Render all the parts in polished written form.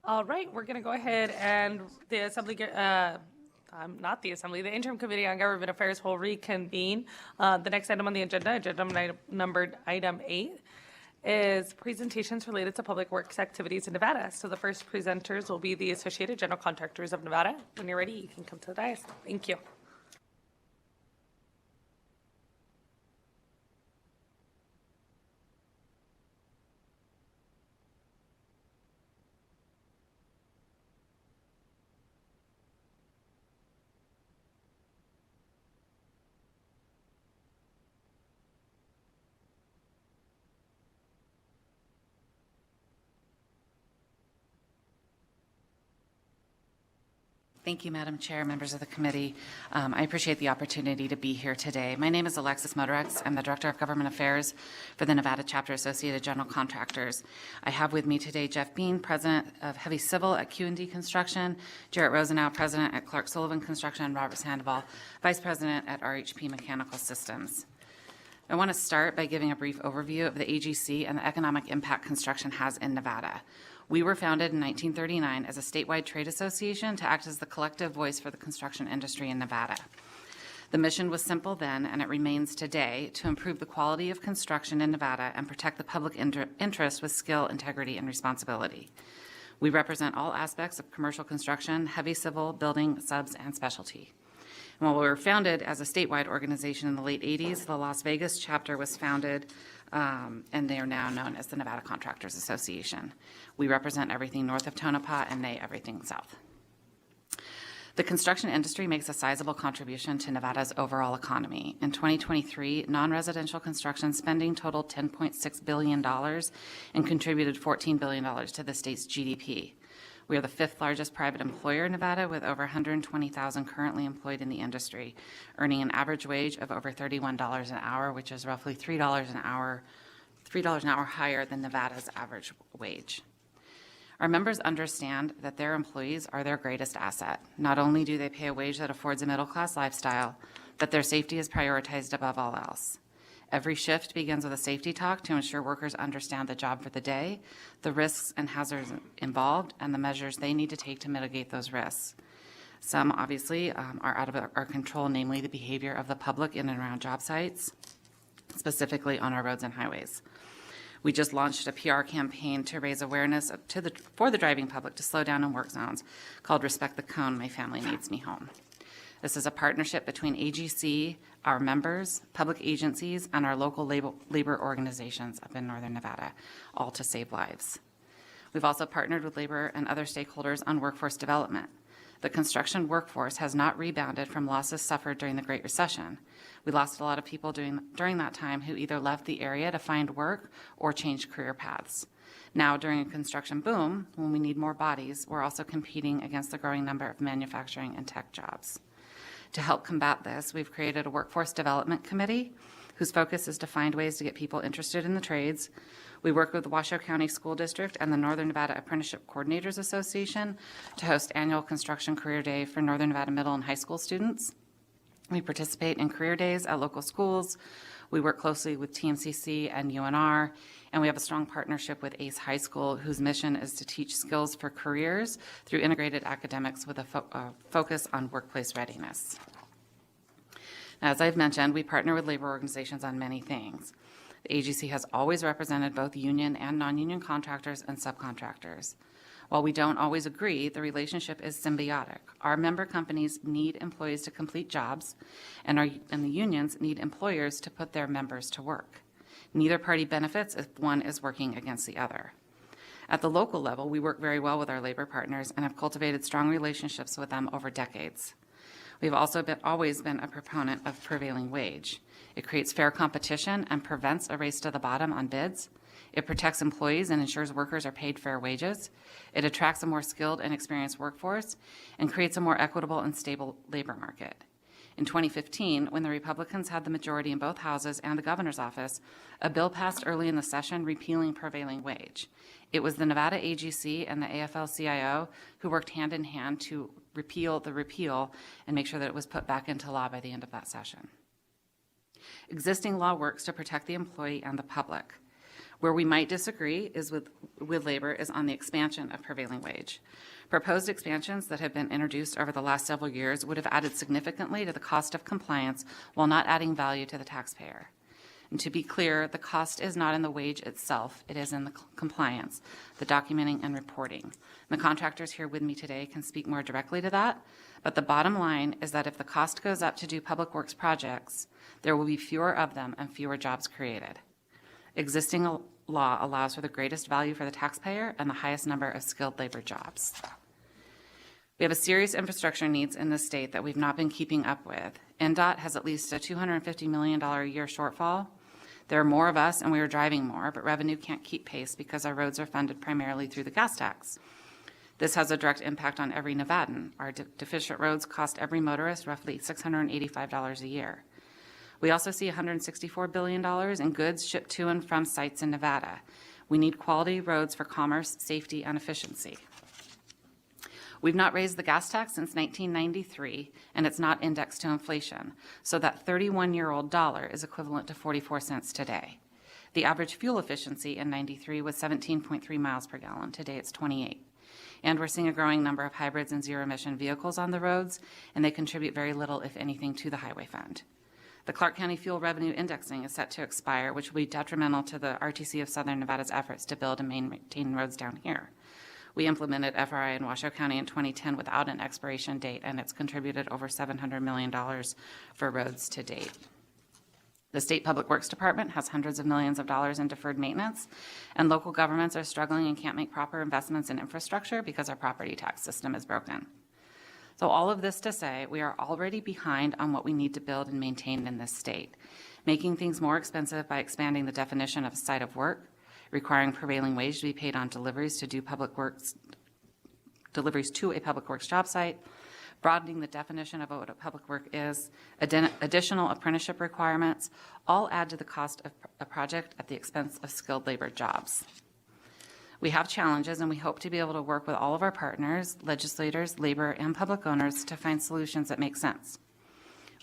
All right, we're going to go ahead and the Assembly, not the Assembly, the Interim Committee on Government Affairs will reconvene. The next item on the agenda numbered item 8, is presentations related to public works activities in Nevada. So the first presenters will be the Associated General Contractors of Nevada. When you're ready, you can come to the dais. Thank you. Thank you, Madam Chair, members of the committee. I appreciate the opportunity to be here today. My name is Alexis Motorex. I'm the Director of Government Affairs for the Nevada Chapter Associated General Contractors. I have with me today Jeff Bean, President of Heavy Civil at Q&D Construction, Jarrett Rosenau, President at Clark Sullivan Construction, and Robert Sandoval, Vice President at RHP Mechanical Systems. I want to start by giving a brief overview of the AGC and the economic impact construction has in Nevada. We were founded in 1939 as a statewide trade association to act as the collective voice for the construction industry in Nevada. The mission was simple then, and it remains today, to improve the quality of construction in Nevada and protect the public interest with skill, integrity, and responsibility. We represent all aspects of commercial construction, heavy civil, building, subs, and specialty. And while we were founded as a statewide organization in the late 80s, the Las Vegas chapter was founded, and they are now known as the Nevada Contractors Association. We represent everything north of Tonopah and they everything south. The construction industry makes a sizable contribution to Nevada's overall economy. In 2023, non-residential construction spending totaled $10.6 billion and contributed $14 billion to the state's GDP. We are the 5th largest private employer in Nevada, with over 120,000 currently employed in the industry, earning an average wage of over $31 an hour, which is roughly $3 an hour higher than Nevada's average wage. Our members understand that their employees are their greatest asset. Not only do they pay a wage that affords a middle-class lifestyle, but their safety is prioritized above all else. Every shift begins with a safety talk to ensure workers understand the job for the day, the risks and hazards involved, and the measures they need to take to mitigate those risks. Some, obviously, are out of our control, namely the behavior of the public in and around job sites, specifically on our roads and highways. We just launched a PR campaign to raise awareness for the driving public to slow down in work zones, called Respect the Cone, My Family Needs Me Home. This is a partnership between AGC, our members, public agencies, and our local labor organizations up in Northern Nevada, all to save lives. We've also partnered with labor and other stakeholders on workforce development. The construction workforce has not rebounded from losses suffered during the Great Recession. We lost a lot of people during that time who either left the area to find work or changed career paths. Now, during a construction boom, when we need more bodies, we're also competing against the growing number of manufacturing and tech jobs. To help combat this, we've created a workforce development committee whose focus is to find ways to get people interested in the trades. We work with the Washoe County School District and the Northern Nevada Apprenticeship Coordinators Association to host annual Construction Career Day for Northern Nevada middle and high school students. We participate in career days at local schools. We work closely with TMCC and UNR, and we have a strong partnership with ACE High School, whose mission is to teach skills for careers through integrated academics with a focus on workplace readiness. Now, as I've mentioned, we partner with labor organizations on many things. The AGC has always represented both union and non-union contractors and subcontractors. While we don't always agree, the relationship is symbiotic. Our member companies need employees to complete jobs, and the unions need employers to put their members to work. Neither party benefits if one is working against the other. At the local level, we work very well with our labor partners and have cultivated strong relationships with them over decades. We've also always been a proponent of prevailing wage. It creates fair competition and prevents a race to the bottom on bids. It protects employees and ensures workers are paid fair wages. It attracts a more skilled and experienced workforce and creates a more equitable and stable labor market. In 2015, when the Republicans had the majority in both houses and the governor's office, a bill passed early in the session repealing prevailing wage. It was the Nevada AGC and the AFL-CIO who worked hand in hand to repeal the repeal and make sure that it was put back into law by the end of that session. Existing law works to protect the employee and the public. Where we might disagree is with labor is on the expansion of prevailing wage. Proposed expansions that have been introduced over the last several years would have added significantly to the cost of compliance while not adding value to the taxpayer. And to be clear, the cost is not in the wage itself, it is in the compliance, the documenting and reporting. The contractors here with me today can speak more directly to that, but the bottom line is that if the cost goes up to do public works projects, there will be fewer of them and fewer jobs created. Existing law allows for the greatest value for the taxpayer and the highest number of skilled labor jobs. We have a serious infrastructure needs in the state that we've not been keeping up with. NDOT has at least a $250 million a year shortfall. There are more of us and we are driving more, but revenue can't keep pace because our roads are funded primarily through the gas tax. This has a direct impact on every Nevadan. Our deficient roads cost every motorist roughly $685 a year. We also see $164 billion in goods shipped to and from sites in Nevada. We need quality roads for commerce, safety, and efficiency. We've not raised the gas tax since 1993, and it's not indexed to inflation, so that 31-year-old dollar is equivalent to 44 cents today. The average fuel efficiency in 93 was 17.3 miles per gallon. Today it's 28. And we're seeing a growing number of hybrids and zero-emission vehicles on the roads, and they contribute very little, if anything, to the highway fund. The Clark County Fuel Revenue Indexing is set to expire, which will be detrimental to the RTC of Southern Nevada's efforts to build and maintain roads down here. We implemented FRI in Washoe County in 2010 without an expiration date, and it's contributed over $700 million for roads to date. The State Public Works Department has hundreds of millions of dollars in deferred maintenance, and local governments are struggling and can't make proper investments in infrastructure because our property tax system is broken. So all of this to say, we are already behind on what we need to build and maintain in this state, making things more expensive by expanding the definition of a site of work, requiring prevailing wage to be paid on deliveries to a public works job site, broadening the definition of what a public work is, additional apprenticeship requirements, all add to the cost of a project at the expense of skilled labor jobs. We have challenges, and we hope to be able to work with all of our partners, legislators, labor, and public owners to find solutions that make sense.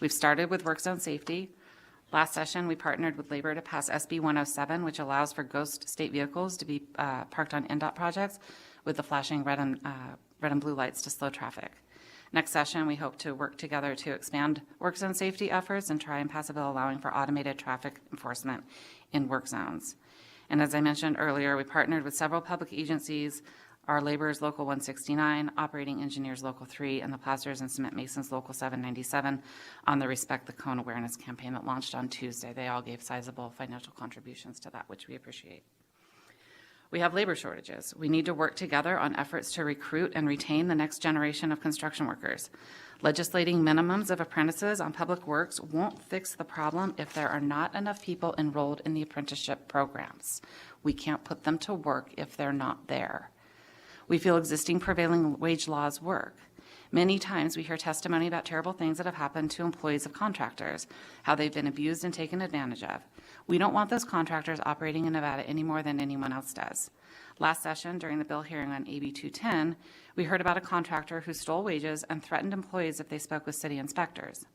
We've started with work zone safety. Last session, we partnered with labor to pass SB 107, which allows for ghost state vehicles to be parked on NDOT projects with the flashing red and blue lights to slow traffic. Next session, we hope to work together to expand work zone safety efforts and try and pass a bill allowing for automated traffic enforcement in work zones. And as I mentioned earlier, we partnered with several public agencies, our laborers Local 169, Operating Engineers Local 3, and the Plasters and Cement Masons Local 797 on the Respect the Cone awareness campaign that launched on Tuesday. They all gave sizable financial contributions to that, which we appreciate. We have labor shortages. We need to work together on efforts to recruit and retain the next generation of construction workers. Legislating minimums of apprentices on public works won't fix the problem if there are not enough people enrolled in the apprenticeship programs. We can't put them to work if they're not there. We feel existing prevailing wage laws work. Many times we hear testimony about terrible things that have happened to employees of contractors, how they've been abused and taken advantage of. We don't want those contractors operating in Nevada any more than anyone else does. Last session, during the bill hearing on AB 210, we heard about a contractor who stole wages and threatened employees if they spoke with city inspectors.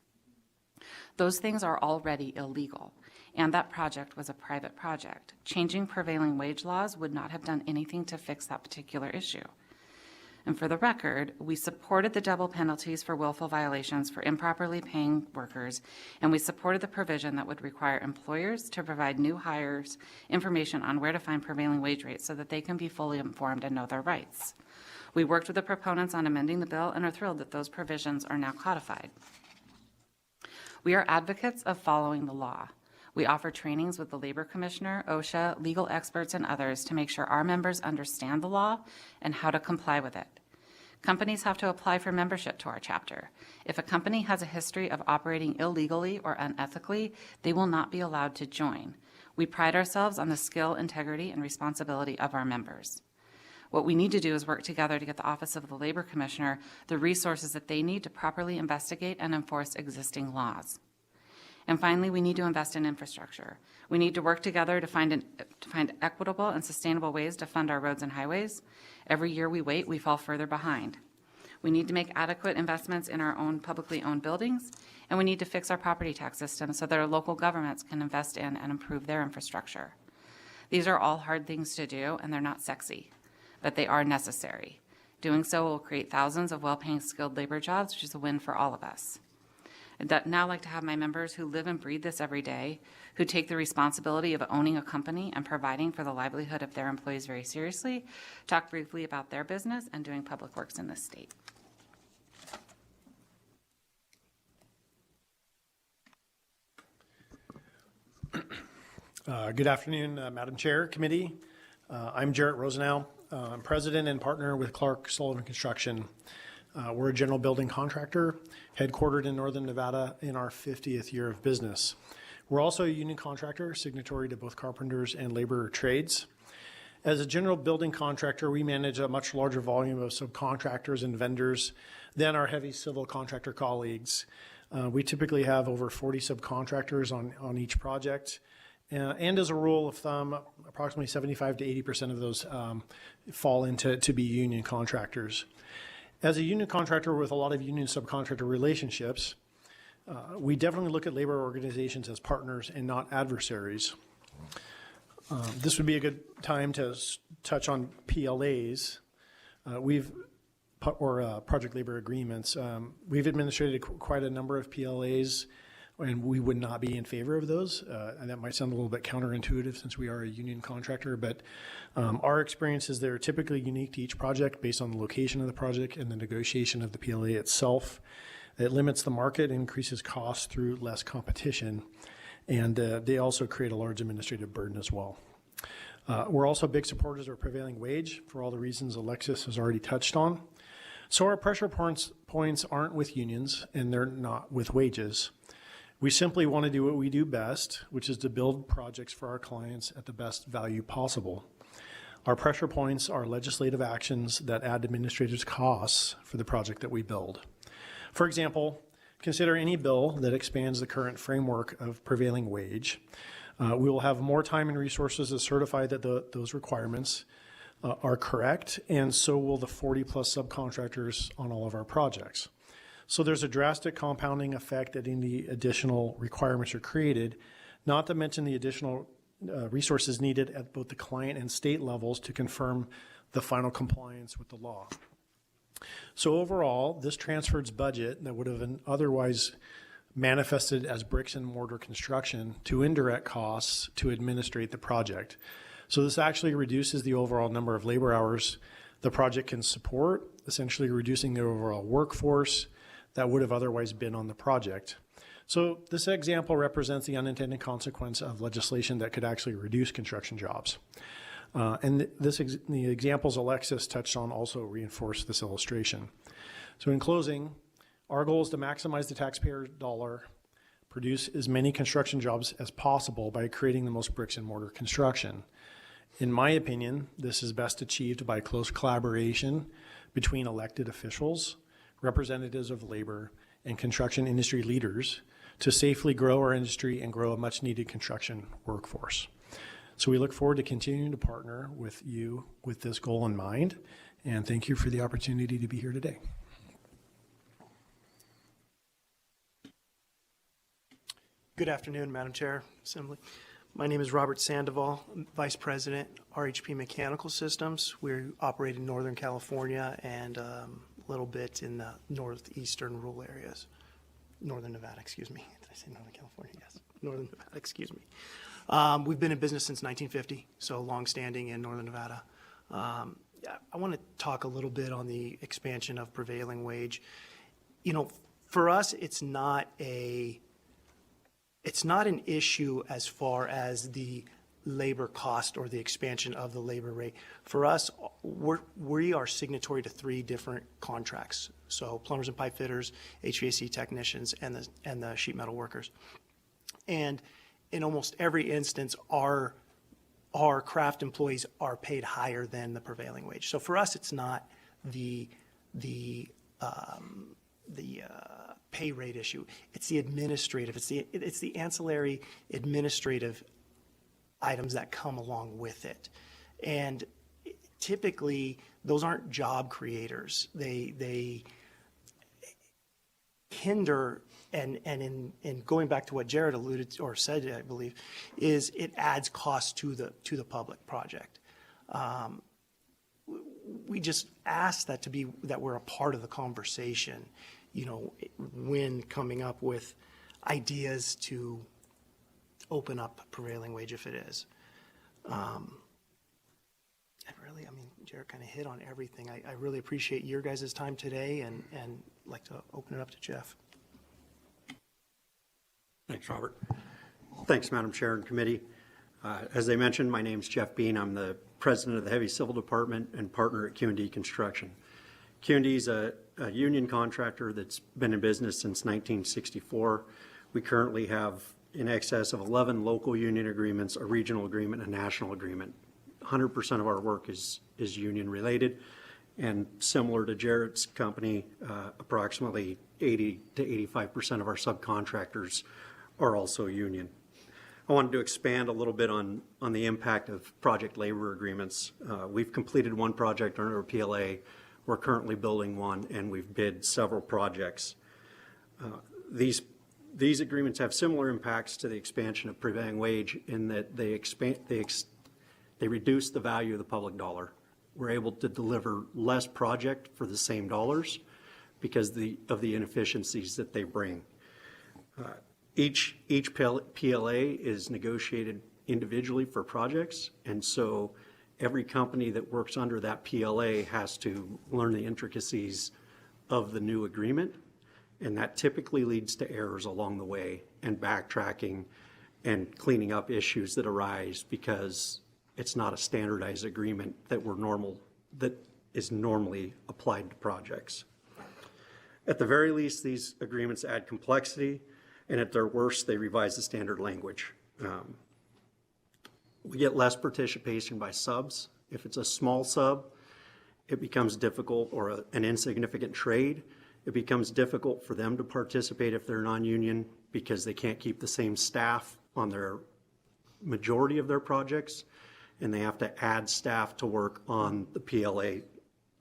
Those things are already illegal, and that project was a private project. Changing prevailing wage laws would not have done anything to fix that particular issue. And for the record, we supported the double penalties for willful violations for improperly paying workers, and we supported the provision that would require employers to provide new hires information on where to find prevailing wage rates so that they can be fully informed and know their rights. We worked with the proponents on amending the bill and are thrilled that those provisions are now codified. We are advocates of following the law. We offer trainings with the Labor Commissioner, OSHA, legal experts, and others to make sure our members understand the law and how to comply with it. Companies have to apply for membership to our chapter. If a company has a history of operating illegally or unethically, they will not be allowed to join. We pride ourselves on the skill, integrity, and responsibility of our members. What we need to do is work together to get the Office of the Labor Commissioner the resources that they need to properly investigate and enforce existing laws. And finally, we need to invest in infrastructure. We need to work together to find equitable and sustainable ways to fund our roads and highways. Every year we wait, we fall further behind. We need to make adequate investments in our own publicly owned buildings, and we need to fix our property tax system so that our local governments can invest in and improve their infrastructure. These are all hard things to do, and they're not sexy, but they are necessary. Doing so will create thousands of well-paying skilled labor jobs, which is a win for all of us. I'd now like to have my members who live and breathe this every day, who take the responsibility of owning a company and providing for the livelihood of their employees very seriously, talk briefly about their business and doing public works in this state. Good afternoon, Madam Chair, Committee. I'm Jarrett Rosenau. I'm president and partner with Clark Sullivan Construction. We're a general building contractor headquartered in Northern Nevada in our 50th year of business. We're also a union contractor, signatory to both carpenters and labor trades. As a general building contractor, we manage a much larger volume of subcontractors and vendors than our heavy civil contractor colleagues. We typically have over 40 subcontractors on each project. And as a rule of thumb, approximately 75 to 80% of those fall into to be union contractors. As a union contractor with a lot of union subcontractor relationships, we definitely look at labor organizations as partners and not adversaries. This would be a good time to touch on PLAs. Project labor agreements. We've administrated quite a number of PLAs, and we would not be in favor of those. And that might sound a little bit counterintuitive since we are a union contractor, but our experience is they're typically unique to each project based on the location of the project and the negotiation of the PLA itself. It limits the market, increases costs through less competition, and they also create a large administrative burden as well. We're also big supporters of prevailing wage for all the reasons Alexis has already touched on. So our pressure points aren't with unions, and they're not with wages. We simply want to do what we do best, which is to build projects for our clients at the best value possible. Our pressure points are legislative actions that add administrative costs for the project that we build. For example, consider any bill that expands the current framework of prevailing wage. We will have more time and resources to certify that those requirements are correct, and so will the 40 plus subcontractors on all of our projects. So there's a drastic compounding effect that any additional requirements are created, not to mention the additional resources needed at both the client and state levels to confirm the final compliance with the law. So overall, this transfers budget that would have been otherwise manifested as bricks and mortar construction to indirect costs to administrate the project. So this actually reduces the overall number of labor hours the project can support, essentially reducing the overall workforce that would have otherwise been on the project. So this example represents the unintended consequence of legislation that could actually reduce construction jobs. And the examples Alexis touched on also reinforce this illustration. So in closing, our goal is to maximize the taxpayer dollar, produce as many construction jobs as possible by creating the most bricks and mortar construction. In my opinion, this is best achieved by close collaboration between elected officials, representatives of labor, and construction industry leaders to safely grow our industry and grow a much needed construction workforce. So we look forward to continuing to partner with you with this goal in mind, and thank you for the opportunity to be here today. Good afternoon, Madam Chair, Assembly. My name is Robert Sandoval, Vice President, RHP Mechanical Systems. We operate in Northern California and a little bit in the northeastern rural areas. Northern Nevada, excuse me. Did I say Northern California? Yes. Northern Nevada, excuse me. We've been in business since 1950, so long-standing in Northern Nevada. I want to talk a little bit on the expansion of prevailing wage. You know, for us, it's not an issue as far as the labor cost or the expansion of the labor rate. For us, we are signatory to 3 different contracts. So plumbers and pipe fitters, HVAC technicians, and the sheet metal workers. And in almost every instance, our craft employees are paid higher than the prevailing wage. So for us, it's not the pay rate issue. It's the administrative. It's the ancillary administrative items that come along with it, and typically those aren't job creators. They hinder and in going back to what Jared alluded to, or said, I believe, is it adds cost to the public project. We just ask that we're a part of the conversation, when coming up with ideas to open up prevailing wage if it is. Jared kind of hit on everything. I really appreciate your guys' time today and like to open it up to Jeff. Thanks, Robert. Thanks, Madam Chair and Committee. As they mentioned, my name's Jeff Bean. I'm the president of the Heavy Civil Department and partner at Q&D Construction. Q&D is a union contractor that's been in business since 1964. We currently have in excess of 11 local union agreements, a regional agreement, and a national agreement. 100% of our work is union related, and similar to Jared's company, approximately 80 to 85% of our subcontractors are also union. I wanted to expand a little bit on the impact of project labor agreements. We've completed one project under our PLA. We're currently building one, and we've bid several projects. These agreements have similar impacts to the expansion of prevailing wage in that they reduce the value of the public dollar. We're able to deliver less project for the same dollars because of the inefficiencies that they bring. Each PLA is negotiated individually for projects, and so every company that works under that PLA has to learn the intricacies of the new agreement, and that typically leads to errors along the way and backtracking and cleaning up issues that arise because it's not a standardized agreement that is normally applied to projects. At the very least, these agreements add complexity, and at their worst, they revise the standard language. We get less participation by subs. If it's a small sub, it becomes difficult, or an insignificant trade, it becomes difficult for them to participate if they're non-union because they can't keep the same staff on their majority of their projects, and they have to add staff to work on the PLA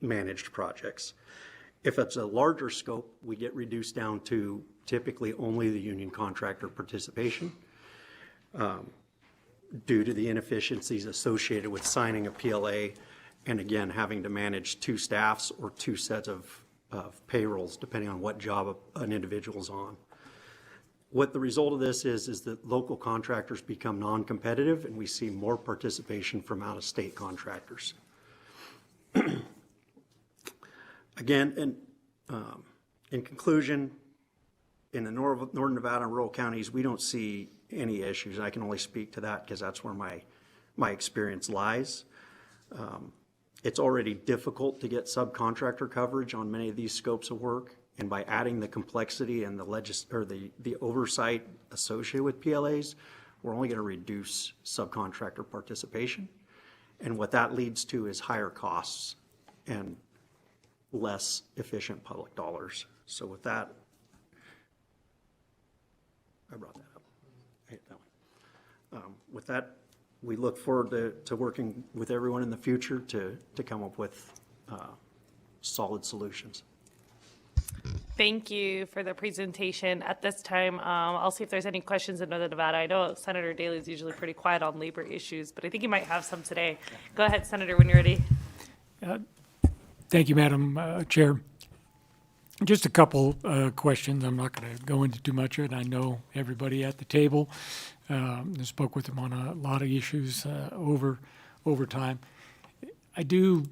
managed projects. If it's a larger scope, we get reduced down to typically only the union contractor participation due to the inefficiencies associated with signing a PLA and again having to manage two staffs or two sets of payrolls depending on what job an individual's on. What the result of this is that local contractors become non-competitive and we see more participation from out-of-state contractors. Again, in conclusion, in the Northern Nevada and rural counties, we don't see any issues. I can only speak to that because that's where my experience lies. It's already difficult to get subcontractor coverage on many of these scopes of work, and by adding the complexity and the oversight associated with PLAs, we're only going to reduce subcontractor participation. And what that leads to is higher costs and less efficient public dollars. So with that, I brought that up. I hit that one. With that, we look forward to working with everyone in the future to come up with solid solutions. Thank you for the presentation. At this time, I'll see if there's any questions in Northern Nevada. I know Senator Daley is usually pretty quiet on labor issues, but I think you might have some today. Go ahead, Senator, when you're ready. Thank you, Madam Chair. Just a couple questions. I'm not going to go into too much of it. I know everybody at the table. I spoke with them on a lot of issues over time. I do,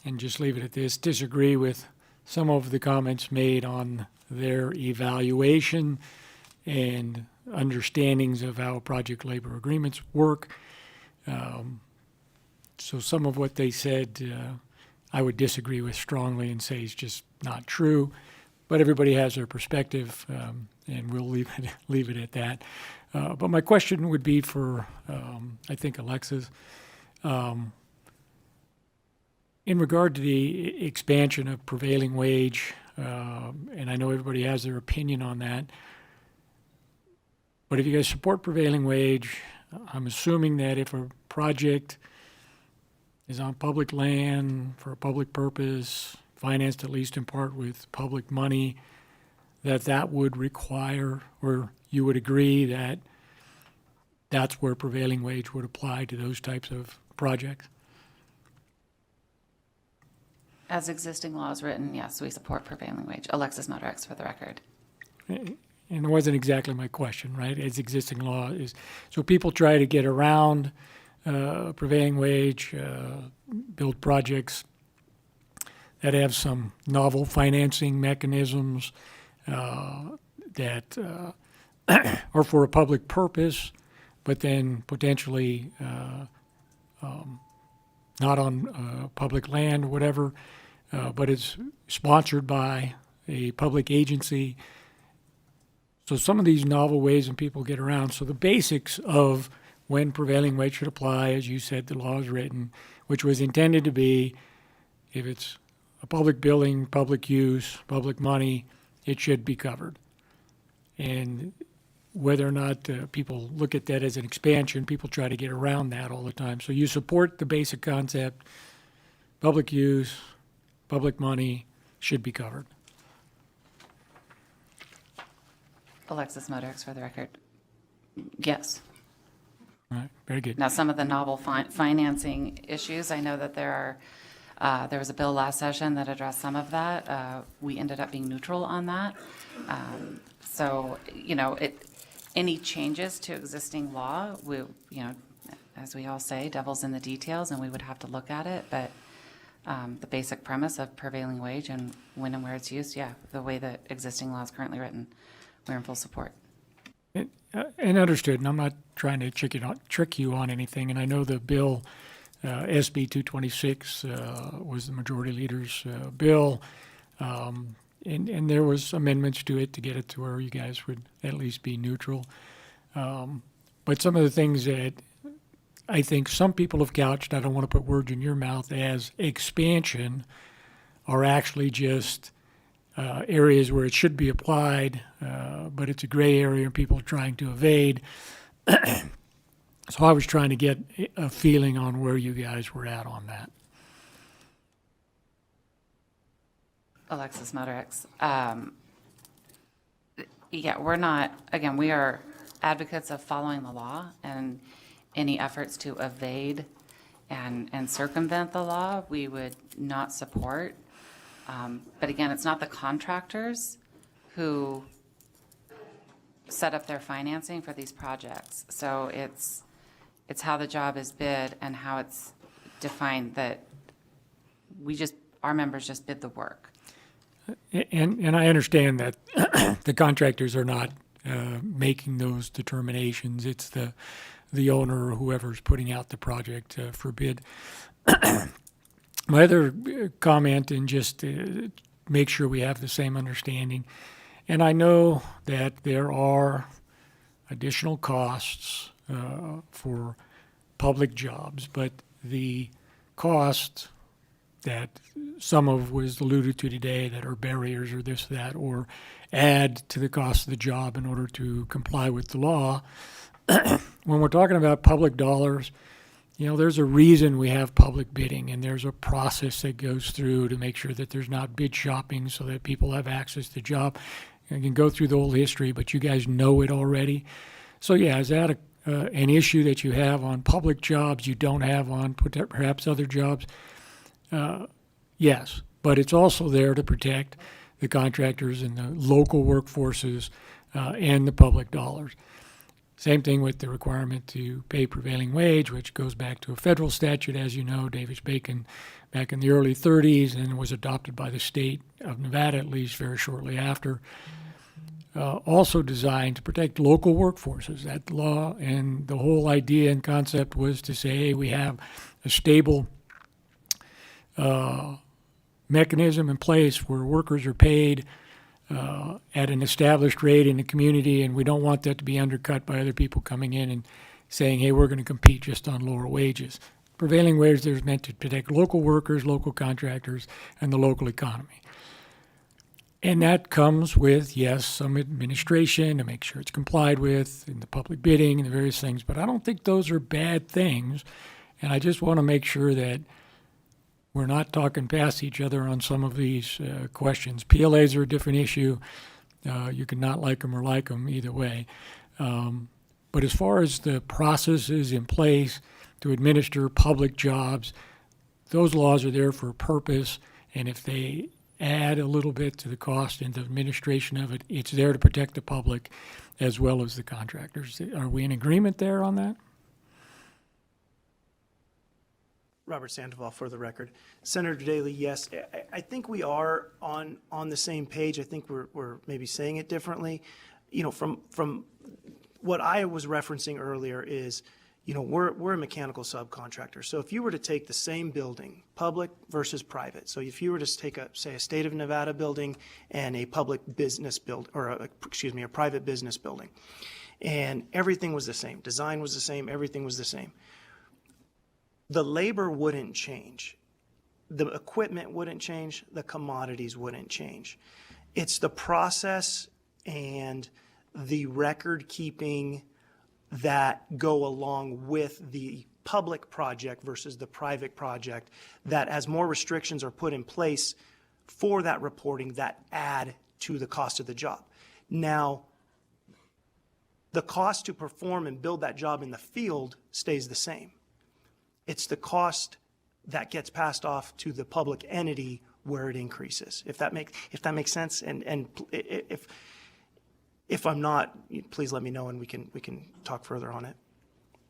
and just leave it at this, disagree with some of the comments made on their evaluation and understandings of how project labor agreements work. So some of what they said I would disagree with strongly and say is just not true, but everybody has their perspective, and we'll leave it at that. But my question would be for, I think, Alexis. In regard to the expansion of prevailing wage, and I know everybody has their opinion on that, but if you guys support prevailing wage, I'm assuming that if a project is on public land for a public purpose, financed at least in part with public money, that would require, or you would agree that that's where prevailing wage would apply to those types of projects? As existing law is written, yes, we support prevailing wage. Alexis Motorex, for the record. And it wasn't exactly my question, right? As existing law is, so people try to get around prevailing wage, build projects that have some novel financing mechanisms that are for a public purpose, but then potentially not on public land or whatever, but it's sponsored by a public agency. So some of these novel ways and people get around. So the basics of when prevailing wage should apply, as you said, the law is written, which was intended to be, if it's a public building, public use, public money, it should be covered. And whether or not people look at that as an expansion, people try to get around that all the time. So you support the basic concept, public use, public money should be covered. Alexis Motorex, for the record. Yes. All right, very good. Now, some of the novel financing issues, I know that there was a bill last session that addressed some of that. We ended up being neutral on that. So, any changes to existing law, as we all say, devil's in the details, and we would have to look at it. But the basic premise of prevailing wage and when and where it's used, yeah, the way that existing law is currently written, we're in full support. And understood, and I'm not trying to trick you on anything, and I know the bill, SB 226, was the majority leader's bill, and there was amendments to it to get it to where you guys would at least be neutral. But some of the things that I think some people have couched, I don't want to put words in your mouth, as expansion are actually just areas where it should be applied, but it's a gray area and people are trying to evade. So I was trying to get a feeling on where you guys were at on that. Alexis Motorex. Yeah, we're not, again, we are advocates of following the law, and any efforts to evade and circumvent the law, we would not support. But again, it's not the contractors who set up their financing for these projects. So it's how the job is bid and how it's defined that our members just bid the work. And I understand that the contractors are not making those determinations. It's the owner or whoever's putting out the project for bid. My other comment, and just make sure we have the same understanding, and I know that there are additional costs for public jobs, but the cost that some of was alluded to today that are barriers or this, that, or add to the cost of the job in order to comply with the law. When we're talking about public dollars, there's a reason we have public bidding, and there's a process that goes through to make sure that there's not bid shopping so that people have access to the job. I can go through the whole history, but you guys know it already. So yeah, is that an issue that you have on public jobs you don't have on perhaps other jobs? Yes, but it's also there to protect the contractors and the local workforces and the public dollars. Same thing with the requirement to pay prevailing wage, which goes back to a federal statute, as you know, Davis-Bacon, back in the early 30s, and was adopted by the state of Nevada, at least very shortly after. Also designed to protect local workforces. That law and the whole idea and concept was to say, hey, we have a stable mechanism in place where workers are paid at an established rate in the community, and we don't want that to be undercut by other people coming in and saying, hey, we're going to compete just on lower wages. Prevailing wage is meant to protect local workers, local contractors, and the local economy. And that comes with, yes, some administration to make sure it's complied with in the public bidding and the various things, but I don't think those are bad things. And I just want to make sure that we're not talking past each other on some of these questions. PLAs are a different issue. You can not like them or like them either way. But as far as the processes in place to administer public jobs, those laws are there for a purpose, and if they add a little bit to the cost and the administration of it, it's there to protect the public as well as the contractors. Are we in agreement there on that? Robert Sandoval for the record. Senator Daly, yes, I think we are on the same page. I think we're maybe saying it differently. You know, from what I was referencing earlier is, you know, we're a mechanical subcontractor. So if you were to take the same building, public versus private, so if you were to take say a state of Nevada building and a public business a private business building, and everything was the same, design was the same, everything was the same, the labor wouldn't change. The equipment wouldn't change. The commodities wouldn't change. It's the process and the record keeping that go along with the public project versus the private project that, as more restrictions are put in place for that reporting, that add to the cost of the job. Now, the cost to perform and build that job in the field stays the same. It's the cost that gets passed off to the public entity where it increases. If that makes sense, and if I'm not, please let me know and we can talk further on it.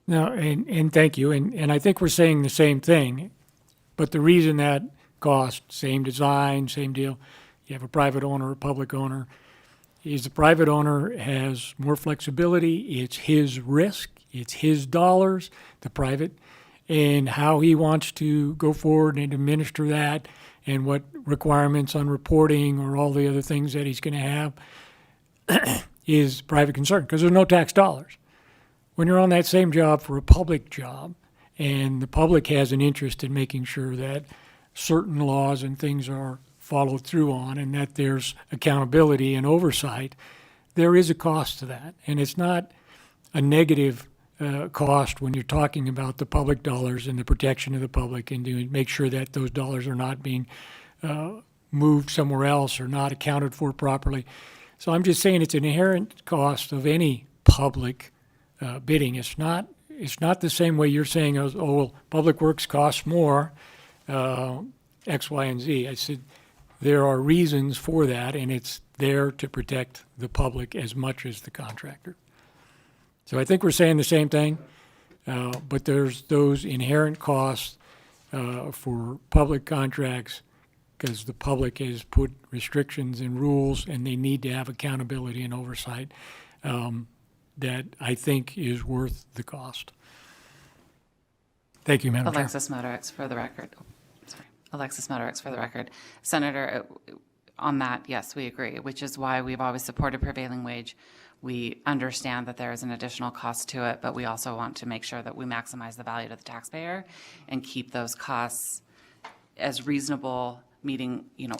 No, and thank you. And I think we're saying the same thing, but the reason that cost, same design, same deal, you have a private owner, a public owner, is the private owner has more flexibility. It's his risk. It's his dollars, the private, and how he wants to go forward and administer that and what requirements on reporting or all the other things that he's going to have is private concern because there's no tax dollars. When you're on that same job for a public job and the public has an interest in making sure that certain laws and things are followed through on and that there's accountability and oversight, there is a cost to that. And it's not a negative cost when you're talking about the public dollars and the protection of the public and to make sure that those dollars are not being moved somewhere else or not accounted for properly. So I'm just saying it's an inherent cost of any public bidding. It's not the same way you're saying, oh, well, public works costs more, X, Y, and Z. I said there are reasons for that, and it's there to protect the public as much as the contractor. So I think we're saying the same thing, but there's those inherent costs for public contracts because the public has put restrictions and rules and they need to have accountability and oversight that I think is worth the cost. Thank you, Madam Chair. Alexis Motorix for the record. Oh, sorry. Alexis Motorix for the record. Senator, on that, yes, we agree, which is why we've always supported prevailing wage. We understand that there is an additional cost to it, but we also want to make sure that we maximize the value to the taxpayer and keep those costs as reasonable, meeting, you know,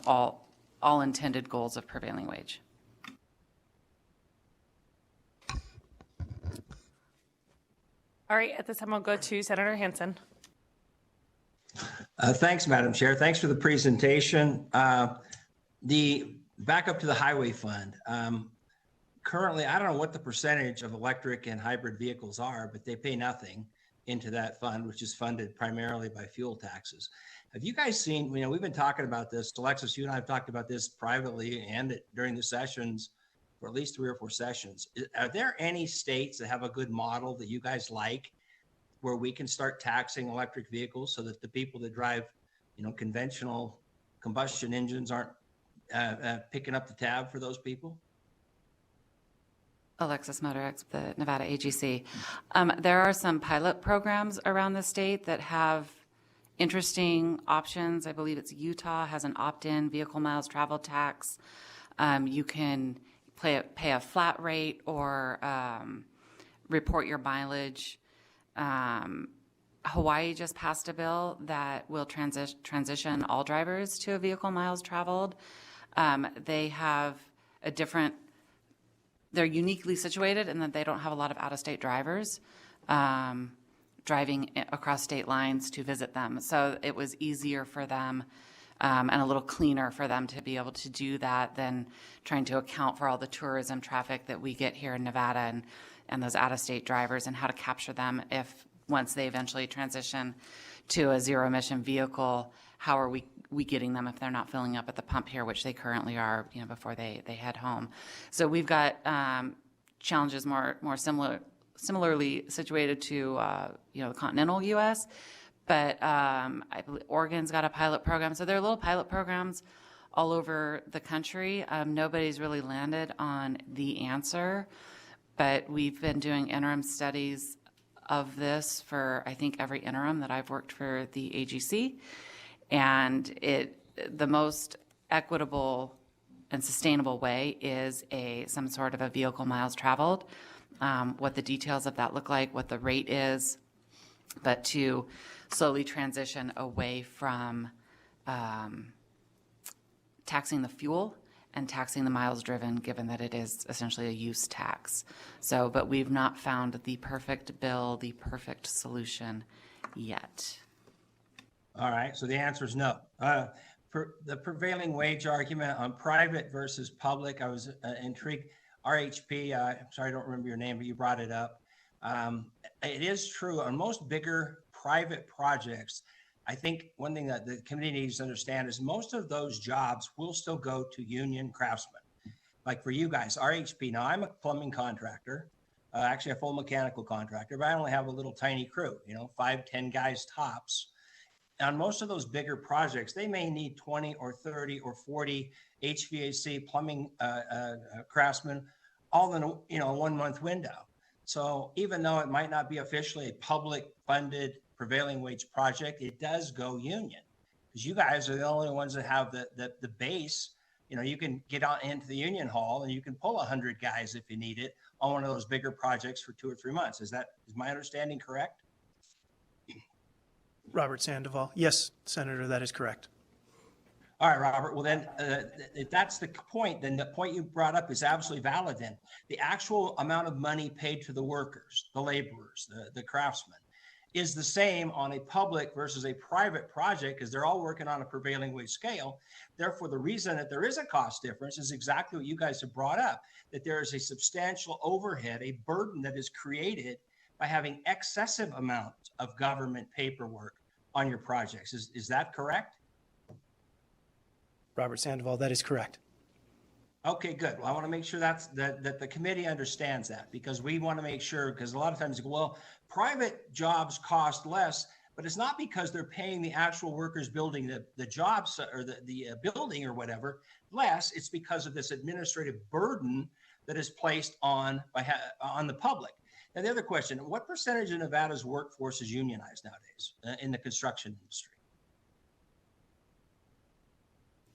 all intended goals of prevailing wage. All right, at this time, I'll go to Senator Hansen. Thanks, Madam Chair. Thanks for the presentation. The back up to the highway fund. Currently, I don't know what the percentage of electric and hybrid vehicles are, but they pay nothing into that fund, which is funded primarily by fuel taxes. Have you guys seen, you know, we've been talking about this, Alexis, you and I have talked about this privately and during the sessions for at least 3 or 4 sessions. Are there any states that have a good model that you guys like where we can start taxing electric vehicles so that the people that drive, you know, conventional combustion engines aren't picking up the tab for those people? Alexis Motorix, the Nevada AGC. There are some pilot programs around the state that have interesting options. I believe it's Utah has an opt-in vehicle miles travel tax. You can pay a flat rate or report your mileage. Hawaii just passed a bill that will transition all drivers to a vehicle miles traveled. They have a different, they're uniquely situated in that they don't have a lot of out-of-state drivers driving across state lines to visit them. So it was easier for them and a little cleaner for them to be able to do that than trying to account for all the tourism traffic that we get here in Nevada and those out-of-state drivers, and how to capture them if, once they eventually transition to a zero-emission vehicle, how are we getting them if they're not filling up at the pump here, which they currently are, before they head home. So we've got challenges more similarly situated to, the continental U.S., but I believe Oregon's got a pilot program. So there are little pilot programs all over the country. Nobody's really landed on the answer, but we've been doing interim studies of this for, I think, every interim that I've worked for the AGC. And the most equitable and sustainable way is some sort of a vehicle miles traveled, what the details of that look like, what the rate is, but to slowly transition away from taxing the fuel and taxing the miles driven, given that it is essentially a use tax. So, but we've not found the perfect bill, the perfect solution yet. All right, so the answer is no. The prevailing wage argument on private versus public, I was intrigued. RHP, I'm sorry, I don't remember your name, but you brought it up. It is true on most bigger private projects. I think one thing that the committee needs to understand is most of those jobs will still go to union craftsmen. Like for you guys, RHP, now I'm a plumbing contractor, actually a full mechanical contractor, but I only have a little tiny crew, 5-10 guys tops. On most of those bigger projects, they may need 20 or 30 or 40 HVAC plumbing craftsmen, all in a 1 month window. So even though it might not be officially a public funded prevailing wage project, it does go union, because you guys are the only ones that have the base. You can get out into the union hall and you can pull 100 guys if you need it on one of those bigger projects for 2 or 3 months. Is my understanding correct? Robert Sandoval. Yes, Senator, that is correct. All right, Robert. Well, then if that's the point, then the point you brought up is absolutely valid. Then the actual amount of money paid to the workers, the laborers, the craftsmen, is the same on a public versus a private project, because they're all working on a prevailing wage scale. Therefore, the reason that there is a cost difference is exactly what you guys have brought up, that there is a substantial overhead, a burden that is created by having excessive amounts of government paperwork on your projects. Is that correct? Robert Sandoval, that is correct. Okay, good. Well, I want to make sure that the committee understands that, because we want to make sure, because a lot of times you go, well, private jobs cost less, but it's not because they're paying the actual workers building the jobs or the building or whatever less. It's because of this administrative burden that is placed on the public. Now, the other question, what percentage of Nevada's workforce is unionized nowadays in the construction industry?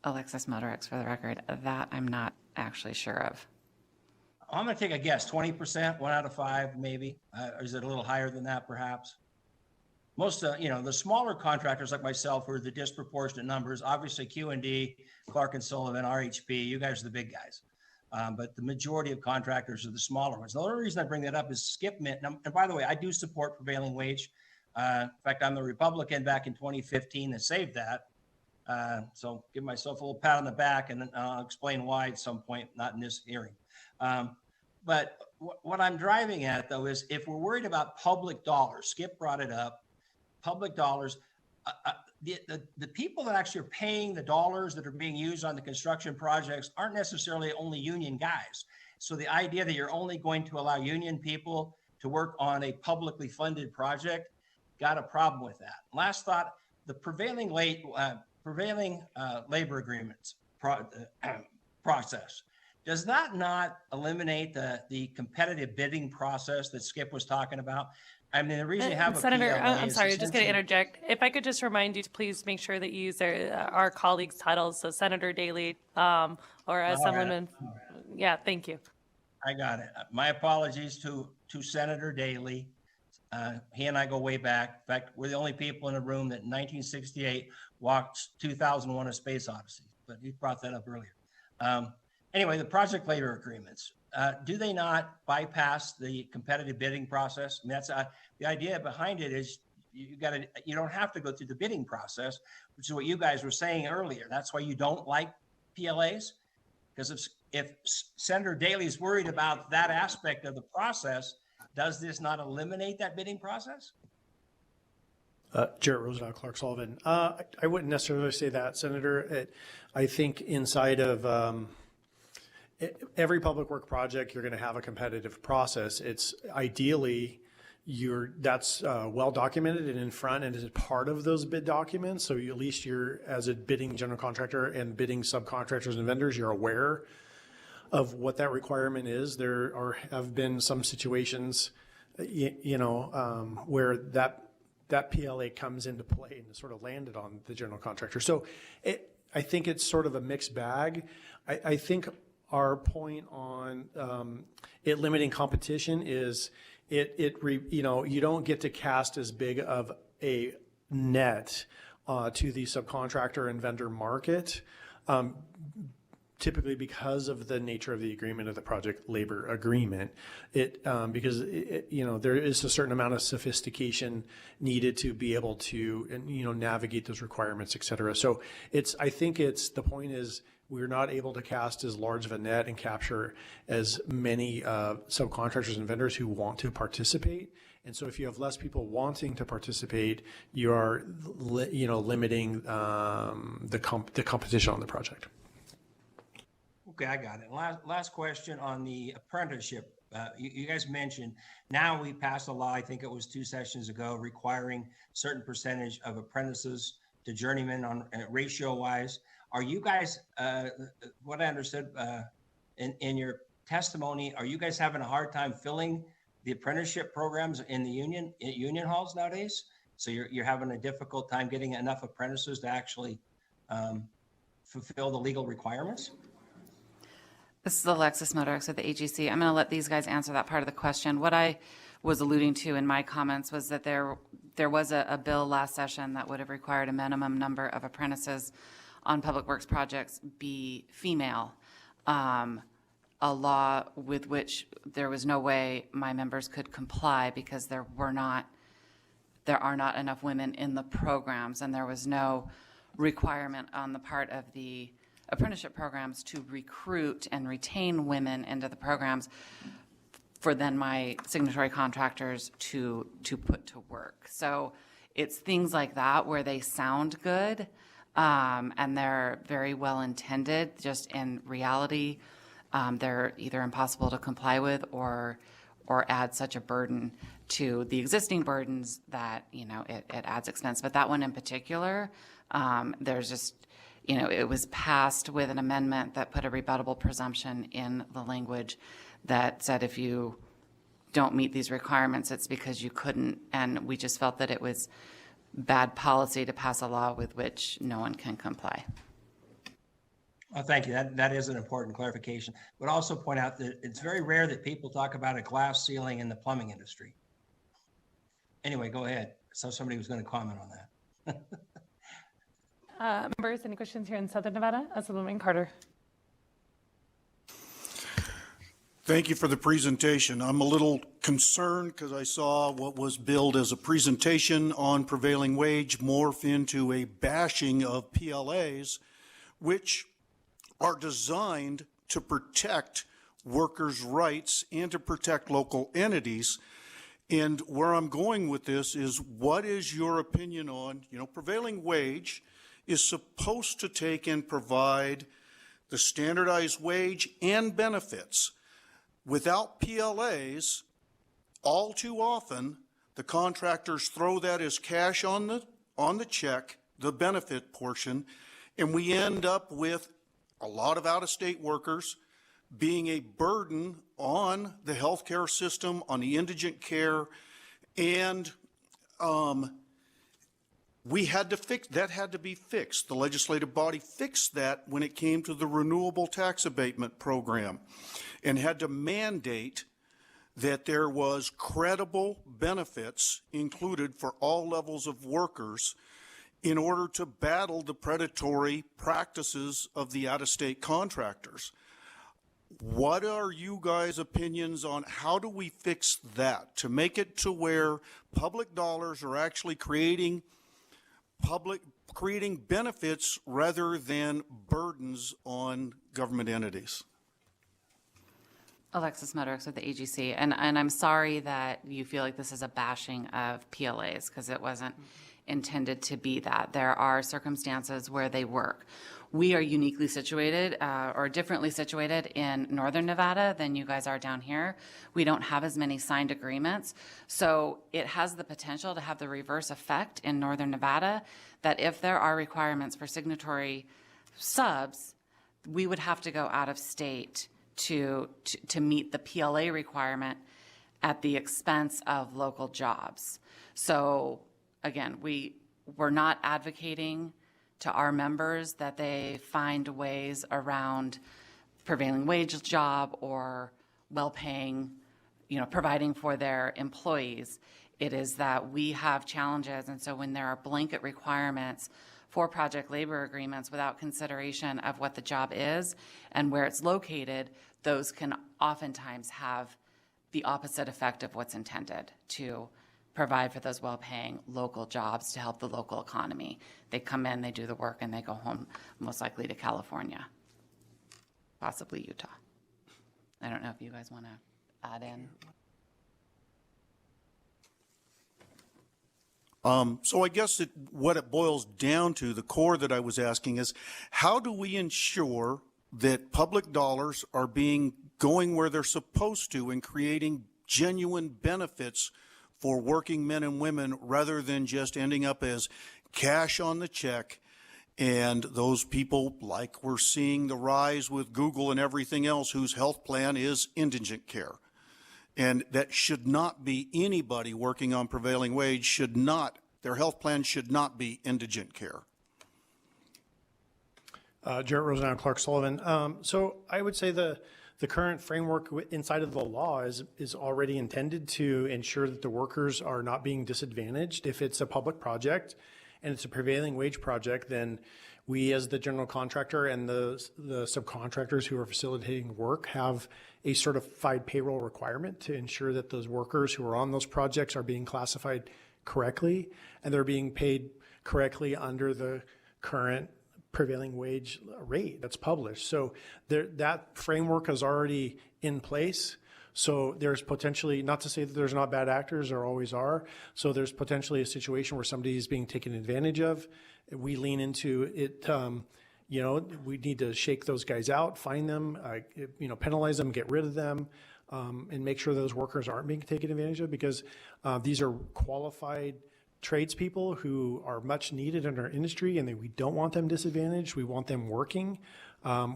Alexis Motorex, for the record, that I'm not actually sure of. I'm going to take a guess, 20%, 1 out of 5, maybe. Or is it a little higher than that, perhaps? Most, the smaller contractors like myself are the disproportionate numbers. Obviously, Q&D, Clark and Sullivan, RHP, you guys are the big guys. But the majority of contractors are the smaller ones. The only reason I bring that up is Skip Mint. And by the way, I do support prevailing wage. In fact, I'm the Republican back in 2015 that saved that. So give myself a little pat on the back, and then I'll explain why at some point, not in this hearing. But what I'm driving at, though, is if we're worried about public dollars, Skip brought it up, public dollars, the people that actually are paying the dollars that are being used on the construction projects aren't necessarily only union guys. So the idea that you're only going to allow union people to work on a publicly funded project, got a problem with that. Last thought, the prevailing labor agreements process, does that not eliminate the competitive bidding process that Skip was talking about? I mean, the reason you have a Senator, PLA I'm is sorry, just going to essentially- interject. If I could just remind you to please make sure that you use our colleagues' titles, so Senator Daley or Assemblyman. Yeah, thank you. I got it. My apologies to Senator Daley. He and I go way back. In fact, we're the only people in the room that in 1968 watched 2001: A Space Odyssey, but he brought that up earlier. Anyway, the project labor agreements, do they not bypass the competitive bidding process? I mean, that's the idea behind it is you don't have to go through the bidding process, which is what you guys were saying earlier. That's why you don't like PLAs, because if Senator Daley's worried about that aspect of the process, does this not eliminate that bidding process? Jarrett Rosenau, Clark Sullivan. I wouldn't necessarily say that, Senator. I think inside of every public work project, you're going to have a competitive process. It's ideally that's well documented and in front and is part of those bid documents. So at least you're, as a bidding general contractor and bidding subcontractors and vendors, you're aware of what that requirement is. There have been some situations, where that PLA comes into play and sort of landed on the general contractor. So I think it's sort of a mixed bag. I think our point on it limiting competition is you don't get to cast as big of a net to the subcontractor and vendor market, typically because of the nature of the agreement of the project labor agreement. Because there is a certain amount of sophistication needed to be able to navigate those requirements, et cetera. So I think the point is we're not able to cast as large of a net and capture as many subcontractors and vendors who want to participate. And so if you have less people wanting to participate, you are limiting the competition on the project. Okay, I got it. Last question on the apprenticeship. You guys mentioned now we passed a law, I think it was 2 sessions ago, requiring certain percentage of apprentices to journeymen on ratio wise. Are you guys, what I understood in your testimony, are you guys having a hard time filling the apprenticeship programs in the union halls nowadays? So you're having a difficult time getting enough apprentices to actually fulfill the legal requirements? This is Alexis Motorx at the AGC. I'm going to let these guys answer that part of the question. What I was alluding to in my comments was that there was a bill last session that would have required a minimum number of apprentices on public works projects be female. A law with which there was no way my members could comply because there are not enough women in the programs, and there was no requirement on the part of the apprenticeship programs to recruit and retain women into the programs for then my signatory contractors to put to work. So it's things like that where they sound good and they're very well intended. Just in reality, they're either impossible to comply with or add such a burden to the existing burdens that it adds expense. But that one in particular, there's just it was passed with an amendment that put a rebuttable presumption in the language that said if you don't meet these requirements, it's because you couldn't. And we just felt that it was bad policy to pass a law with which no one can comply. Well, thank you. That is an important clarification. But also point out that it's very rare that people talk about a glass ceiling in the plumbing industry. Anyway, go ahead. So somebody was going to comment on that. Members, any questions here in Southern Nevada? Councilwoman Carter. Thank you for the presentation. I'm a little concerned because I saw what was billed as a presentation on prevailing wage morph into a bashing of PLAs, which are designed to protect workers' rights and to protect local entities. And where I'm going with this is, what is your opinion on, prevailing wage is supposed to take and provide the standardized wage and benefits. Without PLAs, all too often, the contractors throw that as cash on the check, the benefit portion, and we end up with a lot of out-of-state workers being a burden on the healthcare system, on the indigent care, and that had to be fixed. The legislative body fixed that when it came to the renewable tax abatement program and had to mandate that there was credible benefits included for all levels of workers in order to battle the predatory practices of the out-of-state contractors. What are you guys' opinions on how do we fix that to make it to where public dollars are actually creating benefits rather than burdens on government entities? Alexis Motorix with the AGC, and I'm sorry that you feel like this is a bashing of PLAs, because it wasn't intended to be that. There are circumstances where they work. We are uniquely situated or differently situated in northern Nevada than you guys are down here. We don't have as many signed agreements, so it has the potential to have the reverse effect in northern Nevada, that if there are requirements for signatory subs, we would have to go out of state to meet the PLA requirement at the expense of local jobs. So again, we're not advocating to our members that they find ways around prevailing wage job or well-paying, providing for their employees. It is that we have challenges, and so when there are blanket requirements for project labor agreements without consideration of what the job is and where it's located, those can oftentimes have the opposite effect of what's intended, to provide for those well-paying local jobs to help the local economy. They come in, they do the work, and they go home, most likely to California, possibly Utah. I don't know if you guys want to add in. So I guess what it boils down to, the core that I was asking is, how do we ensure that public dollars are going where they're supposed to and creating genuine benefits for working men and women rather than just ending up as cash on the check, and those people, like we're seeing the rise with Google and everything else, whose health plan is indigent care. And that should not be anybody working on prevailing wage their health plan should not be indigent care. Jarrett Rosenau, Clark Sullivan. So I would say the current framework inside of the law is already intended to ensure that the workers are not being disadvantaged. If it's a public project and it's a prevailing wage project, then we as the general contractor and the subcontractors who are facilitating work have a certified payroll requirement to ensure that those workers who are on those projects are being classified correctly and they're being paid correctly under the current prevailing wage rate that's published. So that framework is already in place. So there's potentially, not to say that there's not bad actors, there always are. So there's potentially a situation where somebody is being taken advantage of. We lean into it. We need to shake those guys out, fine them, penalize them, get rid of them, and make sure those workers aren't being taken advantage of, because these are qualified tradespeople who are much needed in our industry, and we don't want them disadvantaged. We want them working.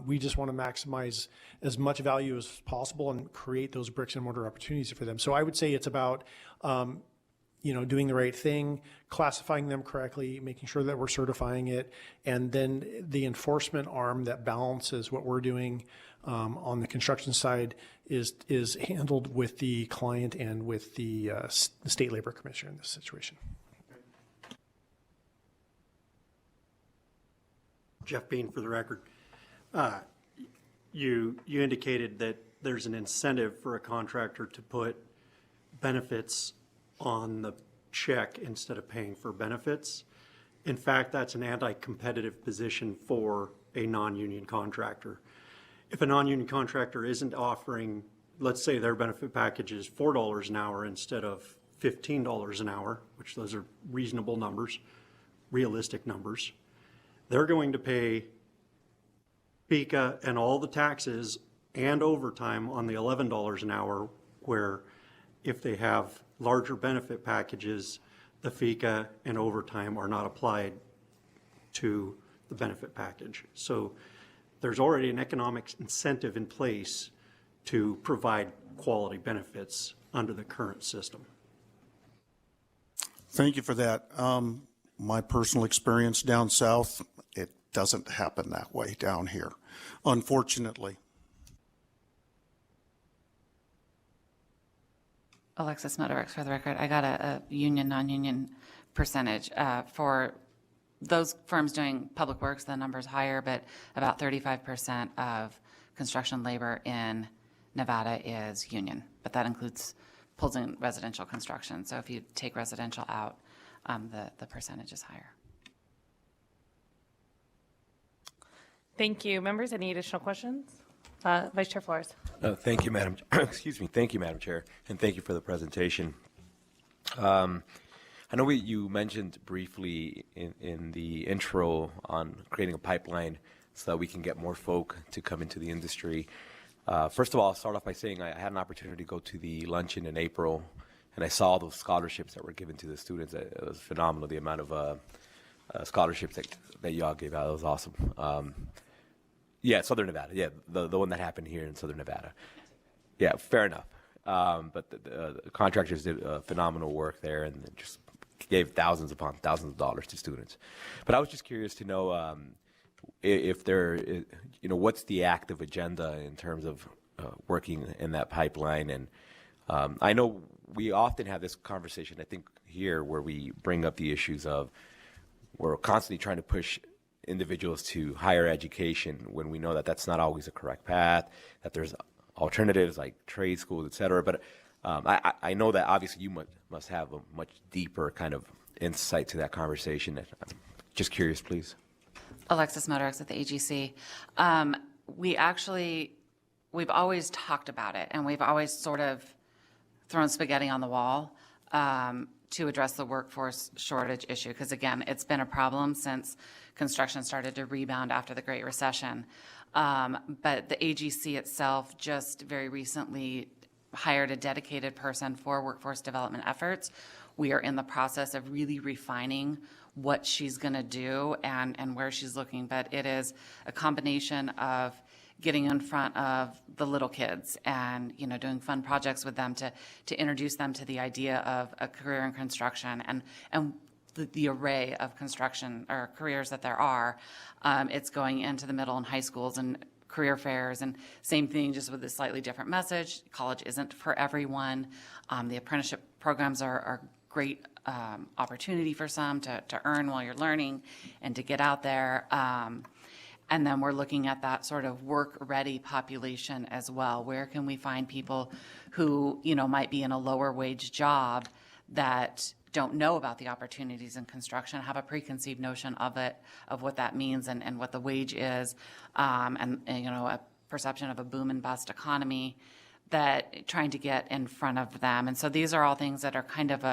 We just want to maximize as much value as possible and create those bricks and mortar opportunities for them. So I would say it's about doing the right thing, classifying them correctly, making sure that we're certifying it, and then the enforcement arm that balances what we're doing on the construction side is handled with the client and with the state labor commissioner in this situation. Jeff Bean for the record. You indicated that there's an incentive for a contractor to put benefits on the check instead of paying for benefits. In fact, that's an anti-competitive position for a non-union contractor. If a non-union contractor isn't offering, let's say their benefit package is $4 an hour instead of $15 an hour, which those are reasonable numbers, realistic numbers, they're going to pay FICA and all the taxes and overtime on the $11 an hour, where if they have larger benefit packages, the FICA and overtime are not applied to the benefit package. So there's already an economic incentive in place to provide quality benefits under the current system. Thank you for that. My personal experience down south, it doesn't happen that way down here, unfortunately. Alexis Motorix for the record. I got a union, non-union percentage. For those firms doing public works, the number's higher, but about 35% of construction labor in Nevada is union, but that includes pulls in residential construction. So if you take residential out, the percentage is higher. Thank you. Members, any additional questions? Vice Chair Flores. Thank you, Madam. Excuse me. Thank you, Madam Chair, and thank you for the presentation. I know you mentioned briefly in the intro on creating a pipeline so that we can get more folk to come into the industry. First of all, I'll start off by saying I had an opportunity to go to the luncheon in April, and I saw those scholarships that were given to the students. It was phenomenal, the amount of scholarships that y'all gave out. It was awesome. Yeah, Southern Nevada. Yeah, the one that happened here in Southern Nevada. Yeah, fair enough. But the contractors did phenomenal work there and just gave thousands upon thousands of dollars to students. But I was just curious to know if there is, what's the active agenda in terms of working in that pipeline. And I know we often have this conversation, I think, here where we bring up the issues of we're constantly trying to push individuals to higher education when we know that that's not always a correct path, that there's alternatives like trade schools, et cetera. But I know that obviously you must have a much deeper kind of insight to that conversation. I'm just curious, please. Alexis Motorex at the AGC. We've always talked about it, and we've always sort of thrown spaghetti on the wall to address the workforce shortage issue, because again, it's been a problem since construction started to rebound after the Great Recession. But the AGC itself just very recently hired a dedicated person for workforce development efforts. We are in the process of really refining what she's going to do and where she's looking, but it is a combination of getting in front of the little kids and doing fun projects with them to introduce them to the idea of a career in construction and the array of construction or careers that there are. It's going into the middle and high schools and career fairs, and same thing, just with a slightly different message. College isn't for everyone. The apprenticeship programs are great opportunity for some to earn while you're learning and to get out there. And then we're looking at that sort of work-ready population as well. Where can we find people who, might be in a lower wage job that don't know about the opportunities in construction, have a preconceived notion of it, of what that means and what the wage is, and a perception of a boom and bust economy, that trying to get in front of them. And so these are all things that are kind of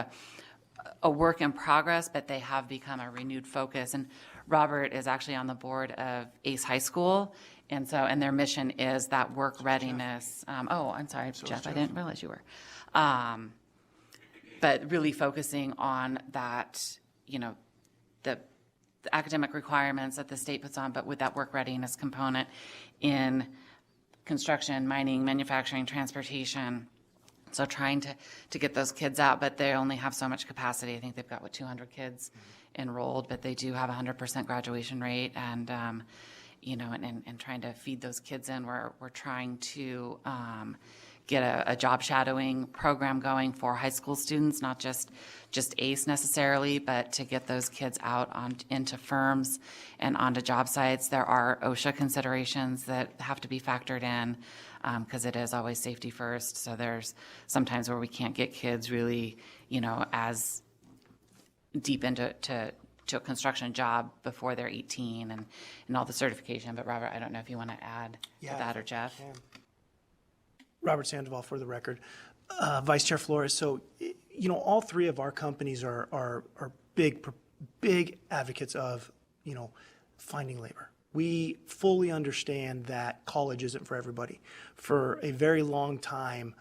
a work in progress, but they have become a renewed focus. And Robert is actually on the board of ACE High School, and their mission is that work readiness. I'm sorry, Jeff, I didn't realize you were. But really focusing on that, the academic requirements that the state puts on, but with that work readiness component in construction, mining, manufacturing, transportation. So trying to get those kids out, but they only have so much capacity. I think they've got, 200 kids enrolled, but they do have a 100% graduation rate. And, and trying to feed those kids in, we're trying to get a job shadowing program going for high school students, not just ACE necessarily, but to get those kids out into firms and onto job sites. There are OSHA considerations that have to be factored in because it is always safety first. So there's sometimes where we can't get kids really, as deep into a construction job before they're 18 and all the certification. But Robert, I don't know if you want to add to that, or Jeff. Robert Sandoval for the record. Vice Chair Flores, so, all three of our companies are big advocates of, finding labor. We fully understand that college isn't for everybody. For a very long time,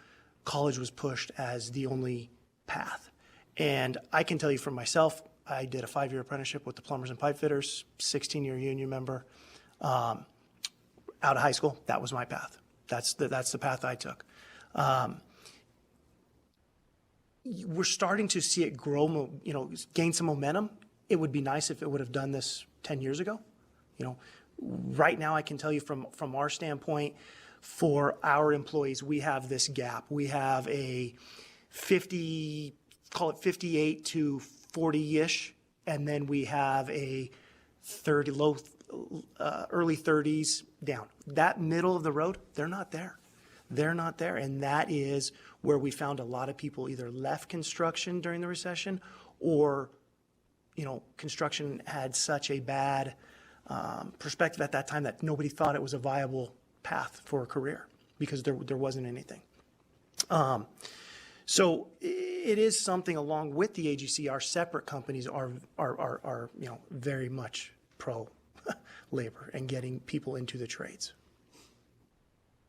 college was pushed as the only path. And I can tell you for myself, I did a 5-year apprenticeship with the plumbers and pipe fitters, 16-year union member. Out of high school, that was my path. That's the path I took. We're starting to see it grow, gain some momentum. It would be nice if it would have done this 10 years ago. Right now I can tell you from our standpoint, for our employees, we have this gap. We have a 50, call it 58 to 40-ish, and then we have a 30, low early 30s down. That middle of the road, they're not there. They're not there. And that is where we found a lot of people either left construction during the recession or, construction had such a bad perspective at that time that nobody thought it was a viable path for a career because there wasn't anything. So it is something along with the AGC, our separate companies are very much pro labor and getting people into the trades.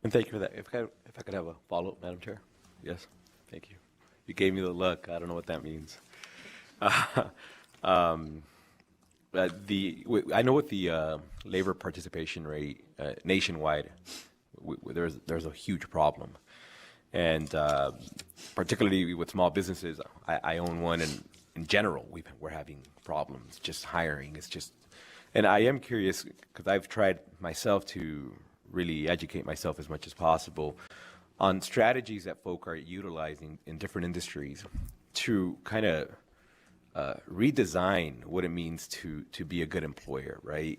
And thank you for that. If I could have a follow-up, Madam Chair? Yes, thank you. You gave me the look. I don't know what that means. I know with the labor participation rate nationwide, there's a huge problem. And particularly with small businesses, I own one, and in general, we're having problems just hiring. And I am curious, because I've tried myself to really educate myself as much as possible on strategies that folk are utilizing in different industries to kind of redesign what it means to be a good employer, right?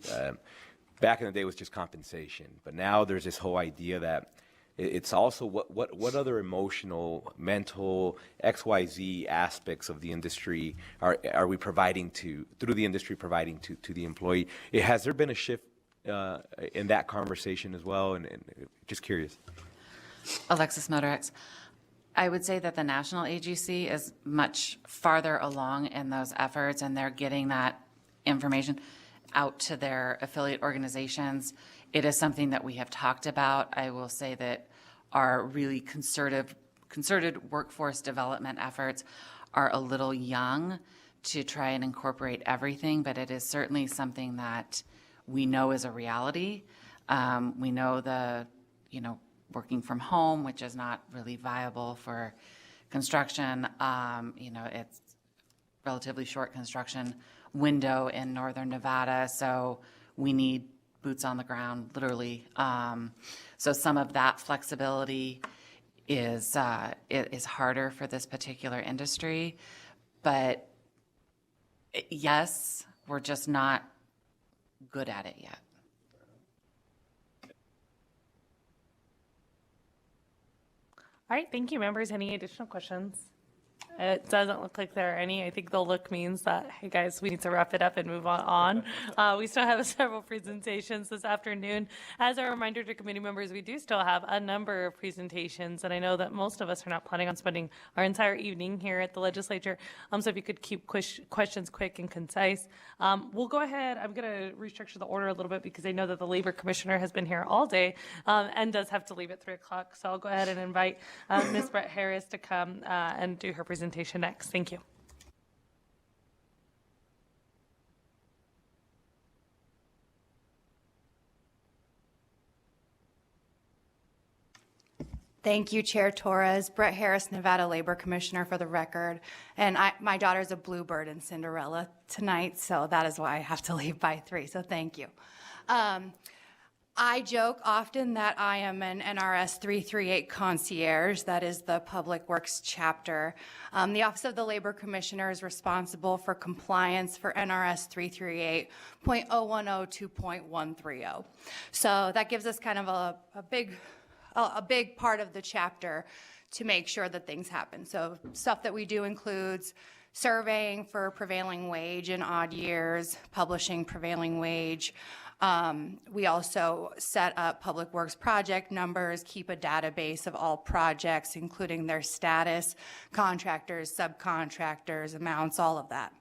Back in the day, it was just compensation, but now there's this whole idea that it's also what other emotional, mental, XYZ aspects of the industry are we providing through the industry providing to the employee? Has there been a shift in that conversation as well? And just curious. Alexis Motorex. I would say that the national AGC is much farther along in those efforts, and they're getting that information out to their affiliate organizations. It is something that we have talked about. I will say that our really concerted workforce development efforts are a little young to try and incorporate everything, but it is certainly something that we know is a reality. We know working from home, which is not really viable for construction. It's relatively short construction window in northern Nevada, so we need boots on the ground, literally. So some of that flexibility is harder for this particular industry, but yes, we're just not good at it yet. All right, thank you, members. Any additional questions? It doesn't look like there are any. I think the look means that, hey, guys, we need to wrap it up and move on. We still have several presentations this afternoon. As a reminder to committee members, we do still have a number of presentations, and I know that most of us are not planning on spending our entire evening here at the legislature. So if you could keep questions quick and concise. We'll go ahead. I'm going to restructure the order a little bit because I know that the Labor Commissioner has been here all day and does have to leave at 3 o'clock. So I'll go ahead and invite Ms. Brett Harris to come and do her presentation next. Thank you. Thank you, Chair Torres. Brett Harris, Nevada Labor Commissioner, for the record. And my daughter's a bluebird in Cinderella tonight, so that is why I have to leave by 3, so thank you. I joke often that I am an NRS 338 concierge, that is the Public Works chapter. The Office of the Labor Commissioner is responsible for compliance for NRS 338.010 So that gives us kind of a big part of the chapter to make sure that things happen. So stuff that we do includes surveying for prevailing wage in odd years, publishing prevailing wage. We also set up Public Works project numbers, keep a database of all projects, including their status, contractors, subcontractors, amounts, all of that.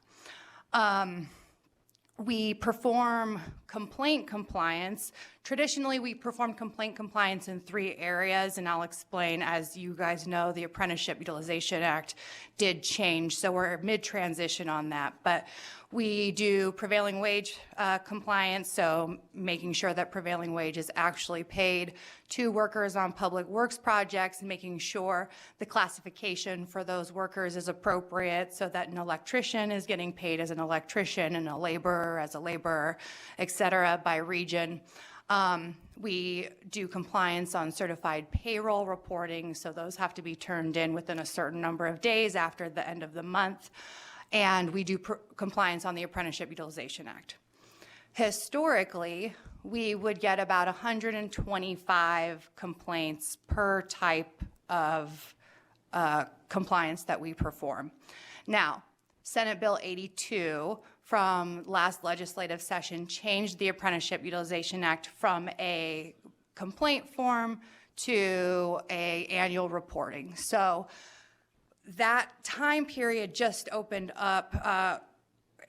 We perform complaint compliance. Traditionally, we perform complaint compliance in 3 areas, and I'll explain. As you guys know, the Apprenticeship Utilization Act did change, so we're mid-transition on that. But we do prevailing wage compliance, so making sure that prevailing wage is actually paid to workers on public works projects, and making sure the classification for those workers is appropriate so that an electrician is getting paid as an electrician and a laborer as a laborer, et cetera, by region. We do compliance on certified payroll reporting, so those have to be turned in within a certain number of days after the end of the month. And we do compliance on the Apprenticeship Utilization Act. Historically, we would get about 125 complaints per type of compliance that we perform. Now, Senate Bill 82 from last legislative session changed the Apprenticeship Utilization Act from a complaint form to a annual reporting. So that time period just opened up.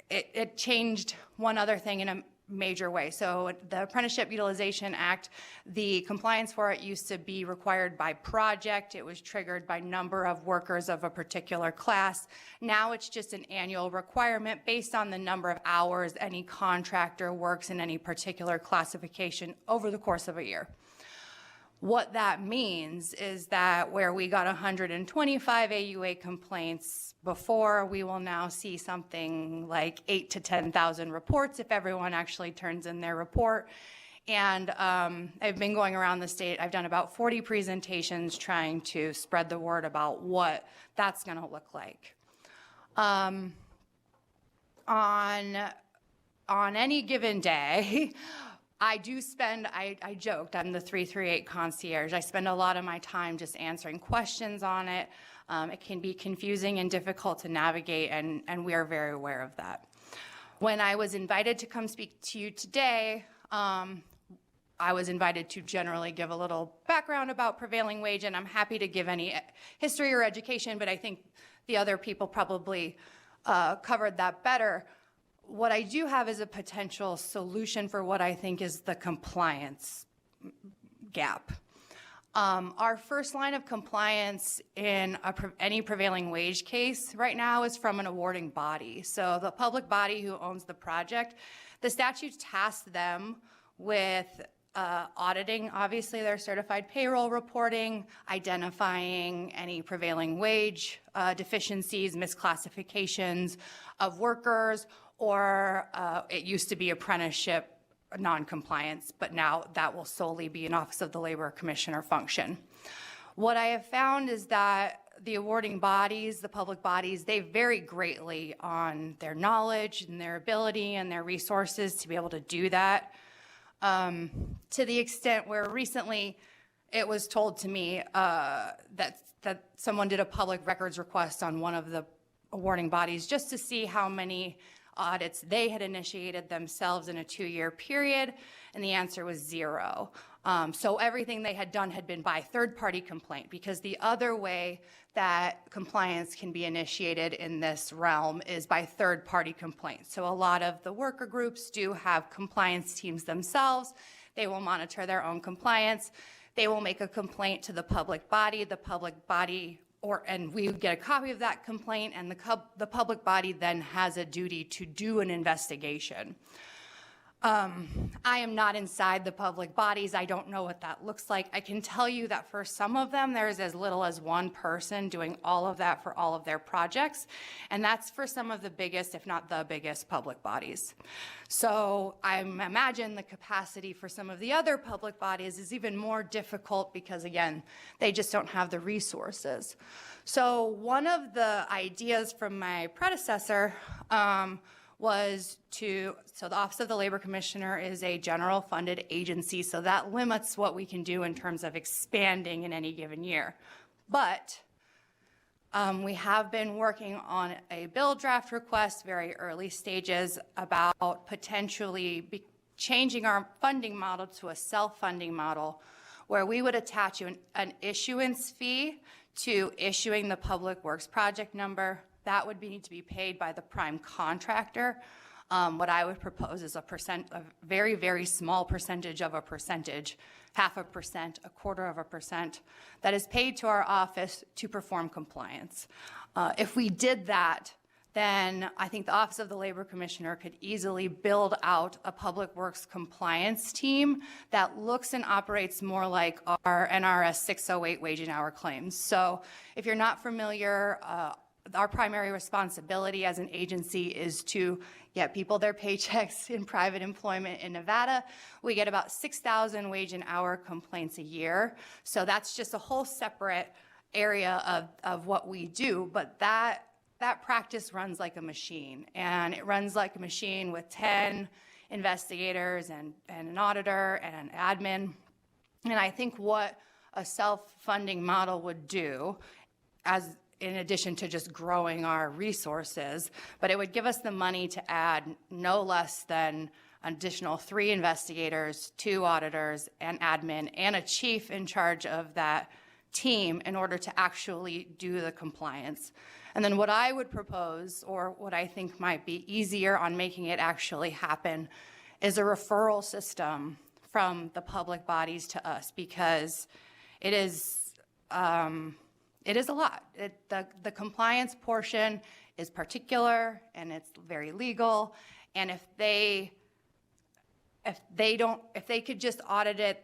It changed one other thing in a major way. So the Apprenticeship Utilization Act, the compliance for it used to be required by project. It was triggered by number of workers of a particular class. Now it's just an annual requirement based on the number of hours any contractor works in any particular classification over the course of a year. What that means is that where we got 125 AUA complaints before, we will now see something like 8,000 to 10,000 reports if everyone actually turns in their report. And I've been going around the state. I've done about 40 presentations trying to spread the word about what that's going to look like. On any given day, I do spend, I joked, I'm the 338 concierge. I spend a lot of my time just answering questions on it. It can be confusing and difficult to navigate, and we are very aware of that. When I was invited to come speak to you today, I was invited to generally give a little background about prevailing wage, and I'm happy to give any history or education, but I think the other people probably covered that better. What I do have is a potential solution for what I think is the compliance gap. Our first line of compliance in any prevailing wage case right now is from an awarding body. So the public body who owns the project, the statute tasks them with auditing, obviously, their certified payroll reporting, identifying any prevailing wage deficiencies, misclassifications of workers, or it used to be apprenticeship non-compliance, but now that will solely be an Office of the Labor Commissioner function. What I have found is that the awarding bodies, the public bodies, they vary greatly on their knowledge and their ability and their resources to be able to do that. To the extent where recently it was told to me that someone did a public records request on one of the awarding bodies just to see how many audits they had initiated themselves in a 2-year period, and the answer was 0. So everything they had done had been by third-party complaint, because the other way that compliance can be initiated in this realm is by third-party complaint. So a lot of the worker groups do have compliance teams themselves. They will monitor their own compliance. They will make a complaint to the public body. The public body and we get a copy of that complaint, and the public body then has a duty to do an investigation. I am not inside the public bodies. I don't know what that looks like. I can tell you that for some of them, there's as little as one person doing all of that for all of their projects, and that's for some of the biggest, if not the biggest, public bodies. So I imagine the capacity for some of the other public bodies is even more difficult because, again, they just don't have the resources. So one of the ideas from my predecessor so the Office of the Labor Commissioner is a general funded agency, so that limits what we can do in terms of expanding in any given year. But we have been working on a bill draft request, very early stages, about potentially changing our funding model to a self-funding model where we would attach an issuance fee to issuing the Public Works project number. That would need to be paid by the prime contractor. What I would propose is a very, very small percentage of a percentage, 0.5%, 0.25%, that is paid to our office to perform compliance. If we did that, then I think the Office of the Labor Commissioner could easily build out a Public Works compliance team that looks and operates more like our NRS 608 wage and hour claims. So if you're not familiar, our primary responsibility as an agency is to get people their paychecks in private employment in Nevada. We get about 6,000 wage and hour complaints a year. So that's just a whole separate area of what we do. But that practice runs like a machine. And it runs like a machine with 10 investigators and an auditor and an admin. And I think what a self-funding model would do, as in addition to just growing our resources, but it would give us the money to add no less than an additional 3 investigators, 2 auditors, an admin, and a chief in charge of that team in order to actually do the compliance. And then what I would propose, or what I think might be easier on making it actually happen, is a referral system from the public bodies to us, because it is a lot. The compliance portion is particular and it's very legal, and if they could just audit it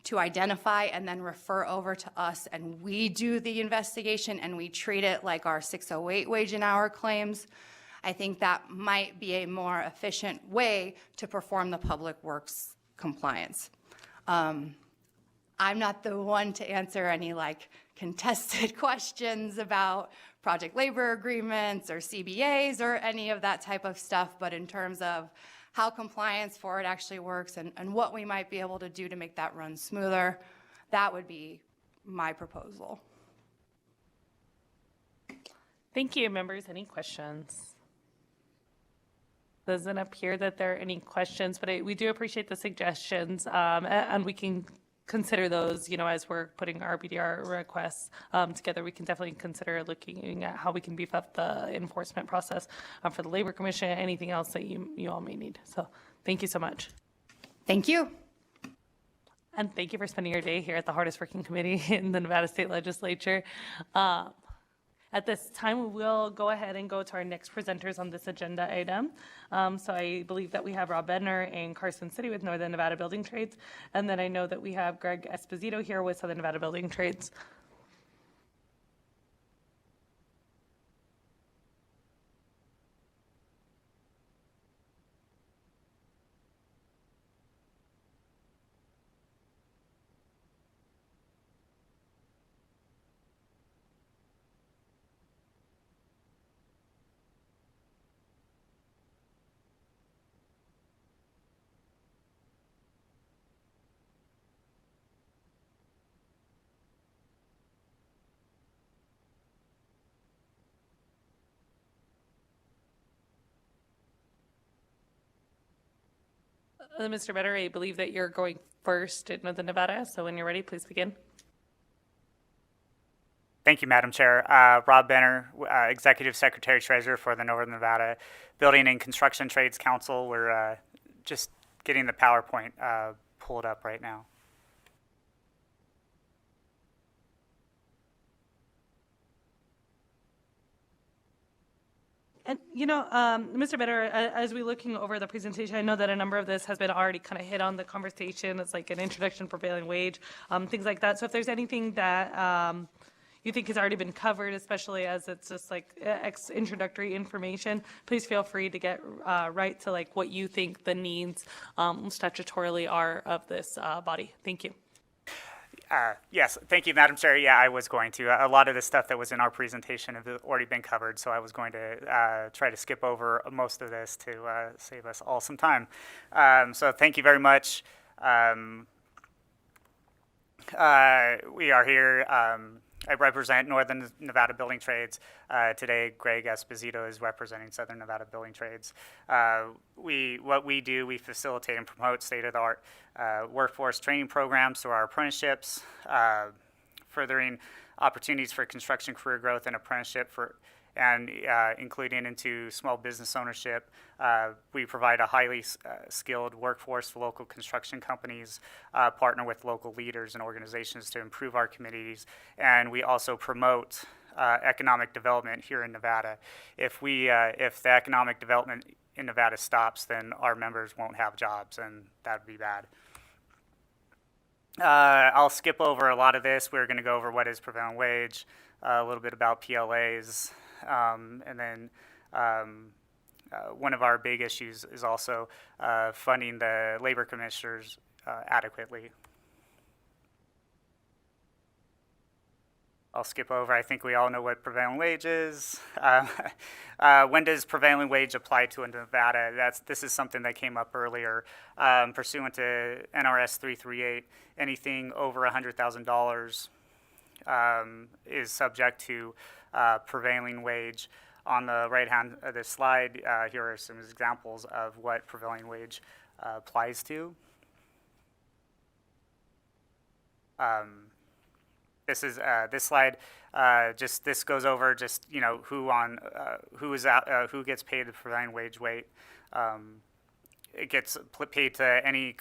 to identify and then refer over to us, and we do the investigation and we treat it like our 608 wage and hour claims, I think that might be a more efficient way to perform the public works compliance. I'm not the one to answer any contested questions about project labor agreements or CBAs or any of that type of stuff, but in terms of how compliance for it actually works and what we might be able to do to make that run smoother, that would be my proposal. Thank you, members. Any questions? Doesn't appear that there are any questions, but we do appreciate the suggestions, and we can consider those, as we're putting our BDR requests together. We can definitely consider looking at how we can beef up the enforcement process for the Labor Commission, anything else that you all may need. So thank you so much. Thank you. And thank you for spending your day here at the hardest working committee in the Nevada State Legislature. At this time, we'll go ahead and go to our next presenters on this agenda item. So I believe that we have Rob Bednar in Carson City with Northern Nevada Building Trades. And then I know that we have Greg Esposito here with Southern Nevada Building Trades. Mr. Bednar, I believe that you're going first in Northern Nevada, so when you're ready, please begin. Thank you, Madam Chair. Rob Bednar, Executive Secretary Treasurer for the Northern Nevada Building and Construction Trades Council. We're just getting the PowerPoint pulled up right now. And, Mr. Bednar, as we're looking over the presentation, I know that a number of this has been already kind of hit on the conversation. It's like an introduction, prevailing wage, things like that. So if there's anything that you think has already been covered, especially as it's just introductory information, please feel free to get right to what you think the needs statutorily are of this body. Thank you. Yes, thank you, Madam Chair. Yeah, I was going to. A lot of the stuff that was in our presentation have already been covered, so I was going to try to skip over most of this to save us all some time. So thank you very much. We are here. I represent Northern Nevada Building Trades. Today, Greg Esposito is representing Southern Nevada Building Trades. What we do, we facilitate and promote state-of-the-art workforce training programs through our apprenticeships, furthering opportunities for construction career growth and apprenticeship including into small business ownership. We provide a highly skilled workforce for local construction companies, partner with local leaders and organizations to improve our communities, and we also promote economic development here in Nevada. If the economic development in Nevada stops, then our members won't have jobs, and that would be bad. I'll skip over a lot of this. We're going to go over what is prevailing wage, a little bit about PLAs, and then one of our big issues is also funding the labor commissioners adequately. I'll skip over. I think we all know what prevailing wage is. When does prevailing wage apply to Nevada? This is something that came up earlier. Pursuant to NRS 338, anything over $100,000 is subject to prevailing wage. On the right hand of this slide, here are some examples of what prevailing wage applies to. This slide this goes over just who gets paid the prevailing wage rate. It gets paid to any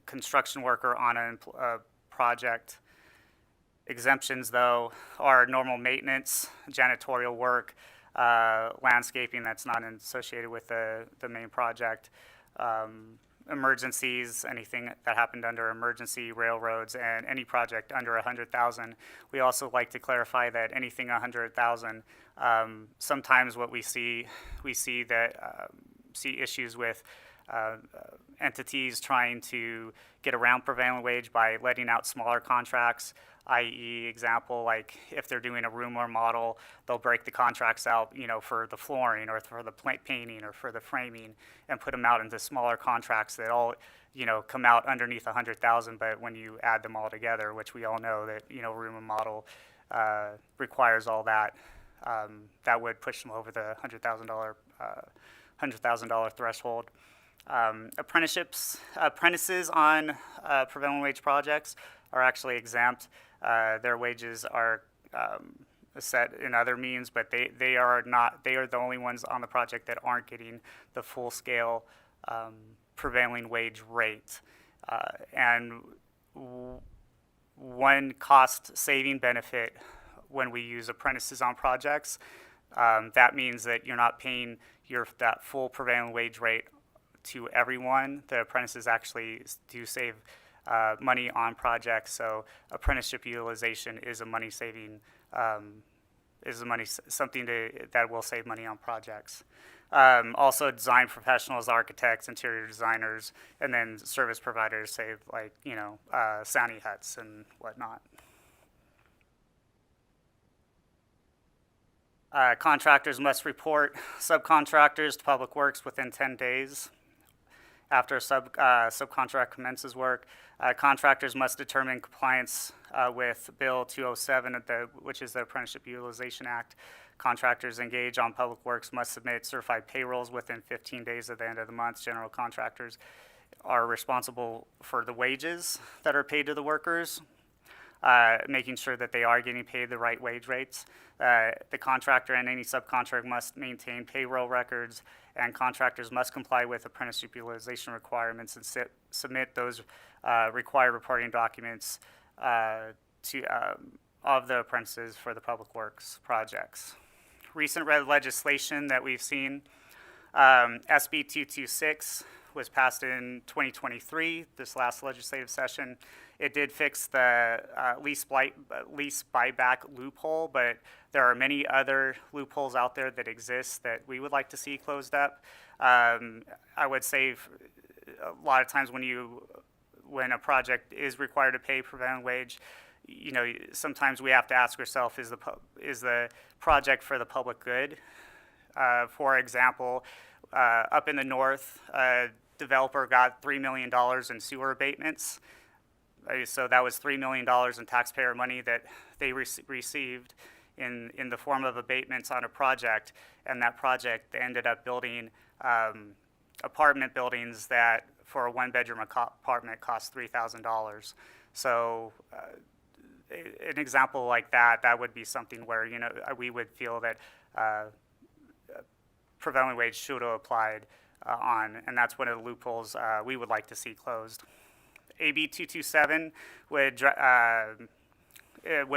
construction worker on a project. Exemptions, though, are normal maintenance, janitorial work, landscaping that's not associated with the main project, emergencies, anything that happened under emergency, railroads, and any project under 100,000. We also like to clarify that anything 100,000, sometimes what we see issues with entities trying to get around prevailing wage by letting out smaller contracts, i.e. example, like if they're doing a room or model, they'll break the contracts out, for the flooring or for the painting or for the framing and put them out into smaller contracts that all, come out underneath 100,000. But when you add them all together, which we all know that, room and model requires all that, that would push them over the $100,000 threshold. Apprentices on prevailing wage projects are actually exempt. Their wages are set in other means, but they are not. They are the only ones on the project that aren't getting the full scale prevailing wage rate. And one cost saving benefit when we use apprentices on projects, that means that you're not paying that full prevailing wage rate to everyone. The apprentices actually do save money on projects, so apprenticeship utilization is a money saving, something that will save money on projects. Also, design professionals, architects, interior designers, and then service providers save Sani huts and whatnot. Contractors must report subcontractors to Public Works within 10 days. After a subcontract commences work, contractors must determine compliance with Bill 207, which is the Apprenticeship Utilization Act. Contractors engaged on Public Works must submit certified payrolls within 15 days of the end of the month. General contractors are responsible for the wages that are paid to the workers, making sure that they are getting paid the right wage rates. The contractor and any subcontractor must maintain payroll records, and contractors must comply with apprenticeship utilization requirements and submit those required reporting documents of the apprentices for the Public Works projects. Recent legislation that we've seen, SB 226 was passed in 2023, this last legislative session. It did fix the lease buyback loophole, but there are many other loopholes out there that exist that we would like to see closed up. I would say a lot of times when a project is required to pay prevailing wage, sometimes we have to ask ourselves, is the project for the public good? For example, up in the north, a developer got $3 million in sewer abatements. So that was $3 million in taxpayer money that they received in the form of abatements on a project, and that project ended up building apartment buildings that for a one-bedroom apartment cost $3,000. So an example like that would be something where we would feel that prevailing wage should have applied on, and that's one of the loopholes we would like to see closed. AB 227 was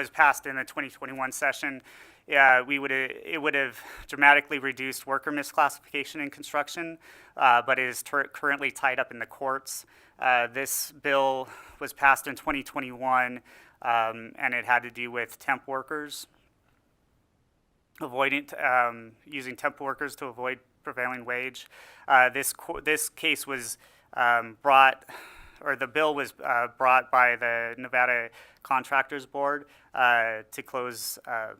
passed in the 2021 session. It would have dramatically reduced worker misclassification in construction, but is currently tied up in the courts. This bill was passed in 2021, and it had to do with temp workers, using temp workers to avoid prevailing wage. This case was brought or the bill was brought by the Nevada Contractors Board to close a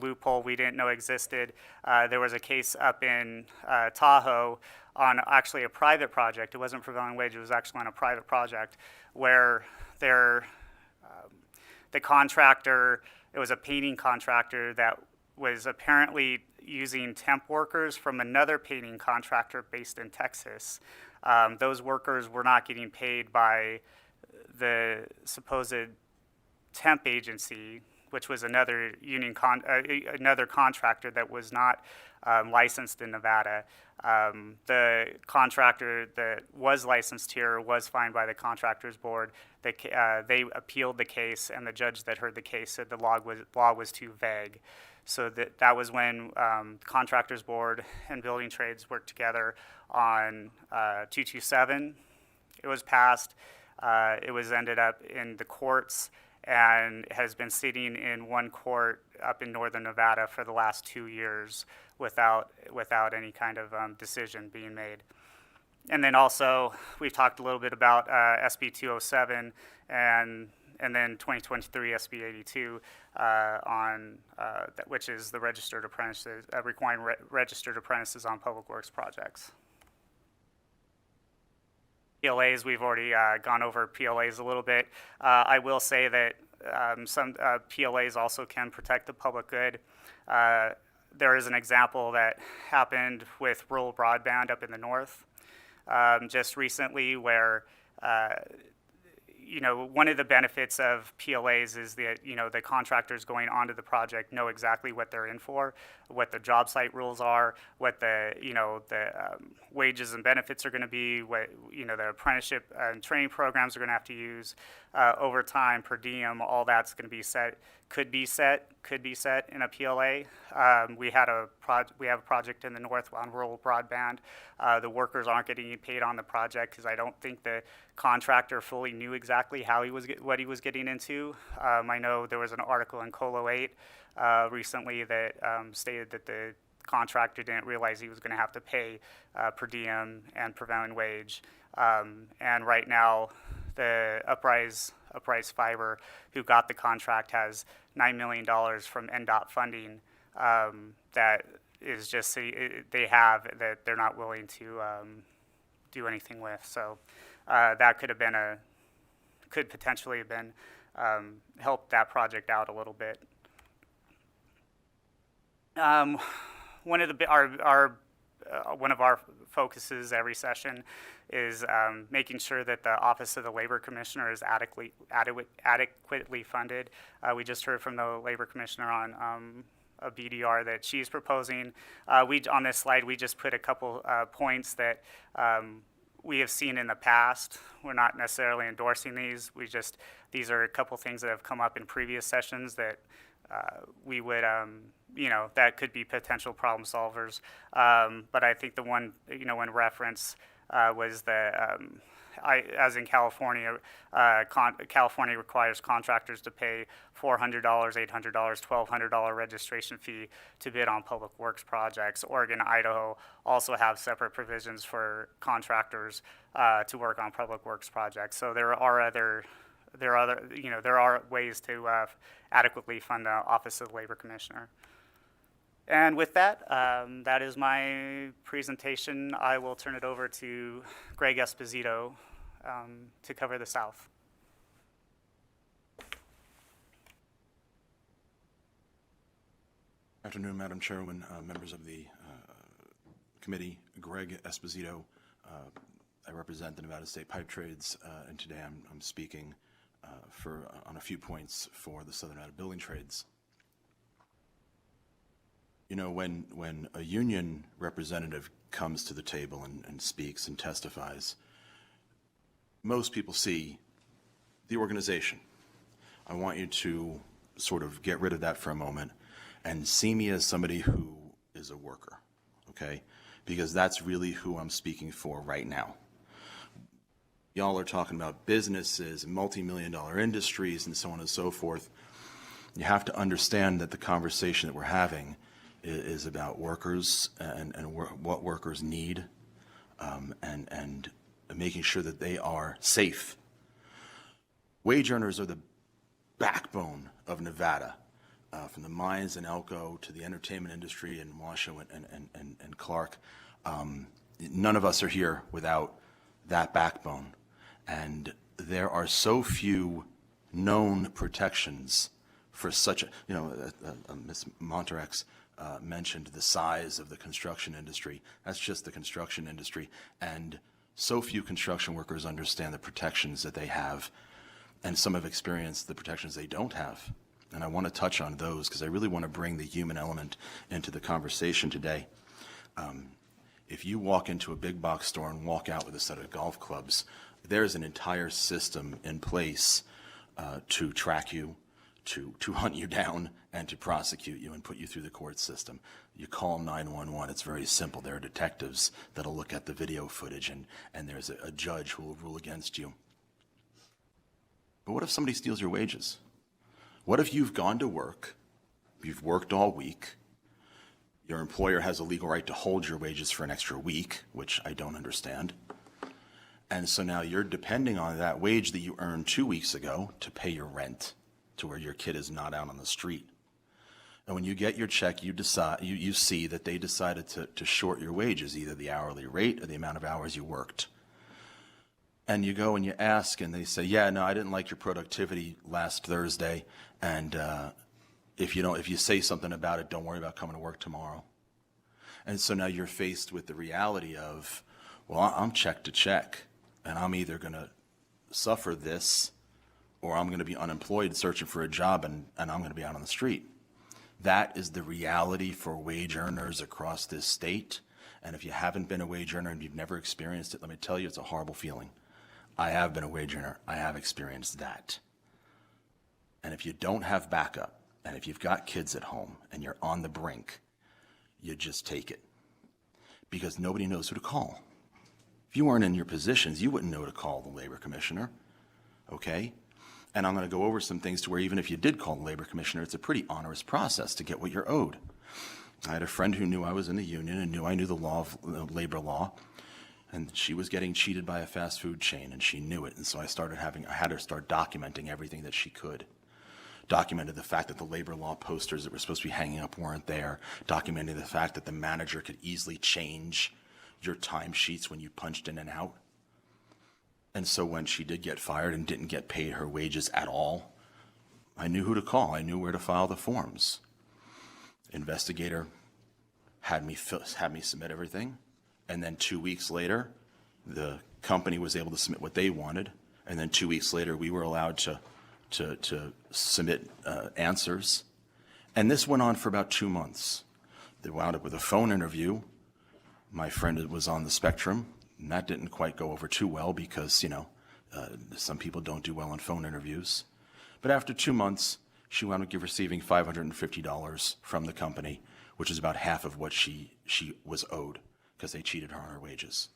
loophole we didn't know existed. There was a case up in Tahoe on actually a private project. It wasn't prevailing wage, it was actually on a private project where the contractor, it was a painting contractor that was apparently using temp workers from another painting contractor based in Texas. Those workers were not getting paid by the supposed temp agency, which was another another contractor that was not licensed in Nevada. The contractor that was licensed here was fined by the Contractors Board. They appealed the case, and the judge that heard the case said the law was too vague. So that was when Contractors Board and Building Trades worked together on 227. It was passed. It was ended up in the courts and has been sitting in one court up in northern Nevada for the last 2 years without any kind of decision being made. And then also, we've talked a little bit about SB 207 and then 2023 SB 82 which is the registered apprentices, requiring registered apprentices on public works projects. PLAs, we've already gone over PLAs a little bit. I will say that some PLAs also can protect the public good. There is an example that happened with rural broadband up in the north just recently where one of the benefits of PLAs is that, the contractors going onto the project know exactly what they're in for, what the job site rules are, what the wages and benefits are going to be, what, the apprenticeship and training programs are going to have to use, overtime, per diem, all that's going to be set, could be set in a PLA. We have a project in the north on rural broadband. The workers aren't getting paid on the project because I don't think the contractor fully knew exactly what he was getting into. I know there was an article in Colo 8 recently that stated that the contractor didn't realize he was going to have to pay per diem and prevailing wage. And right now, the Uprise Fiber, who got the contract, has $9 million from NDOT funding that is just they have that they're not willing to do anything with. So that could potentially have been helped that project out a little bit. One of our focuses every session is making sure that the Office of the Labor Commissioner is adequately funded. We just heard from the Labor Commissioner on a BDR that she's proposing. On this slide, we just put a couple points that we have seen in the past. We're not necessarily endorsing these. These are a couple things that have come up in previous sessions that we would, that could be potential problem solvers. But I think the one, in reference was as in California, California requires contractors to pay $400, $800, $1,200 registration fee to bid on public works projects. Oregon, Idaho also have separate provisions for contractors to work on public works projects. So there are ways to adequately fund the Office of the Labor Commissioner. And with that, that is my presentation. I will turn it over to Greg Esposito to cover the South. Afternoon, Madam Chairwoman, members of the committee. Greg Esposito. I represent the Nevada State Pipe Trades, and today I'm speaking on a few points for the Southern Nevada Building Trades. When a union representative comes to the table and speaks and testifies, most people see the organization. I want you to sort of get rid of that for a moment and see me as somebody who is a worker, okay? Because that's really who I'm speaking for right now. Y'all are talking about businesses and multi-million-dollar industries and so on and so forth. You have to understand that the conversation that we're having is about workers and what workers need, and making sure that they are safe. Wage earners are the backbone of Nevada, from the mines in Elko to the entertainment industry in Washoe and Clark. None of us are here without that backbone. And there are so few known protections for such a, Ms. Monterex mentioned the size of the construction industry. That's just the construction industry. And so few construction workers understand the protections that they have, and some have experienced the protections they don't have. And I want to touch on those because I really want to bring the human element into the conversation today. If you walk into a big box store and walk out with a set of golf clubs, there's an entire system in place to track you, to hunt you down, and to prosecute you and put you through the court system. You call 911. It's very simple. There are detectives that'll look at the video footage, and there's a judge who will rule against you. But what if somebody steals your wages? What if you've gone to work, you've worked all week, your employer has a legal right to hold your wages for an extra week, which I don't understand. And so now you're depending on that wage that you earned 2 weeks ago to pay your rent, to where your kid is not out on the street. And when you get your check, you see that they decided to short your wages, either the hourly rate or the amount of hours you worked. And you go and you ask, and they say, yeah, no, I didn't like your productivity last Thursday, and if you say something about it, don't worry about coming to work tomorrow. And so now you're faced with the reality of, well, I'm check to check, and I'm either going to suffer this, or I'm going to be unemployed searching for a job, and I'm going to be out on the street. That is the reality for wage earners across this state. And if you haven't been a wage earner and you've never experienced it, let me tell you, it's a horrible feeling. I have been a wage earner. I have experienced that. And if you don't have backup, and if you've got kids at home and you're on the brink, you just take it. Because nobody knows who to call. If you weren't in your positions, you wouldn't know to call the labor commissioner, okay? And I'm going to go over some things to where even if you did call the labor commissioner, it's a pretty onerous process to get what you're owed. I had a friend who knew I was in the union and knew I knew the law of labor law, and she was getting cheated by a fast food chain, and she knew it. And so I had her start documenting everything that she could. Documented the fact that the labor law posters that were supposed to be hanging up weren't there. Documenting the fact that the manager could easily change your timesheets when you punched in and out. And so when she did get fired and didn't get paid her wages at all, I knew who to call. I knew where to file the forms. Investigator had me submit everything. And then 2 weeks later, the company was able to submit what they wanted. And then 2 weeks later, we were allowed to submit answers. And this went on for about 2 months. They wound up with a phone interview. My friend was on the spectrum, and that didn't quite go over too well because, some people don't do well on phone interviews. But after 2 months, she wound up receiving $550 from the company, which is about half of what she was owed because they cheated her on her wages.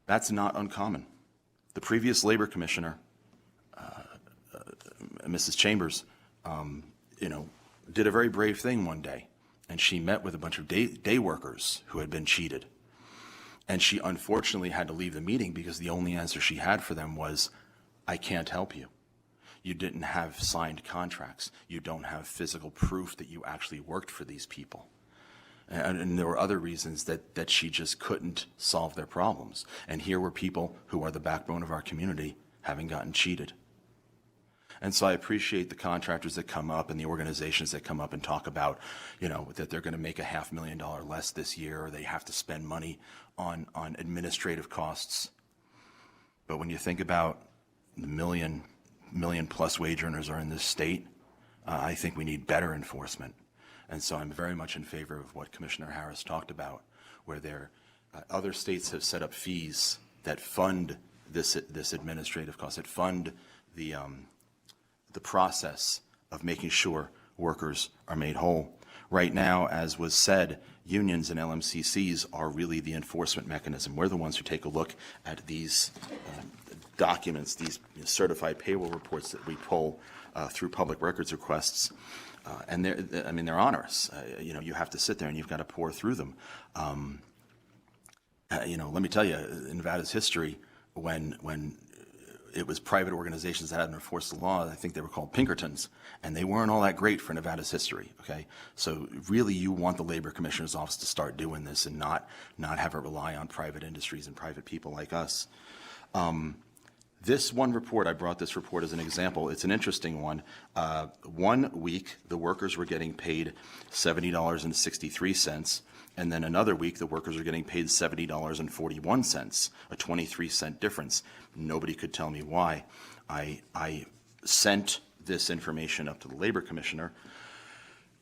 That's not uncommon. The previous labor commissioner, Mrs. Chambers, did a very brave thing one day, and she met with a bunch of day workers who had been cheated. And she unfortunately had to leave the meeting because the only answer she had for them was, I can't help you. You didn't have signed contracts. You don't have physical proof that you actually worked for these people. And there were other reasons that she just couldn't solve their problems. And here were people who are the backbone of our community having gotten cheated. And so I appreciate the contractors that come up and the organizations that come up and talk about, that they're going to make $500,000 less this year, or they have to spend money on administrative costs. But when you think about the million plus wage earners are in this state, I think we need better enforcement. And so I'm very much in favor of what Commissioner Harris talked about, where other states have set up fees that fund this administrative cost, that fund the process of making sure workers are made whole. Right now, as was said, unions and LMCCs are really the enforcement mechanism. We're the ones who take a look at these documents, these certified payroll reports that we pull through public records requests. And they're onerous. You have to sit there and you've got to pour through them. Let me tell you, in Nevada's history, when it was private organizations that hadn't enforced the law, I think they were called Pinkertons, and they weren't all that great for Nevada's history, okay? So really, you want the Labor Commissioner's Office to start doing this and not have it rely on private industries and private people like us. This one report, I brought this report as an example. It's an interesting one. 1 week, the workers were getting paid $70.63, and then another week, the workers are getting paid $70.41, a 23-cent difference. Nobody could tell me why. I sent this information up to the Labor Commissioner,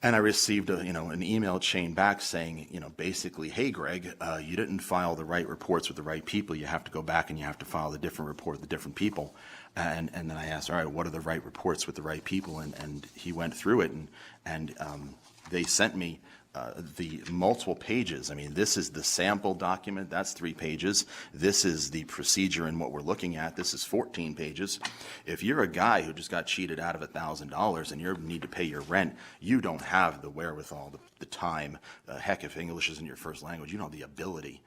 and I received an email chain back saying, basically, hey, Greg, you didn't file the right reports with the right people. You have to go back and you have to file the different report with the different people. And then I asked, all right, what are the right reports with the right people? And he went through it, and they sent me the multiple pages. I mean, this is the sample document. That's 3 pages. This is the procedure and what we're looking at. This is 14 pages. If you're a guy who just got cheated out of $1,000 and you need to pay your rent, you don't have the wherewithal, the time. Heck, if English isn't your first language, you don't have the ability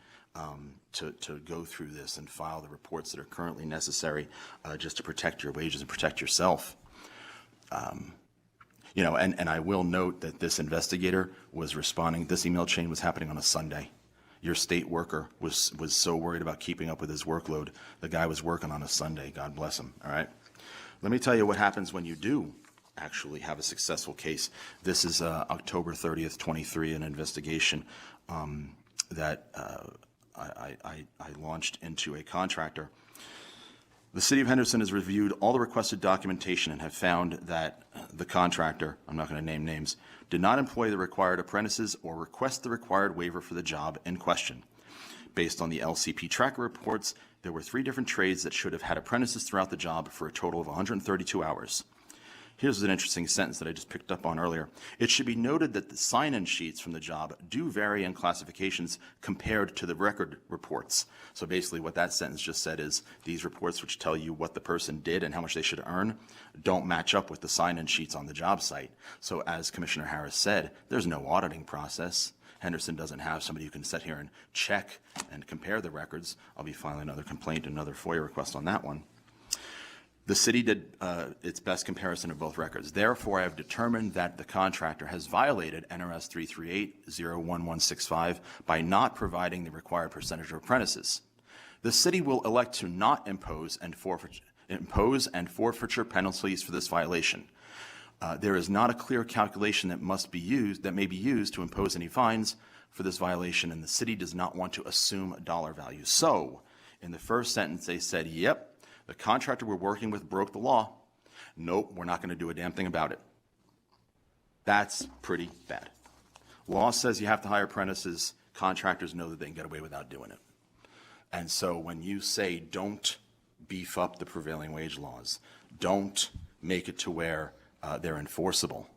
to go through this and file the reports that are currently necessary just to protect your wages and protect yourself. And I will note that this investigator was responding. This email chain was happening on a Sunday. Your state worker was so worried about keeping up with his workload. The guy was working on a Sunday. God bless him. All right. Let me tell you what happens when you do actually have a successful case. This is October 30th, 23, an investigation that I launched into a contractor. The City of Henderson has reviewed all the requested documentation and have found that the contractor, I'm not going to name names, did not employ the required apprentices or request the required waiver for the job in question. Based on the LCP tracker reports, there were 3 different trades that should have had apprentices throughout the job for a total of 132 hours. Here's an interesting sentence that I just picked up on earlier. It should be noted that the sign-in sheets from the job do vary in classifications compared to the record reports. So basically what that sentence just said is these reports, which tell you what the person did and how much they should earn, don't match up with the sign-in sheets on the job site. So as Commissioner Harris said, there's no auditing process. Henderson doesn't have somebody who can sit here and check and compare the records. I'll be filing another complaint, another FOIA request on that one. The city did its best comparison of both records. Therefore, I have determined that the contractor has violated NRS 338-01165 by not providing the required percentage of apprentices. The city will elect to not impose and forfeiture penalties for this violation. There is not a clear calculation that may be used to impose any fines for this violation, and the city does not want to assume a dollar value. So, in the first sentence, they said, yep, the contractor we're working with broke the law. Nope, we're not going to do a damn thing about it. That's pretty bad. Law says you have to hire apprentices. Contractors know that they can get away without doing it. And so when you say don't beef up the prevailing wage laws, don't make it to where they're enforceable,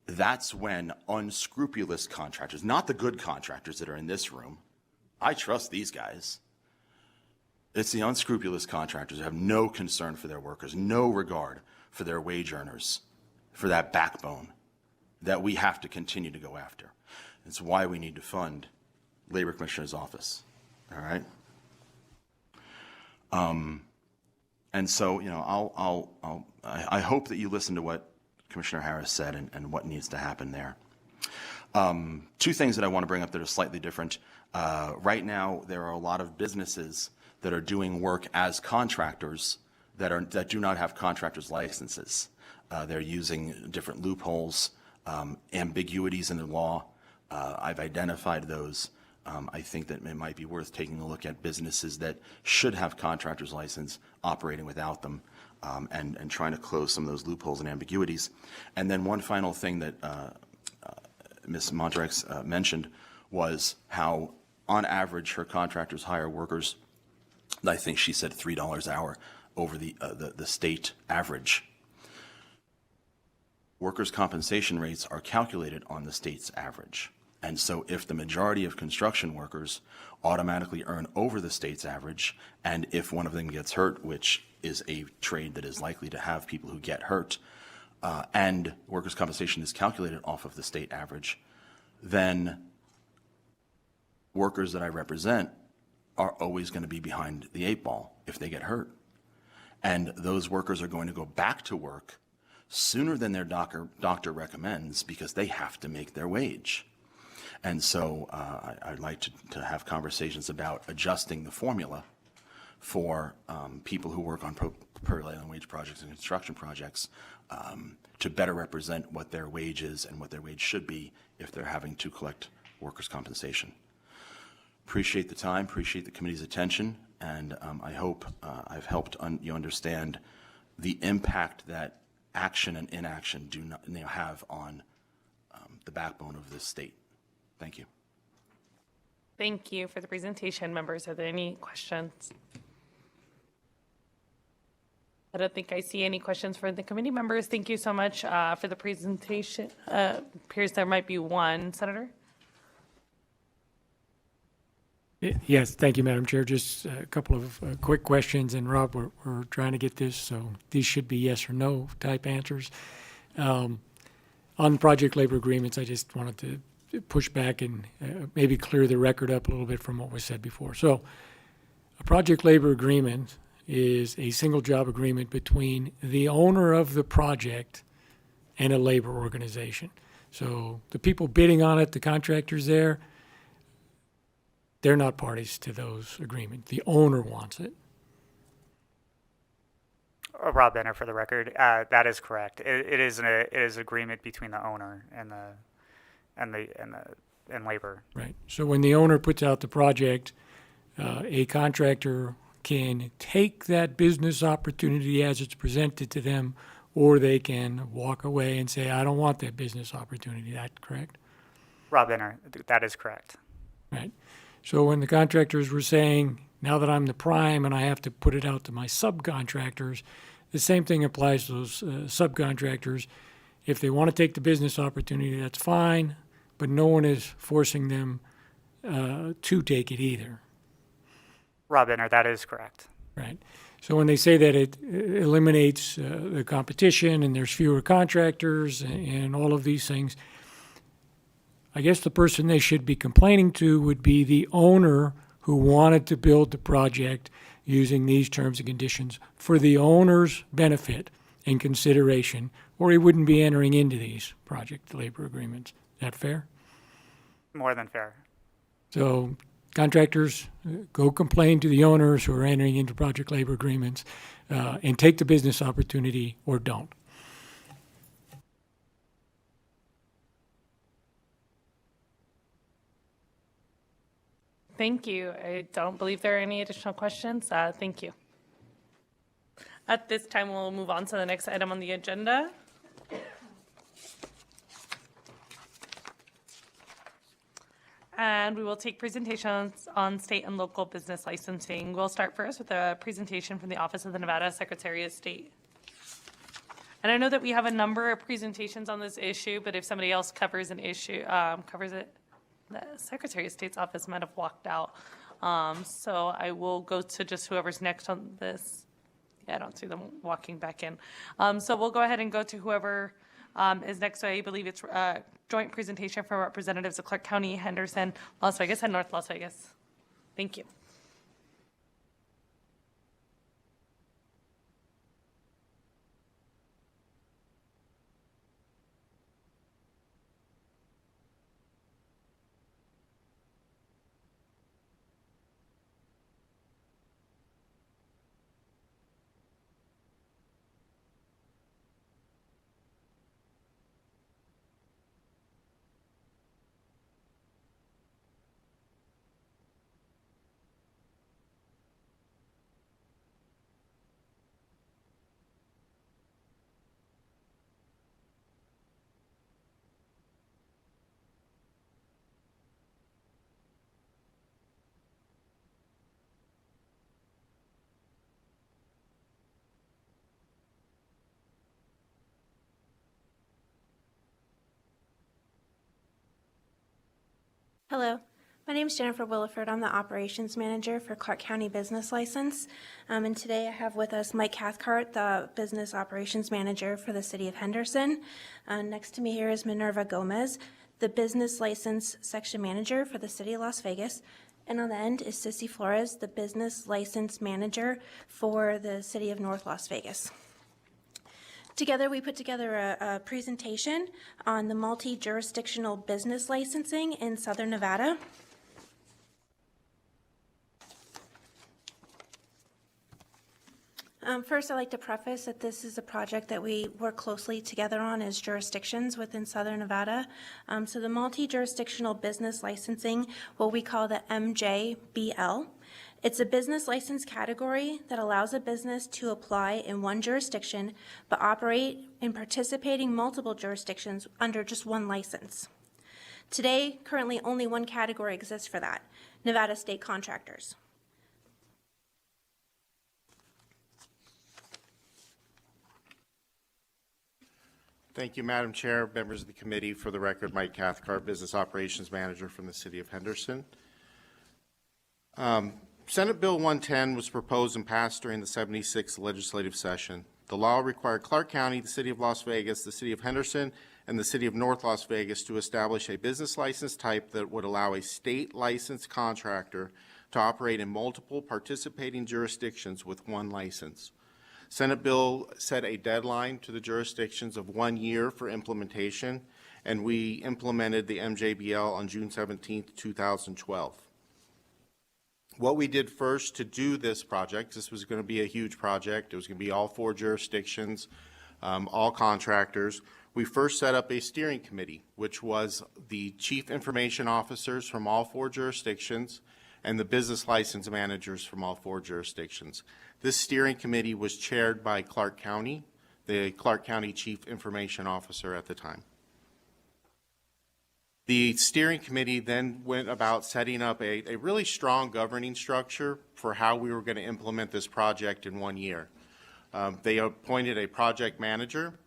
that's when unscrupulous contractors, not the good contractors that are in this room, I trust these guys. It's the unscrupulous contractors who have no concern for their workers, no regard for their wage earners, for that backbone that we have to continue to go after. It's why we need to fund Labor Commissioner's Office. All right. And so, I hope that you listen to what Commissioner Harris said and what needs to happen there. 2 things that I want to bring up that are slightly different. Right now, there are a lot of businesses that are doing work as contractors that do not have contractors' licenses. They're using different loopholes, ambiguities in the law. I've identified those. I think that it might be worth taking a look at businesses that should have contractors' license operating without them, and trying to close some of those loopholes and ambiguities. And then one final thing that Ms. Montarex mentioned was how, on average, her contractors hire workers, I think she said $3 an hour over the state average. Workers' compensation rates are calculated on the state's average. And so if the majority of construction workers automatically earn over the state's average, and if one of them gets hurt, which is a trade that is likely to have people who get hurt, and workers' compensation is calculated off of the state average, then workers that I represent are always going to be behind the 8 ball if they get hurt. And those workers are going to go back to work sooner than their doctor recommends because they have to make their wage. And so I'd like to have conversations about adjusting the formula for people who work on prevailing wage projects and construction projects to better represent what their wage is and what their wage should be if they're having to collect workers' compensation. Appreciate the time, appreciate the committee's attention, and I hope I've helped you understand the impact that action and inaction do not have on the backbone of this state. Thank you. Thank you for the presentation, members. Are there any questions? I don't think I see any questions for the committee members. Thank you so much for the presentation. Appears there might be one, Senator. Yes, thank you, Madam Chair. Just a couple of quick questions, and Rob, we're trying to get this, so these should be yes or no type answers. On project labor agreements, I just wanted to push back and maybe clear the record up a little bit from what was said before. So a project labor agreement is a single job agreement between the owner of the project and a labor organization. So the people bidding on it, the contractors there, they're not parties to those agreements. The owner wants it. Rob Benner, for the record, that is correct. It is an agreement between the owner and labor. Right. So when the owner puts out the project, a contractor can take that business opportunity as it's presented to them, or they can walk away and say, I don't want that business opportunity. That correct? Rob Benner, that is correct. Right. So when the contractors were saying, now that I'm the prime and I have to put it out to my subcontractors, the same thing applies to those subcontractors. If they want to take the business opportunity, that's fine, but no one is forcing them to take it either. Rob Benner, that is correct. Right. So when they say that it eliminates the competition and there's fewer contractors and all of these things, I guess the person they should be complaining to would be the owner who wanted to build the project using these terms and conditions for the owner's benefit and consideration, or he wouldn't be entering into these project labor agreements. Is that fair? More than fair. So contractors, go complain to the owners who are entering into project labor agreements and take the business opportunity or don't. Thank you. I don't believe there are any additional questions. Thank you. At this time, we'll move on to the next item on the agenda. And we will take presentations on state and local business licensing. We'll start first with a presentation from the Office of the Nevada Secretary of State. And I know that we have a number of presentations on this issue, but if somebody else covers an issue, covers it, the Secretary of State's office might have walked out. So I will go to just whoever's next on this. Yeah, I don't see them walking back in. So we'll go ahead and go to whoever is next. So I believe it's a joint presentation from representatives of Clark County, Henderson, Las Vegas, and North Las Vegas. Thank you. Hello, my name is Jennifer Williford. I'm the Operations Manager for Clark County Business License. And today I have with us Mike Cathcart, the Business Operations Manager for the City of Henderson. Next to me here is Minerva Gomez, the Business License Section Manager for the City of Las Vegas. And on the end is Sissy Flores, the Business License Manager for the City of North Las Vegas. Together, we put together a presentation on the multi-jurisdictional business licensing in Southern Nevada. First, I'd like to preface that this is a project that we work closely together on as jurisdictions within Southern Nevada. So the multi-jurisdictional business licensing, what we call the MJBL, it's a business license category that allows a business to apply in one jurisdiction but operate in participating multiple jurisdictions under just one license. Today, currently only one category exists for that, Nevada state contractors. Thank you, Madam Chair, members of the committee. For the record, Mike Cathcart, Business Operations Manager from the City of Henderson. Senate Bill 110 was proposed and passed during the 76th legislative session. The law required Clark County, the City of Las Vegas, the City of Henderson, and the City of North Las Vegas to establish a business license type that would allow a state licensed contractor to operate in multiple participating jurisdictions with one license. Senate bill set a deadline to the jurisdictions of 1 year for implementation, and we implemented the MJBL on June 17, 2012. What we did first to do this project, this was going to be a huge project. It was going to be all 4 jurisdictions, all contractors. We first set up a steering committee, which was the chief information officers from all 4 jurisdictions and the business license managers from all 4 jurisdictions. This steering committee was chaired by Clark County, the Clark County Chief Information Officer at the time. The steering committee then went about setting up a really strong governing structure for how we were going to implement this project in 1 year. They appointed a project manager,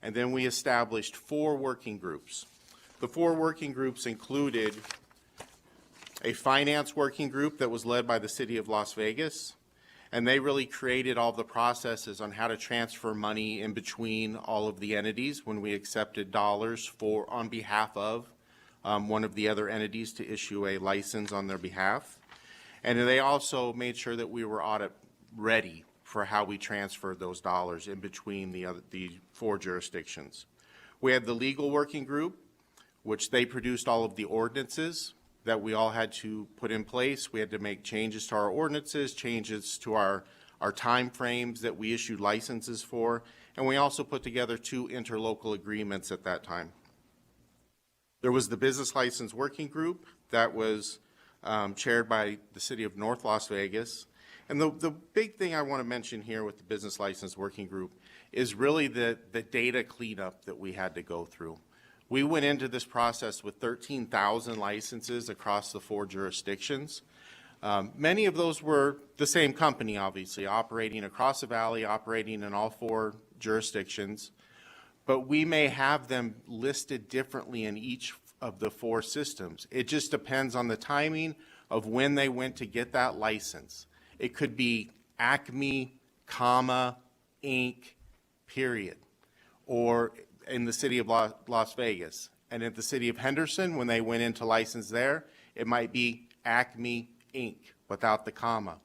and then we established 4 working groups. The 4 working groups included a finance working group that was led by the City of Las Vegas, and they really created all the processes on how to transfer money in between all of the entities when we accepted dollars on behalf of one of the other entities to issue a license on their behalf. And they also made sure that we were audit ready for how we transferred those dollars in between the 4 jurisdictions. We had the legal working group, which they produced all of the ordinances that we all had to put in place. We had to make changes to our ordinances, changes to our time frames that we issued licenses for, and we also put together 2 interlocal agreements at that time. There was the Business License Working Group that was chaired by the City of North Las Vegas. And the big thing I want to mention here with the Business License Working Group is really the data cleanup that we had to go through. We went into this process with 13,000 licenses across the 4 jurisdictions. Many of those were the same company, obviously, operating across the valley, operating in all 4 jurisdictions. But we may have them listed differently in each of the 4 systems. It just depends on the timing of when they went to get that license. It could be Acme, comma, Inc., period, or in the City of Las Vegas. And at the City of Henderson, when they went into license there, it might be Acme, Inc., without the comma.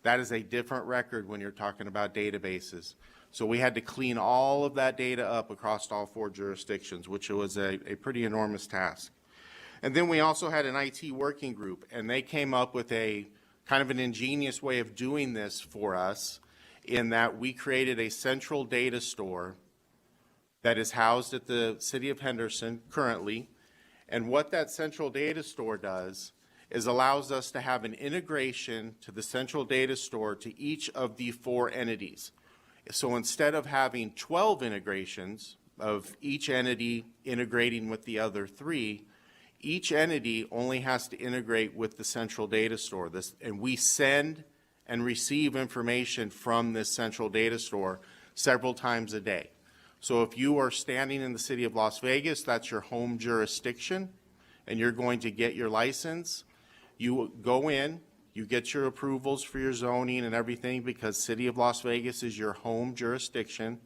That is a different record when you're talking about databases. So we had to clean all of that data up across all 4 jurisdictions, which was a pretty enormous task. And then we also had an IT working group, and they came up with a kind of an ingenious way of doing this for us, in that we created a central data store that is housed at the City of Henderson currently. And what that central data store does is allows us to have an integration to the central data store to each of the 4 entities. So instead of having 12 integrations of each entity integrating with the other 3, each entity only has to integrate with the central data store. And we send and receive information from this central data store several times a day. So if you are standing in the City of Las Vegas, that's your home jurisdiction, and you're going to get your license, you go in, you get your approvals for your zoning and everything because City of Las Vegas is your home jurisdiction.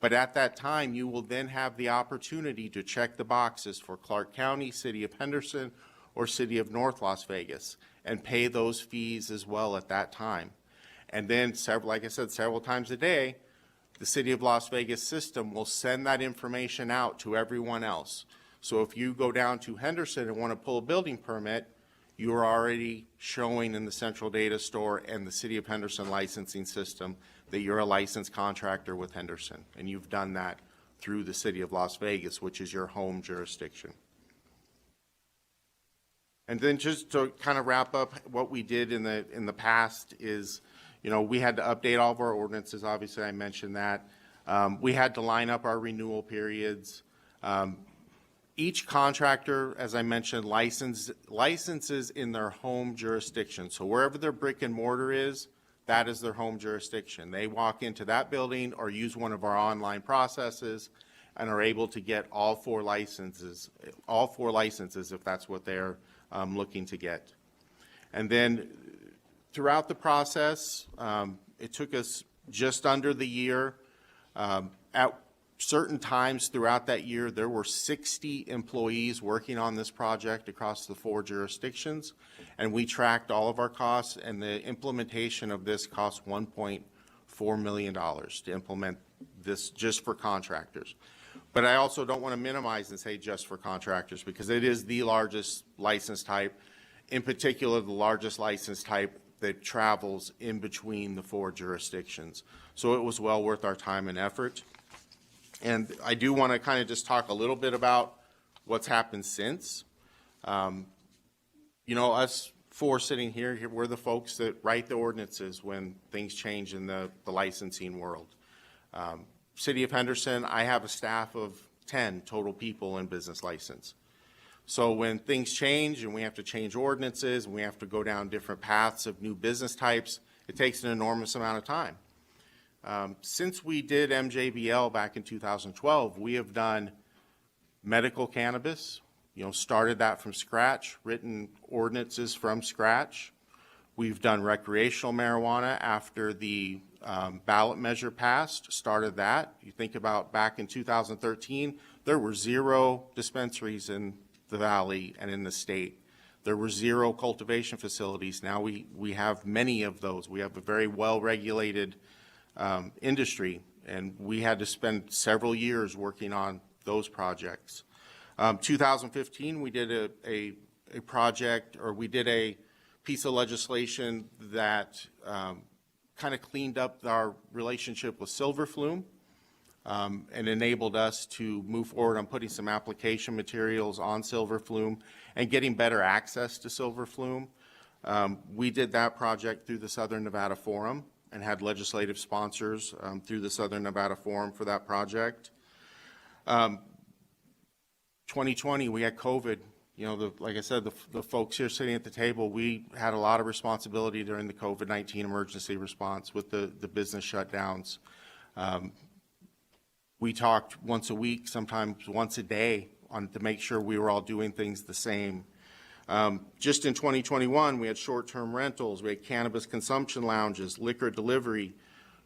But at that time, you will then have the opportunity to check the boxes for Clark County, City of Henderson, or City of North Las Vegas, and pay those fees as well at that time. And then, like I said, several times a day, the City of Las Vegas system will send that information out to everyone else. So if you go down to Henderson and want to pull a building permit, you are already showing in the central data store and the City of Henderson licensing system that you're a licensed contractor with Henderson, and you've done that through the City of Las Vegas, which is your home jurisdiction. And then just to kind of wrap up what we did in the past is, we had to update all of our ordinances. Obviously, I mentioned that. We had to line up our renewal periods. Each contractor, as I mentioned, licenses in their home jurisdiction. So wherever their brick and mortar is, that is their home jurisdiction. They walk into that building or use one of our online processes and are able to get all four licenses if that's what they're looking to get. And then throughout the process, it took us just under the year. At certain times throughout that year, there were 60 employees working on this project across the 4 jurisdictions, and we tracked all of our costs, and the implementation of this cost $1.4 million to implement this just for contractors. But I also don't want to minimize and say just for contractors, because it is the largest license type, in particular the largest license type that travels in between the 4 jurisdictions. So it was well worth our time and effort. And I do want to kind of just talk a little bit about what's happened since. Us 4 sitting here, we're the folks that write the ordinances when things change in the licensing world. City of Henderson, I have a staff of 10 total people in business license. So when things change and we have to change ordinances and we have to go down different paths of new business types, it takes an enormous amount of time. Since we did MJBL back in 2012, we have done medical cannabis, started that from scratch, written ordinances from scratch. We've done recreational marijuana after the ballot measure passed, started that. You think about back in 2013, there were 0 dispensaries in the valley and in the state. There were 0 cultivation facilities. Now we have many of those. We have a very well-regulated industry, and we had to spend several years working on those projects. 2015, we did a project, or we did a piece of legislation that kind of cleaned up our relationship with Silver Flume and enabled us to move forward on putting some application materials on Silver Flume and getting better access to Silver Flume. We did that project through the Southern Nevada Forum and had legislative sponsors through the Southern Nevada Forum for that project. 2020, we had COVID. Like I said, the folks here sitting at the table, we had a lot of responsibility during the COVID-19 emergency response with the business shutdowns. We talked once a week, sometimes once a day, to make sure we were all doing things the same. Just in 2021, we had short-term rentals, we had cannabis consumption lounges, liquor delivery.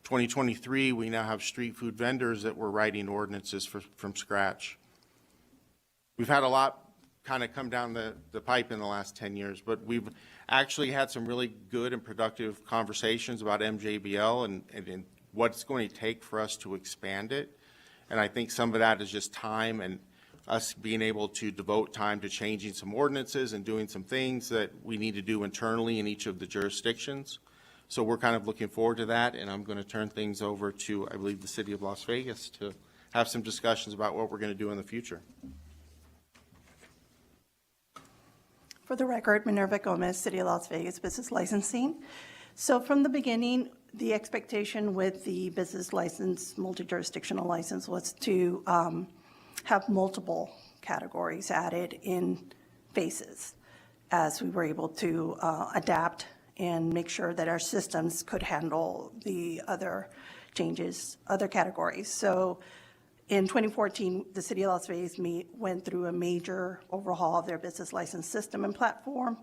2023, we now have street food vendors that we're writing ordinances from scratch. We've had a lot kind of come down the pipe in the last 10 years, but we've actually had some really good and productive conversations about MJBL and what it's going to take for us to expand it. And I think some of that is just time and us being able to devote time to changing some ordinances and doing some things that we need to do internally in each of the jurisdictions. So we're kind of looking forward to that, and I'm going to turn things over to, I believe, the City of Las Vegas to have some discussions about what we're going to do in the future. For the record, Minerva Gomez, City of Las Vegas Business Licensing. So from the beginning, the expectation with the business license, multi-jurisdictional license, was to have multiple categories added in phases as we were able to adapt and make sure that our systems could handle the other changes, other categories. So in 2014, the City of Las Vegas went through a major overhaul of their business license system and platform,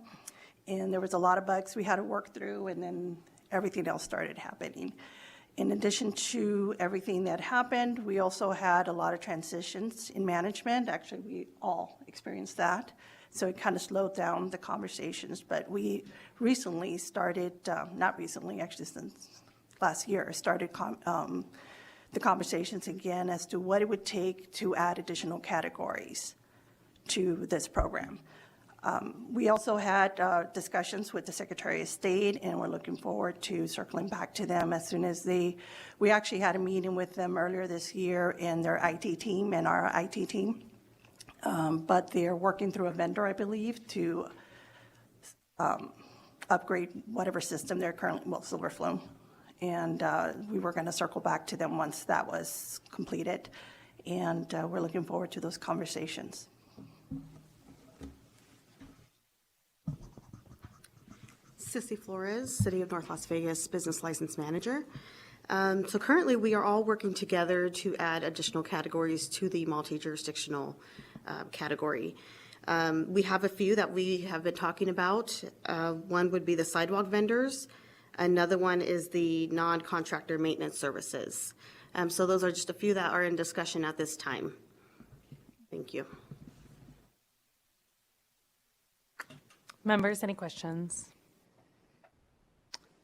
and there was a lot of bugs we had to work through, and then everything else started happening. In addition to everything that happened, we also had a lot of transitions in management. Actually, we all experienced that. So it kind of slowed down the conversations. But we recently started, not recently, actually since last year, started the conversations again as to what it would take to add additional categories to this program. We also had discussions with the Secretary of State, and we're looking forward to circling back to them as soon as we actually had a meeting with them earlier this year in their IT team and our IT team. But they're working through a vendor, I believe, to upgrade whatever system they're currently, well, Silverflume. And we were going to circle back to them once that was completed. And we're looking forward to those conversations. Sissy Flores, City of North Las Vegas Business License Manager. So currently we are all working together to add additional categories to the multi-jurisdictional category. We have a few that we have been talking about. One would be the sidewalk vendors. Another one is the non-contractor maintenance services. So those are just a few that are in discussion at this time. Thank you. Members, any questions?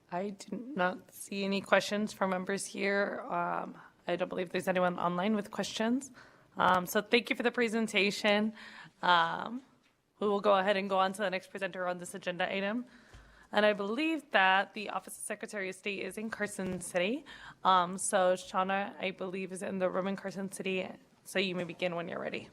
I do not see any questions from members here. I don't believe there's anyone online with questions. So thank you for the presentation. We will go ahead and go on to the next presenter on this agenda item. And I believe that the Office of Secretary of State is in Carson City. So Shauna, I believe, is in the room in Carson City. So you may begin when you're ready.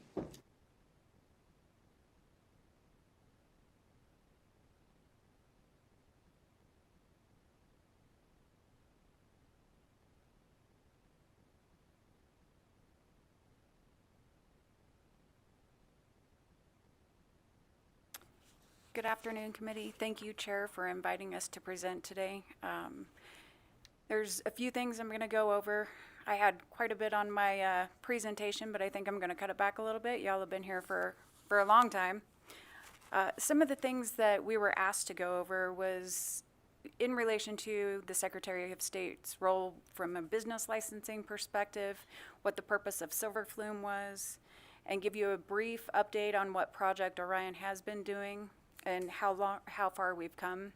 Good afternoon, committee. Thank you, Chair, for inviting us to present today. There's a few things I'm going to go over. I had quite a bit on my presentation, but I think I'm going to cut it back a little bit. Y'all have been here for a long time. Some of the things that we were asked to go over was in relation to the Secretary of State's role from a business licensing perspective, what the purpose of Silverflume was, and give you a brief update on what Project Orion has been doing and how far we've come.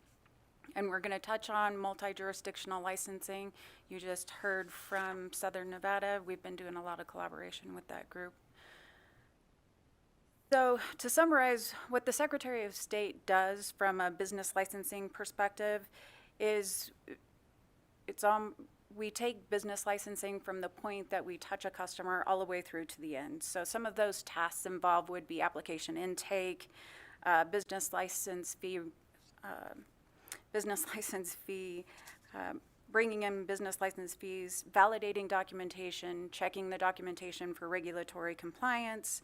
And we're going to touch on multi-jurisdictional licensing. You just heard from Southern Nevada. We've been doing a lot of collaboration with that group. So to summarize, what the Secretary of State does from a business licensing perspective is we take business licensing from the point that we touch a customer all the way through to the end. So some of those tasks involved would be application intake, business license fee, bringing in business license fees, validating documentation, checking the documentation for regulatory compliance,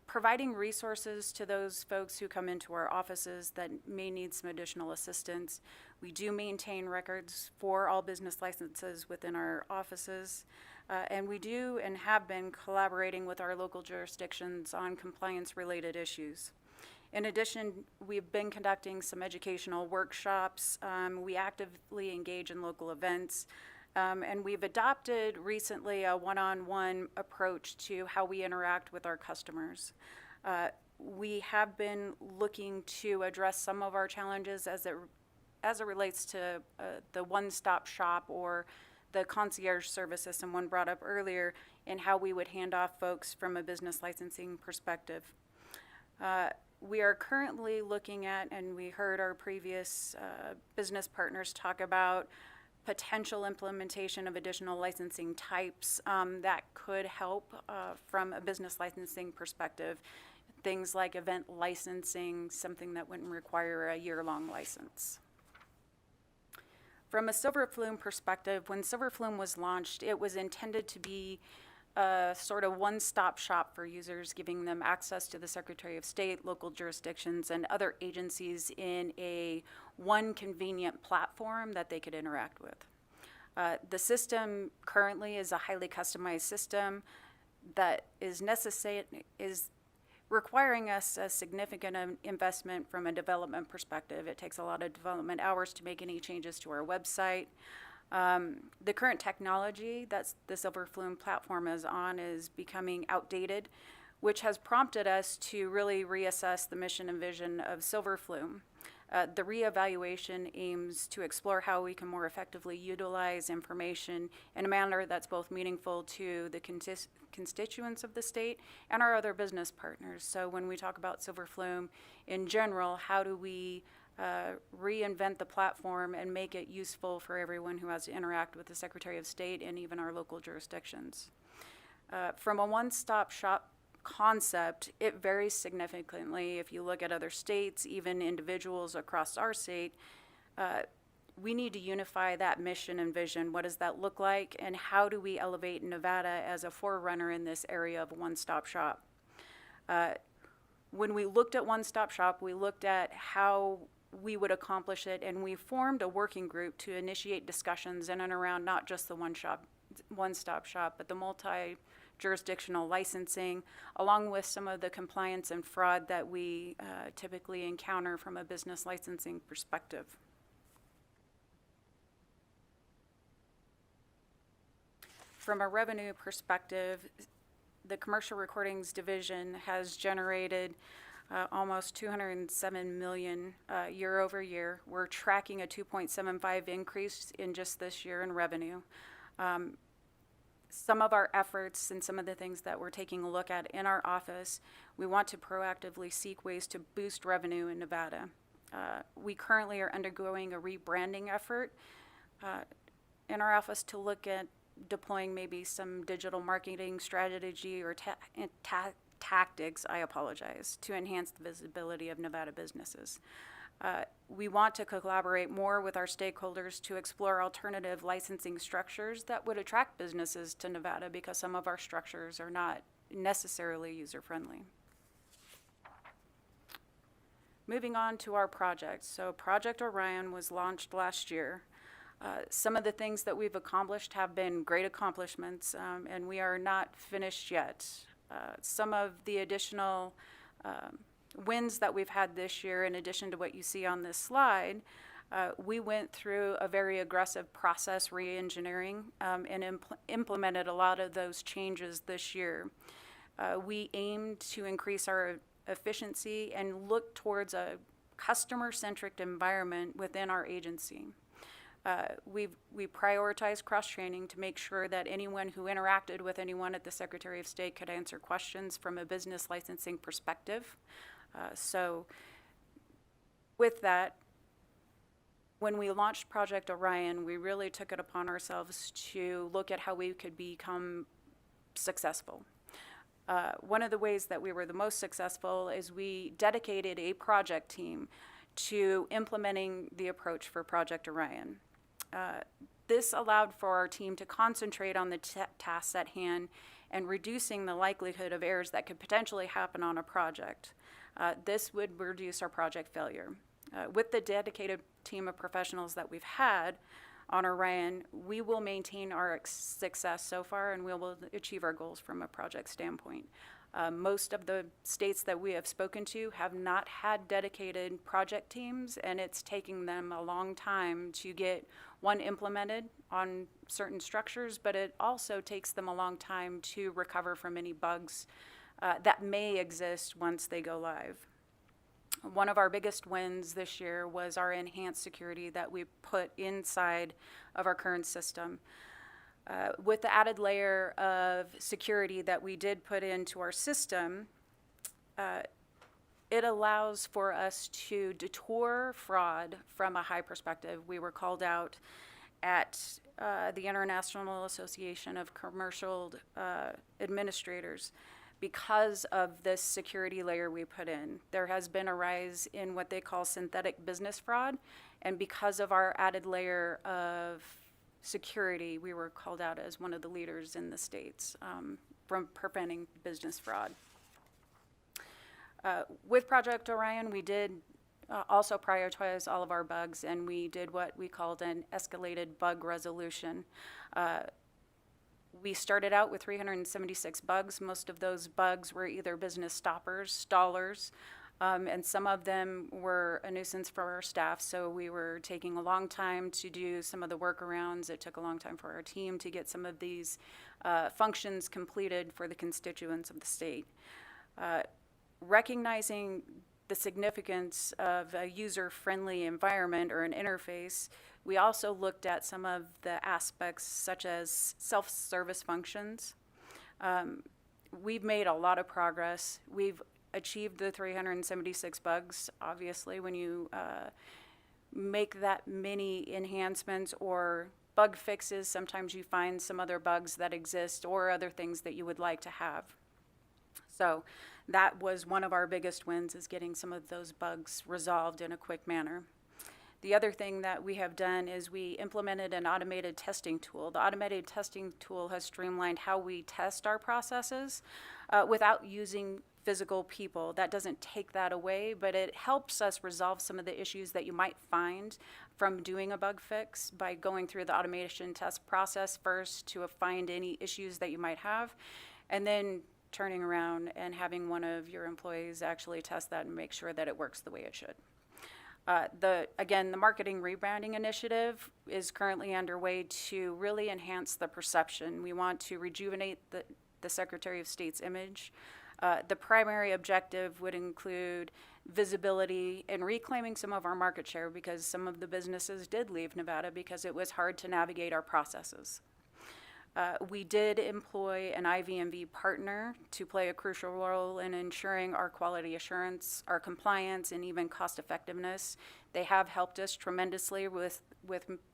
providing resources to those folks who come into our offices that may need some additional assistance. We do maintain records for all business licenses within our offices, and we do and have been collaborating with our local jurisdictions on compliance-related issues. In addition, we've been conducting some educational workshops. We actively engage in local events, and we've adopted recently a one-on-one approach to how we interact with our customers. We have been looking to address some of our challenges as it relates to the one-stop shop or the concierge service, as someone brought up earlier, and how we would hand off folks from a business licensing perspective. We are currently looking at, and we heard our previous business partners talk about potential implementation of additional licensing types that could help from a business licensing perspective. Things like event licensing, something that wouldn't require a year-long license. From a Silverflume perspective, when Silverflume was launched, it was intended to be a sort of one-stop shop for users, giving them access to the Secretary of State, local jurisdictions, and other agencies in a one convenient platform that they could interact with. The system currently is a highly customized system that is requiring us a significant investment from a development perspective. It takes a lot of development hours to make any changes to our website. The current technology that the Silver Flume platform is on is becoming outdated, which has prompted us to really reassess the mission and vision of Silver Flume. The reevaluation aims to explore how we can more effectively utilize information in a manner that's both meaningful to the constituents of the state and our other business partners. So when we talk about Silver Flume in general, how do we reinvent the platform and make it useful for everyone who has to interact with the Secretary of State and even our local jurisdictions? From a one-stop shop concept, it varies significantly. If you look at other states, even individuals across our state, we need to unify that mission and vision. What does that look like, and how do we elevate Nevada as a forerunner in this area of a one-stop shop? When we looked at one-stop shop, we looked at how we would accomplish it, and we formed a working group to initiate discussions in and around not just the one-stop shop, but the multi-jurisdictional licensing, along with some of the compliance and fraud that we typically encounter from a business licensing perspective. From a revenue perspective, the Commercial Recordings Division has generated almost $207 million year over year. We're tracking a 2.75 increase in just this year in revenue. Some of our efforts and some of the things that we're taking a look at in our office, we want to proactively seek ways to boost revenue in Nevada. We currently are undergoing a rebranding effort in our office to look at deploying maybe some digital marketing strategy or tactics, to enhance the visibility of Nevada businesses. We want to collaborate more with our stakeholders to explore alternative licensing structures that would attract businesses to Nevada, because some of our structures are not necessarily user-friendly. Moving on to our projects. So Project Orion was launched last year. Some of the things that we've accomplished have been great accomplishments, and we are not finished yet. Some of the additional wins that we've had this year, in addition to what you see on this slide, we went through a very aggressive process re-engineering and implemented a lot of those changes this year. We aimed to increase our efficiency and look towards a customer-centric environment within our agency. We prioritized cross-training to make sure that anyone who interacted with anyone at the Secretary of State could answer questions from a business licensing perspective. So with that, when we launched Project Orion, we really took it upon ourselves to look at how we could become successful. One of the ways that we were the most successful is we dedicated a project team to implementing the approach for Project Orion. This allowed for our team to concentrate on the tasks at hand and reducing the likelihood of errors that could potentially happen on a project. This would reduce our project failure. With the dedicated team of professionals that we've had on Orion, we will maintain our success so far, and we will achieve our goals from a project standpoint. Most of the states that we have spoken to have not had dedicated project teams, and it's taking them a long time to get one implemented on certain structures, but it also takes them a long time to recover from any bugs that may exist once they go live. One of our biggest wins this year was our enhanced security that we put inside of our current system. With the added layer of security that we did put into our system, it allows for us to detour fraud from a high perspective. We were called out at the International Association of Commercial Administrators because of this security layer we put in. There has been a rise in what they call synthetic business fraud, and because of our added layer of security, we were called out as one of the leaders in the states from preventing business fraud. With Project Orion, we did also prioritize all of our bugs, and we did what we called an escalated bug resolution. We started out with 376 bugs. Most of those bugs were either business stoppers, stallers, And some of them were a nuisance for our staff, so we were taking a long time to do some of the workarounds. It took a long time for our team to get some of these functions completed for the constituents of the state. Recognizing the significance of a user-friendly environment or an interface, we also looked at some of the aspects such as self-service functions. We've made a lot of progress. We've achieved the 376 bugs. Obviously, when you make that many enhancements or bug fixes, sometimes you find some other bugs that exist or other things that you would like to have. So that was one of our biggest wins, is getting some of those bugs resolved in a quick manner. The other thing that we have done is we implemented an automated testing tool. The automated testing tool has streamlined how we test our processes without using physical people. That doesn't take that away, but it helps us resolve some of the issues that you might find from doing a bug fix by going through the automation test process first to find any issues that you might have, and then turning around and having one of your employees actually test that and make sure that it works the way it should. Again, the marketing rebranding initiative is currently underway to really enhance the perception. We want to rejuvenate the Secretary of State's image. The primary objective would include visibility and reclaiming some of our market share, because some of the businesses did leave Nevada because it was hard to navigate our processes. We did employ an IVMV partner to play a crucial role in ensuring our quality assurance, our compliance, and even cost effectiveness. They have helped us tremendously with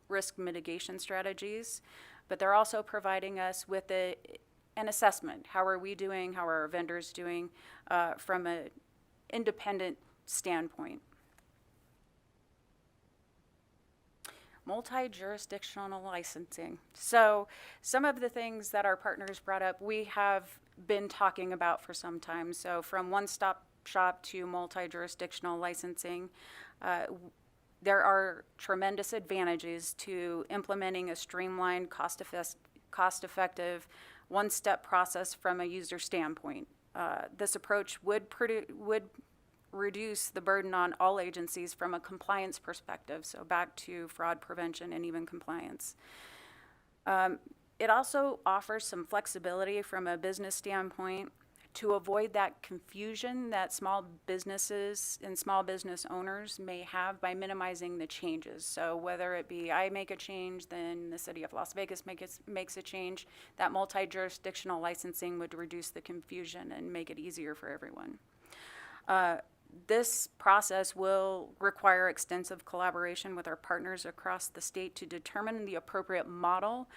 risk mitigation strategies, but they're also providing us with an assessment. How are we doing? How are our vendors doing from an independent standpoint? Multi-jurisdictional licensing. So some of the things that our partners brought up, we have been talking about for some time. So from one-stop shop to multi-jurisdictional licensing, there are tremendous advantages to implementing a streamlined, cost-effective, one-step process from a user standpoint. This approach would reduce the burden on all agencies from a compliance perspective, so back to fraud prevention and even compliance. It also offers some flexibility from a business standpoint to avoid that confusion that small businesses and small business owners may have by minimizing the changes. So whether it be I make a change, then the city of Las Vegas makes a change, that multi-jurisdictional licensing would reduce the confusion and make it easier for everyone. This process will require extensive collaboration with our partners across the state to determine the appropriate model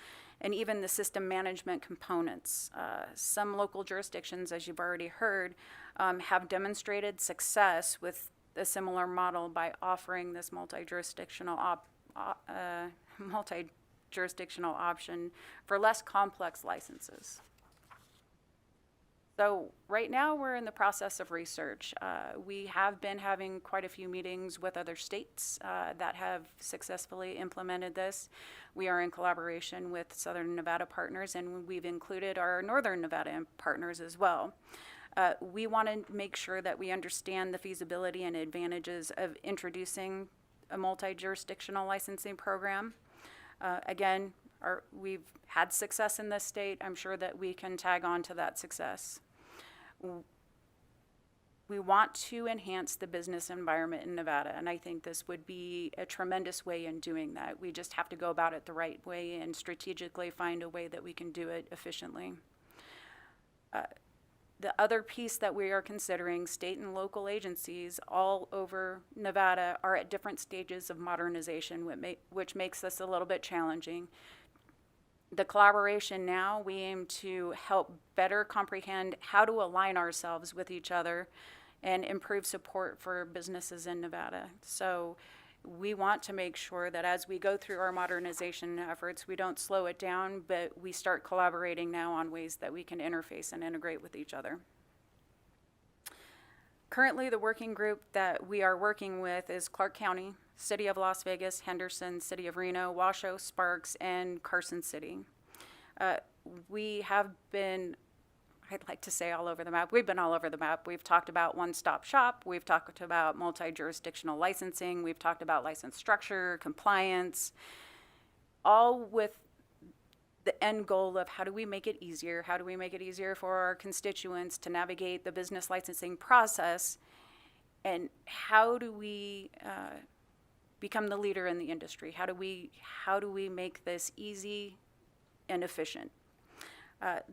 and even the system management components. Some local jurisdictions, as you've already heard, have demonstrated success with a similar model by offering this multi-jurisdictional option for less complex licenses. So right now we're in the process of research. We have been having quite a few meetings with other states that have successfully implemented this. We are in collaboration with Southern Nevada partners, and we've included our Northern Nevada partners as well. We want to make sure that we understand the feasibility and advantages of introducing a multi-jurisdictional licensing program. Again, we've had success in this state. I'm sure that we can tag on to that success. We want to enhance the business environment in Nevada, and I think this would be a tremendous way in doing that. We just have to go about it the right way and strategically find a way that we can do it efficiently. The other piece that we are considering, state and local agencies all over Nevada are at different stages of modernization, which makes this a little bit challenging. The collaboration now, we aim to help better comprehend how to align ourselves with each other and improve support for businesses in Nevada. So we want to make sure that as we go through our modernization efforts, we don't slow it down, but we start collaborating now on ways that we can interface and integrate with each other. Currently, the working group that we are working with is Clark County, City of Las Vegas, Henderson, City of Reno, Washoe, Sparks, and Carson City. We have been I'd like to say all over the map. We've been all over the map. We've talked about one-stop shop. We've talked about multi-jurisdictional licensing. We've talked about license structure, compliance, all with the end goal of how do we make it easier? How do we make it easier for our constituents to navigate the business licensing process? And how do we become the leader in the industry? How do we make this easy and efficient?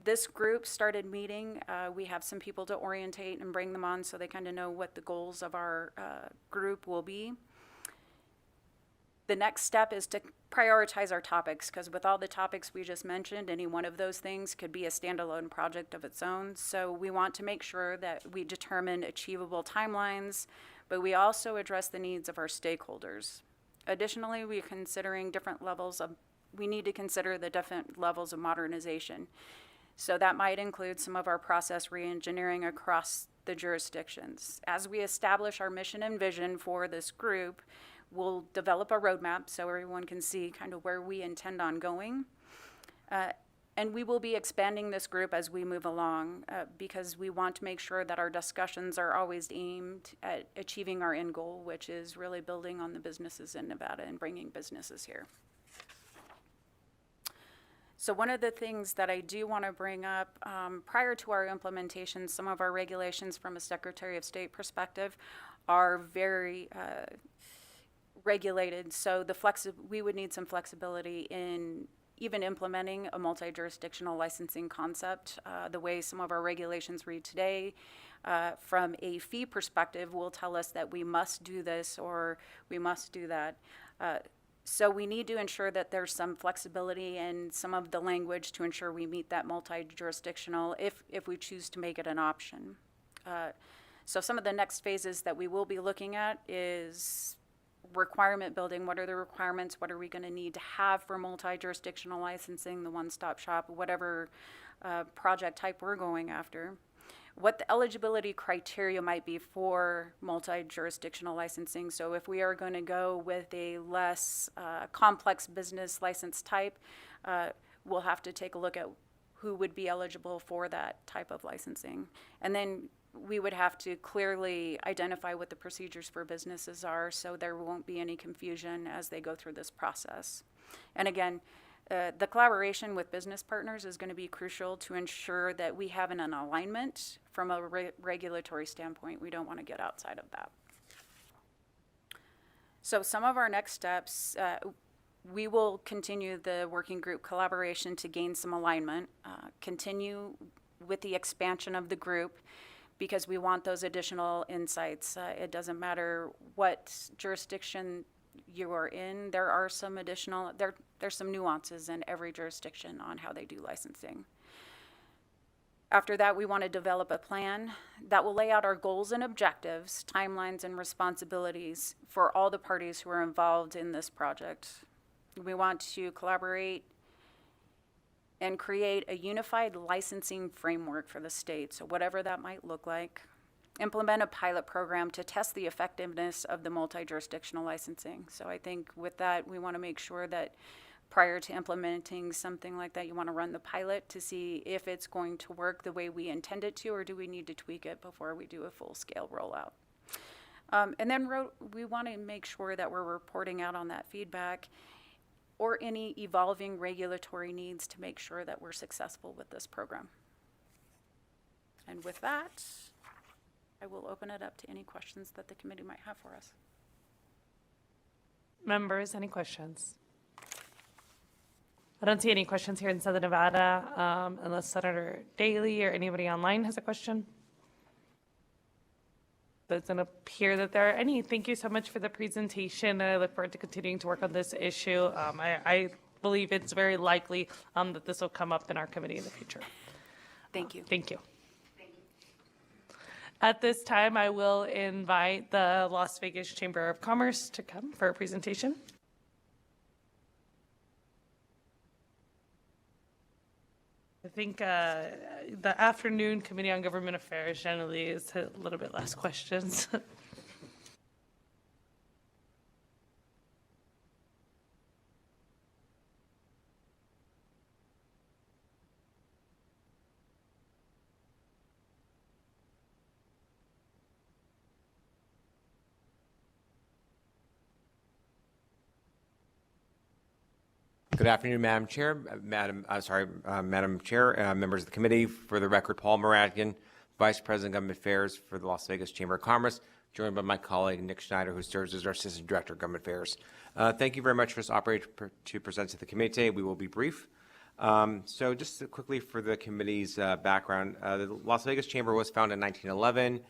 This group started meeting. We have some people to orientate and bring them on so they kind of know what the goals of our group will be. The next step is to prioritize our topics, because with all the topics we just mentioned, any one of those things could be a standalone project of its own. So we want to make sure that we determine achievable timelines, but we also address the needs of our stakeholders. Additionally, we need to consider the different levels of modernization. So that might include some of our process reengineering across the jurisdictions. As we establish our mission and vision for this group, we'll develop a roadmap so everyone can see kind of where we intend on going. And we will be expanding this group as we move along because we want to make sure that our discussions are always aimed at achieving our end goal, which is really building on the businesses in Nevada and bringing businesses here. So one of the things that I do want to bring up, prior to our implementation, some of our regulations from a Secretary of State perspective are very regulated. So we would need some flexibility in even implementing a multi-jurisdictional licensing concept. The way some of our regulations read today, from a fee perspective, will tell us that we must do this or we must do that. So we need to ensure that there's some flexibility in some of the language to ensure we meet that multi-jurisdictional if we choose to make it an option. So some of the next phases that we will be looking at is requirement building. What are the requirements? What are we going to need to have for multi-jurisdictional licensing, the one-stop shop, whatever project type we're going after? What the eligibility criteria might be for multi-jurisdictional licensing. So if we are going to go with a less complex business license type, we'll have to take a look at who would be eligible for that type of licensing. And then we would have to clearly identify what the procedures for businesses are so there won't be any confusion as they go through this process. And again, the collaboration with business partners is going to be crucial to ensure that we have an alignment from a regulatory standpoint. We don't want to get outside of that. So some of our next steps, we will continue the working group collaboration to gain some alignment, continue with the expansion of the group because we want those additional insights. It doesn't matter what jurisdiction you are in, there are some additional, there's some nuances in every jurisdiction on how they do licensing. After that, we want to develop a plan that will lay out our goals and objectives, timelines and responsibilities for all the parties who are involved in this project. We want to collaborate and create a unified licensing framework for the state, so whatever that might look like. Implement a pilot program to test the effectiveness of the multi-jurisdictional licensing. So I think with that, we want to make sure that prior to implementing something like that, you want to run the pilot to see if it's going to work the way we intend it to, or do we need to tweak it before we do a full-scale rollout. And then we want to make sure that we're reporting out on that feedback or any evolving regulatory needs to make sure that we're successful with this program. And with that, I will open it up to any questions that the committee might have for us. Members, any questions? I don't see any questions here in Southern Nevada, unless Senator Daley or anybody online has a question. Doesn't appear that there are any. Thank you so much for the presentation. I look forward to continuing to work on this issue. I believe it's very likely that this will come up in our committee in the future. Thank you. Thank you. At this time, I will invite the Las Vegas Chamber of Commerce to come for a presentation. I think the afternoon Committee on Government Affairs generally is a little bit less questions. Good afternoon, Madam Chair, Madam Chair, members of the committee. For the record, Paul Moratkin, Vice President of Government Affairs for the Las Vegas Chamber of Commerce, joined by my colleague Nick Schneider, who serves as our Assistant Director of Government Affairs. Thank you very much for this opportunity to present to the committee today. We will be brief. So just quickly for the committee's background, the Las Vegas Chamber was founded in 1911.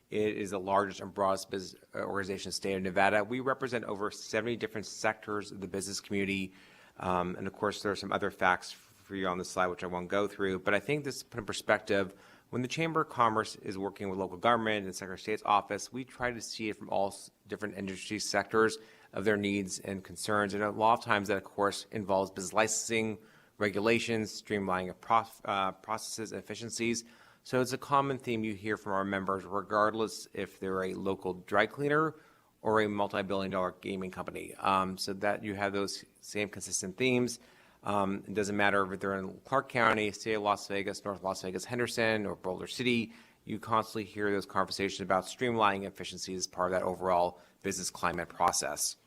It is the largest and broadest business organization in the state of Nevada. We represent over 70 different sectors of the business community. And of course, there are some other facts for you on this slide, which I won't go through. But I think this put in perspective, when the Chamber of Commerce is working with local government and the Secretary of State's office, we try to see it from all different industry sectors of their needs and concerns. And a lot of times that, of course, involves business licensing, regulations, streamlining of processes and efficiencies. So it's a common theme you hear from our members, regardless if they're a local dry cleaner or a multi-billion-dollar gaming company. So that you have those same consistent themes. It doesn't matter if they're in Clark County, State of Las Vegas, North Las Vegas, Henderson, or Boulder City. You constantly hear those conversations about streamlining efficiencies as part of that overall business climate process.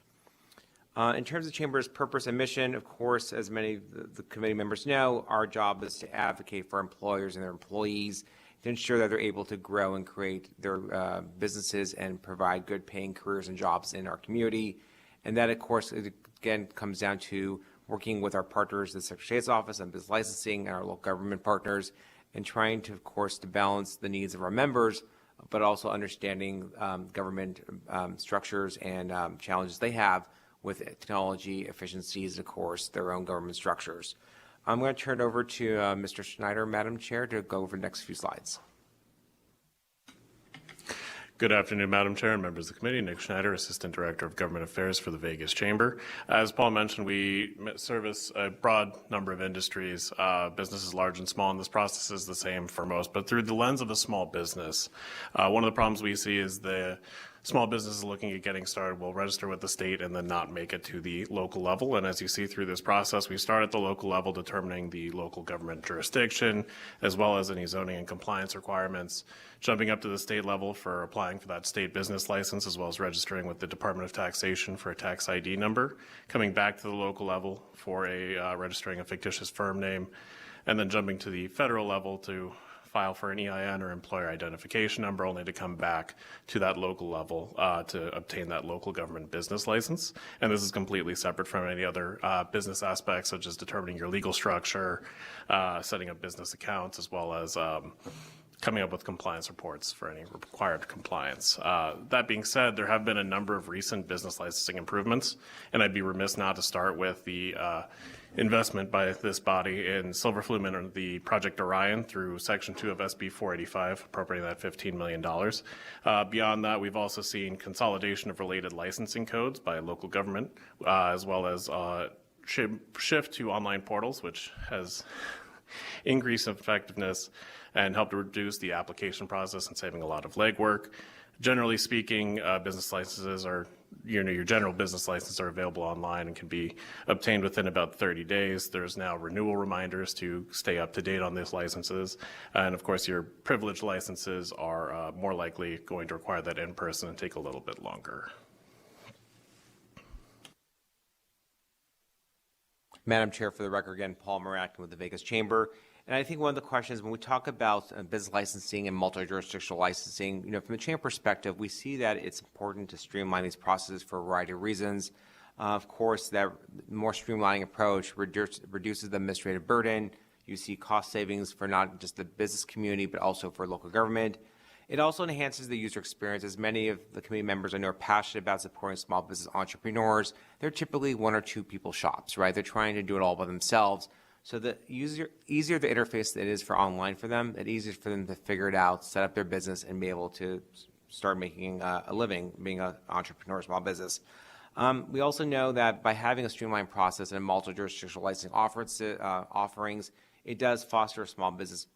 In terms of the Chamber's purpose and mission, of course, as many of the committee members know, our job is to advocate for employers and their employees to ensure that they're able to grow and create their businesses and provide good paying careers and jobs in our community. And that, of course, again, comes down to working with our partners, the Secretary of State's Office on business licensing and our local government partners, and trying to, of course, to balance the needs of our members, but also understanding government structures and challenges they have with technology, efficiencies, of course, their own government structures. I'm going to turn it over to Mr. Schneider, Madam Chair, to go over the next few slides. Good afternoon, Madam Chair and members of the committee. Nick Schneider, Assistant Director of Government Affairs for the Vegas Chamber. As Paul mentioned, we service a broad number of industries, businesses large and small, and this process is the same for most. But through the lens of a small business, one of the problems we see is the small businesses looking at getting started will register with the state and then not make it to the local level. And as you see through this process, we start at the local level determining the local government jurisdiction, as well as any zoning and compliance requirements, jumping up to the state level for applying for that state business license, as well as registering with the Department of Taxation for a tax ID number, coming back to the local level for registering a fictitious firm name, and then jumping to the federal level to file for an EIN or employer identification number, only to come back to that local level to obtain that local government business license. And this is completely separate from any other business aspects, such as determining your legal structure, setting up business accounts, as well as coming up with compliance reports for any required compliance. That being said, there have been a number of recent business licensing improvements, and I'd be remiss not to start with the investment by this body in Silver Flume and the Project Orion through Section 2 of SB 485, appropriating that $15 million. Beyond that, we've also seen consolidation of related licensing codes by local government, as well as shift to online portals, which has increased effectiveness and helped to reduce the application process and saving a lot of legwork. Generally speaking, business licenses are, your general business licenses are available online and can be obtained within about 30 days. There's now renewal reminders to stay up to date on these licenses. And of course, your privileged licenses are more likely going to require that in person and take a little bit longer. Madam Chair, for the record, again, Paul Moratkin with the Vegas Chamber. And I think one of the questions when we talk about business licensing and multi-jurisdictional licensing, from the Chamber perspective, we see that it's important to streamline these processes for a variety of reasons. Of course, that more streamlining approach reduces the administrative burden. You see cost savings for not just the business community, but also for local government. It also enhances the user experience, as many of the committee members I know are passionate about supporting small business entrepreneurs. They're typically one or two people shops, right? They're trying to do it all by themselves. So the easier the interface it is for online for them, it's easier for them to figure it out, set up their business, and be able to start making a living, being an entrepreneur, small business. We also know that by having a streamlined process and multi-jurisdictional licensing offerings, it does foster small business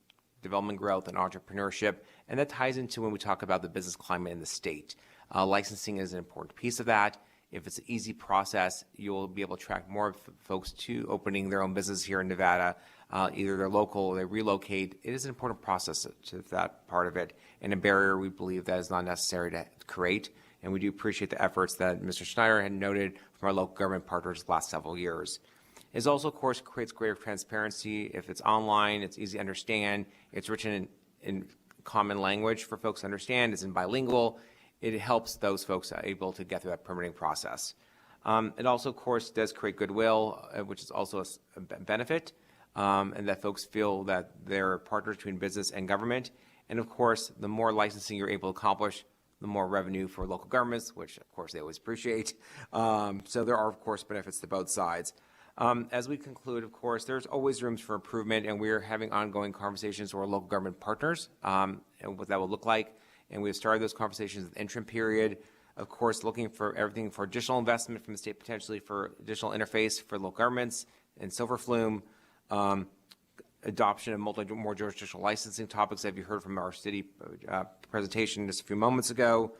development growth and entrepreneurship, and that ties into when we talk about the business climate in the state. Licensing is an important piece of that. If it's an easy process, you'll be able to attract more folks to opening their own business here in Nevada. Either they're local or they relocate. It is an important process to that part of it, and a barrier we believe that is not necessary to create. And we do appreciate the efforts that Mr. Schneider had noted from our local government partners the last several years. It also, of course, creates greater transparency. If it's online, it's easy to understand. It's written in common language for folks to understand. It's in bilingual. It helps those folks able to get through that permitting process. It also, of course, does create goodwill, which is also a benefit, and that folks feel that they're partners between business and government. And of course, the more licensing you're able to accomplish, the more revenue for local governments, which of course they always appreciate. So there are, of course, benefits to both sides. As we conclude, of course, there's always rooms for improvement, and we're having ongoing conversations with our local government partners and what that will look like. And we've started those conversations in the interim period. Of course, looking for everything for additional investment from the state, potentially for additional interface for local governments and silver flume, adoption of more jurisdictional licensing topics that you heard from our city presentation just a few moments ago.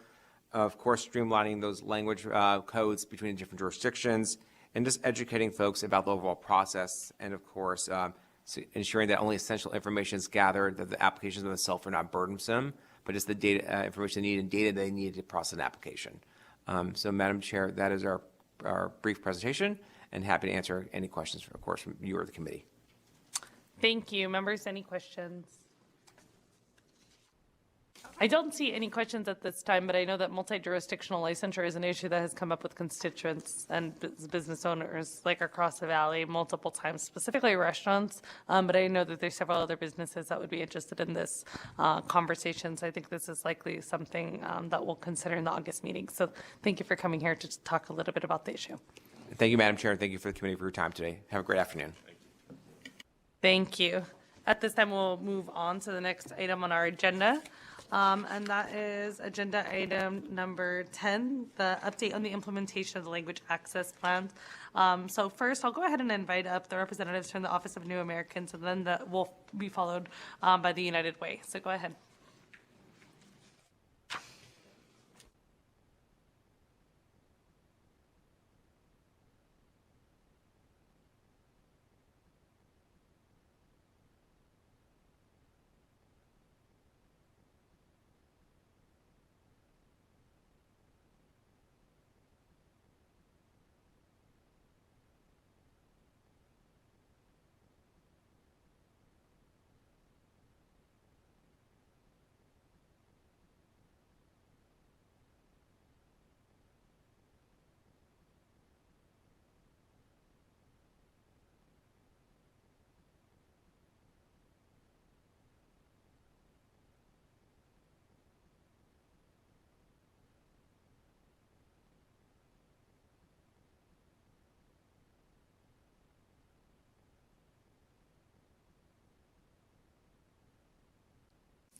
Of course, streamlining those language codes between different jurisdictions, and just educating folks about the overall process, and of course, ensuring that only essential information is gathered, that the applications themselves are not burdensome, but just the data information they need and data they need to process an application. So, Madam Chair, that is our brief presentation, and happy to answer any questions, of course, from you or the committee. Thank you. Members, any questions? I don't see any questions at this time, but I know that multi-jurisdictional licensure is an issue that has come up with constituents and business owners like across the valley multiple times, specifically restaurants. But I know that there's several other businesses that would be interested in this conversation. So I think this is likely something that we'll consider in the August meeting. So thank you for coming here to talk a little bit about the issue. Thank you, Madam Chair, and thank you for the committee for your time today. Have a great afternoon. Thank you. At this time, we'll move on to the next item on our agenda. And that is agenda item number 10, the update on the implementation of the language access plans. So first, I'll go ahead and invite up the representatives from the Office of New Americans, and then that will be followed by the United Way. So go ahead.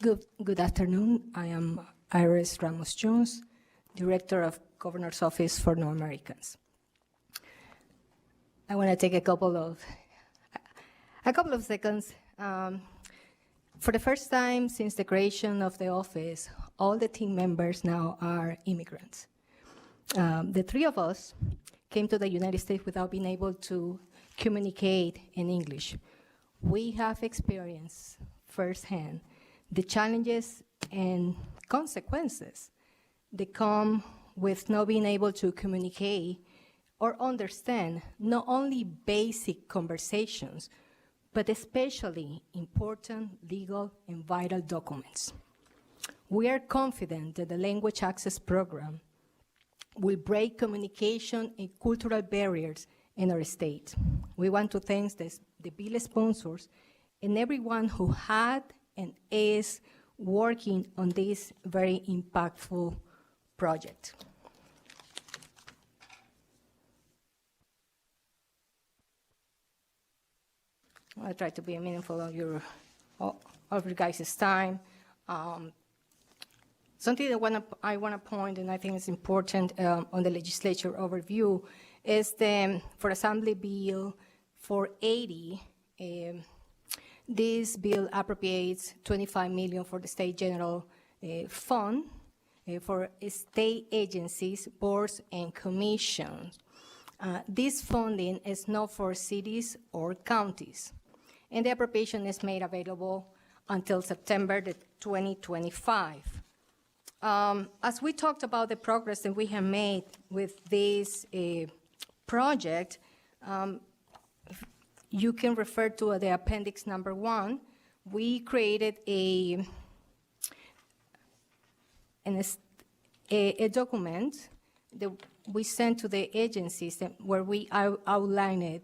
Good afternoon. I am Iris Ramos-Jones, Director of Governor's Office for New Americans. I want to take a couple of seconds. For the first time since the creation of the office, all the team members now are immigrants. The three of us came to the United States without being able to communicate in English. We have experienced firsthand the challenges and consequences that come with not being able to communicate or understand not only basic conversations, but especially important legal and vital documents. We are confident that the Language Access Program will break communication and cultural barriers in our state. We want to thank the bill sponsors and everyone who had and is working on this very impactful project. I'll try to be meaningful of your guys' time. Something that I want to point, and I think is important on the legislature overview, is for Assembly Bill 480. This bill appropriates $25 million for the state general fund for state agencies, boards, and commissions. This funding is not for cities or counties, and the appropriation is made available until September 2025. As we talked about the progress that we have made with this project, you can refer to the appendix number 1. We created a document that we sent to the agencies where we outlined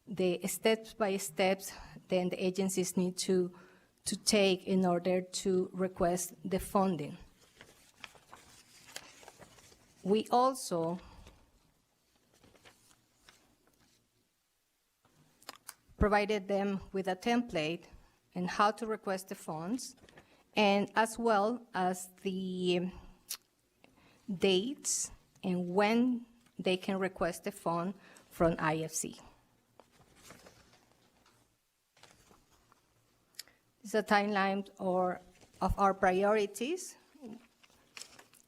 the steps by steps then the agencies need to take in order to request the funding. We also provided them with a template and how to request the funds, and as well as the dates and when they can request the fund from IFC. It's a timeline of our priorities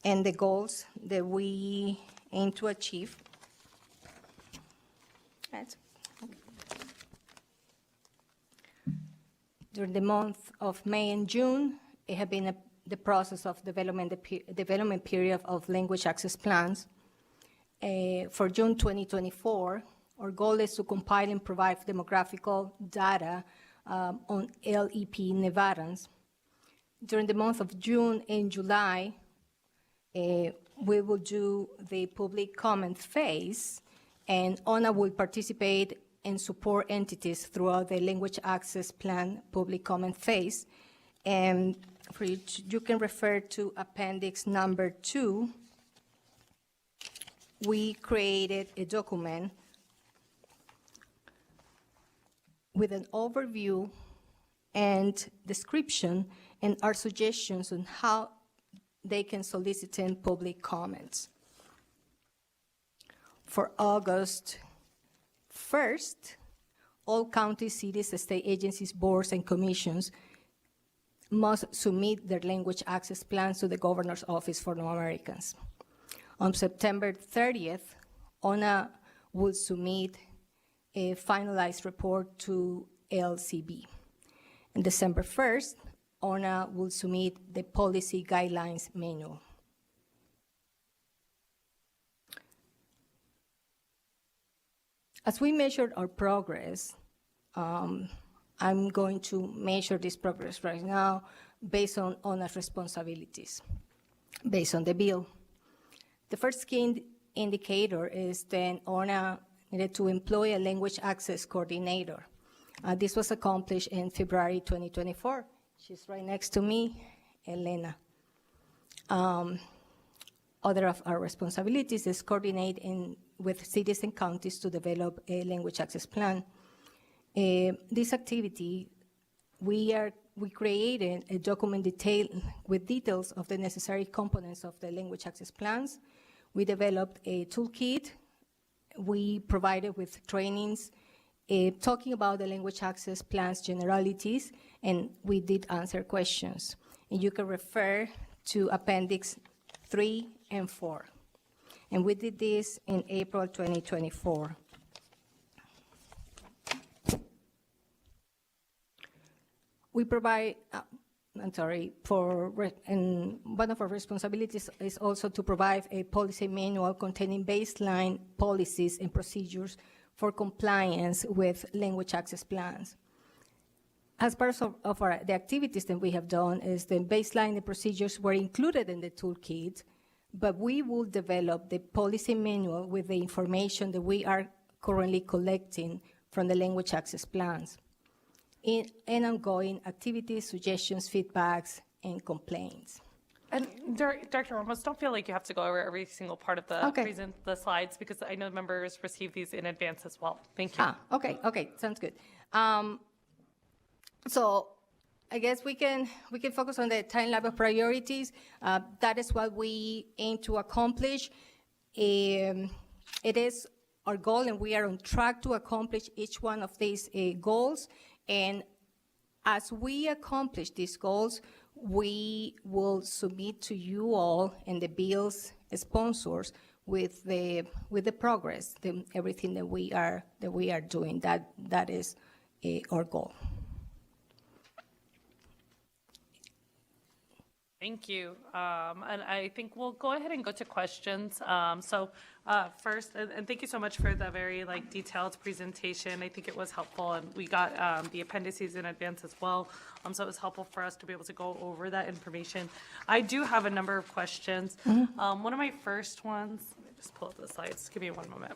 and the goals that we aim to achieve. During the month of May and June, it has been the process of development period of language access plans. For June 2024, our goal is to compile and provide demographical data on LEP Nevadans. During the month of June and July, we will do the public comment phase, and ONA will participate and support entities throughout the language access plan public comment phase. And for you can refer to appendix number 2. We created a document with an overview and description and our suggestions on how they can solicit in public comments. For August 1st, all counties, cities, state agencies, boards, and commissions must submit their language access plans to the Governor's Office for New Americans. On September 30th, ONA will submit a finalized report to LCB. On December 1st, ONA will submit the policy guidelines manual. As we measured our progress, I'm going to measure this progress right now based on ONA's responsibilities, based on the bill. The first key indicator is that ONA needed to employ a language access coordinator. This was accomplished in February 2024. She's right next to me, Elena. Other of our responsibilities is coordinate with cities and counties to develop a language access plan. This activity, we created a document with details of the necessary components of the language access plans. We developed a toolkit. We provided with trainings talking about the language access plans generalities, and we did answer questions. And you can refer to Appendix 3 and 4. And we did this in April 2024. We provide, and one of our responsibilities is also to provide a policy manual containing baseline policies and procedures for compliance with language access plans. As part of the activities that we have done is the baseline, the procedures were included in the toolkit, but we will develop the policy manual with the information that we are currently collecting from the language access plans in ongoing activities, suggestions, feedbacks, and complaints. And Director Ramos, don't feel like you have to go over every single part of the the slides, because I know members receive these in advance as well. Thank you. Okay, sounds good. So I guess we can focus on the timeline of priorities. That is what we aim to accomplish. It is our goal, and we are on track to accomplish each one of these goals. And as we accomplish these goals, we will submit to you all and the bill's sponsors with the progress, everything that we are doing. That is our goal. Thank you. And I think we'll go ahead and go to questions. First, and thank you so much for the very detailed presentation. I think it was helpful, and we got the appendices in advance as well. So it was helpful for us to be able to go over that information. I do have a number of questions. One of my first ones, let me just pull up the slides. Give me one moment.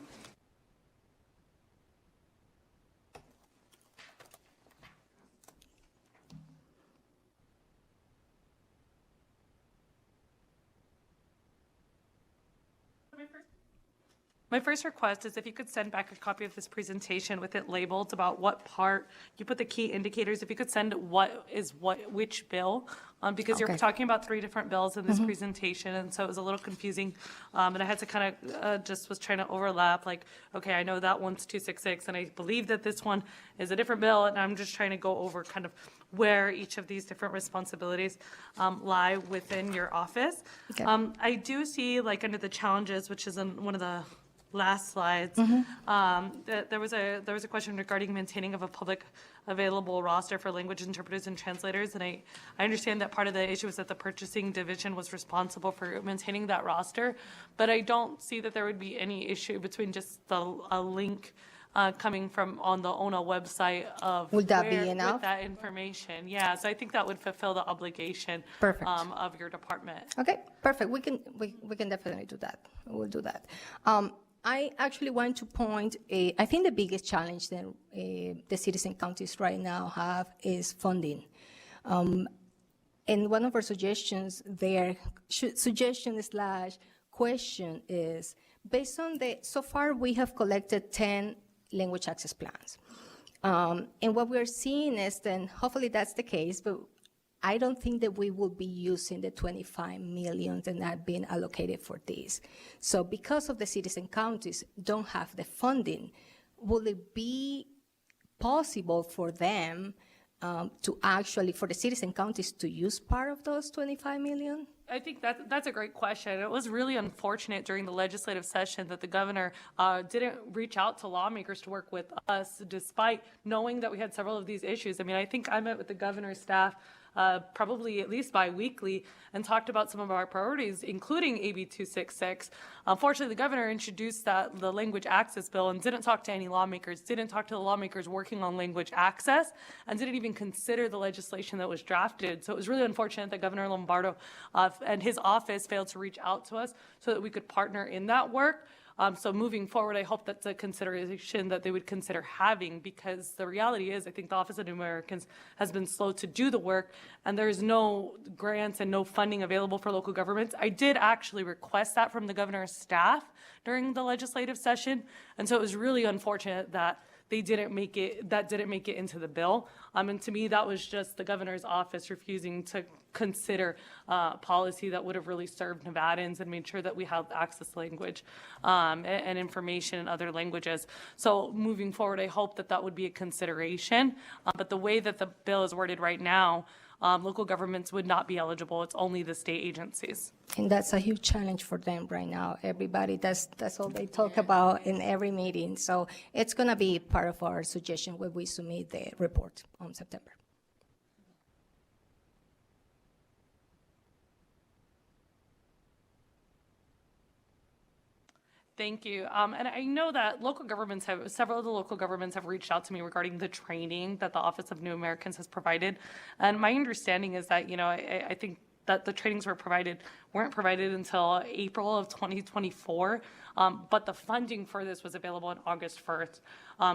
My first request is if you could send back a copy of this presentation with it labeled about what part, you put the key indicators, if you could send which bill, because you're talking about 3 different bills in this presentation, and so it was a little confusing. And I had to kind of just was trying to overlap, okay, I know that one's 266, and I believe that this one is a different bill, and I'm just trying to go over kind of where each of these different responsibilities lie within your office. Okay. I do see, under the challenges, which is in one of the last slides, there was a question regarding maintaining of a public available roster for language interpreters and translators, and I understand that part of the issue was that the purchasing division was responsible for maintaining that roster, but I don't see that there would be any issue between just a link coming from on the ONA website of Would that be with enough? that information. Yeah, so I think that would fulfill the obligation Perfect. Of your department. Okay, perfect. We can definitely do that. We'll do that. I actually want to point, I think the biggest challenge that the cities and counties right now have is funding. And one of our suggestions there, suggestion/question is, based on so far we have collected 10 language access plans. And what we're seeing is then, hopefully that's the case, but I don't think that we will be using the 25 million that have been allocated for this. So because of the cities and counties don't have the funding, will it be possible for them to actually, for the cities and counties to use part of those 25 million? I think that's a great question. It was really unfortunate during the legislative session that the governor didn't reach out to lawmakers to work with us, despite knowing that we had several of these issues. I mean, I think I met with the governor's staff probably at least bi-weekly and talked about some of our priorities, including AB 266. Unfortunately, the governor introduced the language access bill and didn't talk to any lawmakers, didn't talk to the lawmakers working on language access, and didn't even consider the legislation that was drafted. So it was really unfortunate that Governor Lombardo and his office failed to reach out to us so that we could partner in that work. So moving forward, I hope that's a consideration that they would consider having, because the reality is I think the Office of New Americans has been slow to do the work, and there's no grants and no funding available for local governments. I did actually request that from the governor's staff during the legislative session, and so it was really unfortunate that didn't make it into the bill. And to me, that was just the governor's office refusing to consider policy that would have really served Nevadans and made sure that we have access language and information in other languages. So moving forward, I hope that would be a consideration. But the way that the bill is worded right now, local governments would not be eligible. It's only the state agencies. And that's a huge challenge for them right now. Everybody, that's all they talk about in every meeting. So it's going to be part of our suggestion when we submit the report on September. Thank you. And I know that several of the local governments have reached out to me regarding the training that the Office of New Americans has provided. And my understanding is that, I think that the trainings weren't provided until April of 2024, but the funding for this was available on August 1st.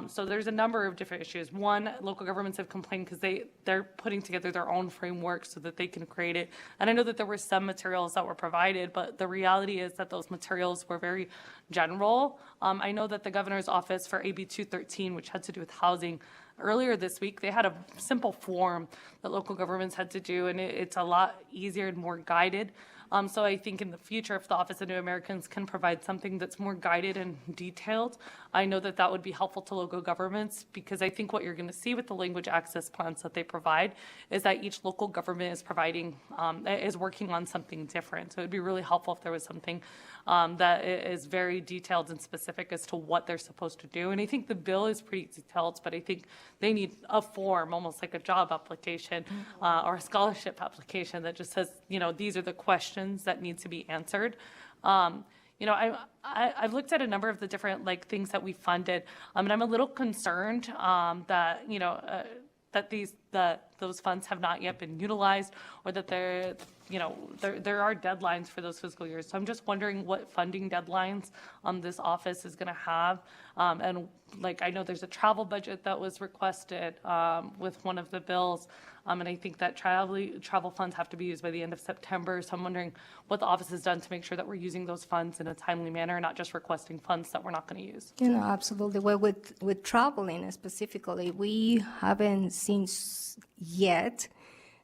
So there's a number of different issues. One, local governments have complained because they're putting together their own framework so that they can create it. And I know that there were some materials that were provided, but the reality is that those materials were very general. I know that the governor's office for AB 213, which had to do with housing, earlier this week, they had a simple form that local governments had to do, and it's a lot easier and more guided. So I think in the future, if the Office of New Americans can provide something that's more guided and detailed, I know that that would be helpful to local governments, because I think what you're going to see with the language access plans that they provide is that each local government is providing, is working on something different. So it'd be really helpful if there was something that is very detailed and specific as to what they're supposed to do. And I think the bill is pretty detailed, but I think they need a form, almost like a job application or a scholarship application that just says, these are the questions that need to be answered. I've looked at a number of the different things that we funded, and I'm a little concerned that those funds have not yet been utilized, or that there are deadlines for those fiscal years. So I'm just wondering what funding deadlines this office is going to have. And I know there's a travel budget that was requested with one of the bills. And I think that travel funds have to be used by the end of September. So I'm wondering what the office has done to make sure that we're using those funds in a timely manner, not just requesting funds that we're not going to use. Absolutely. Well, with traveling specifically, we haven't seen yet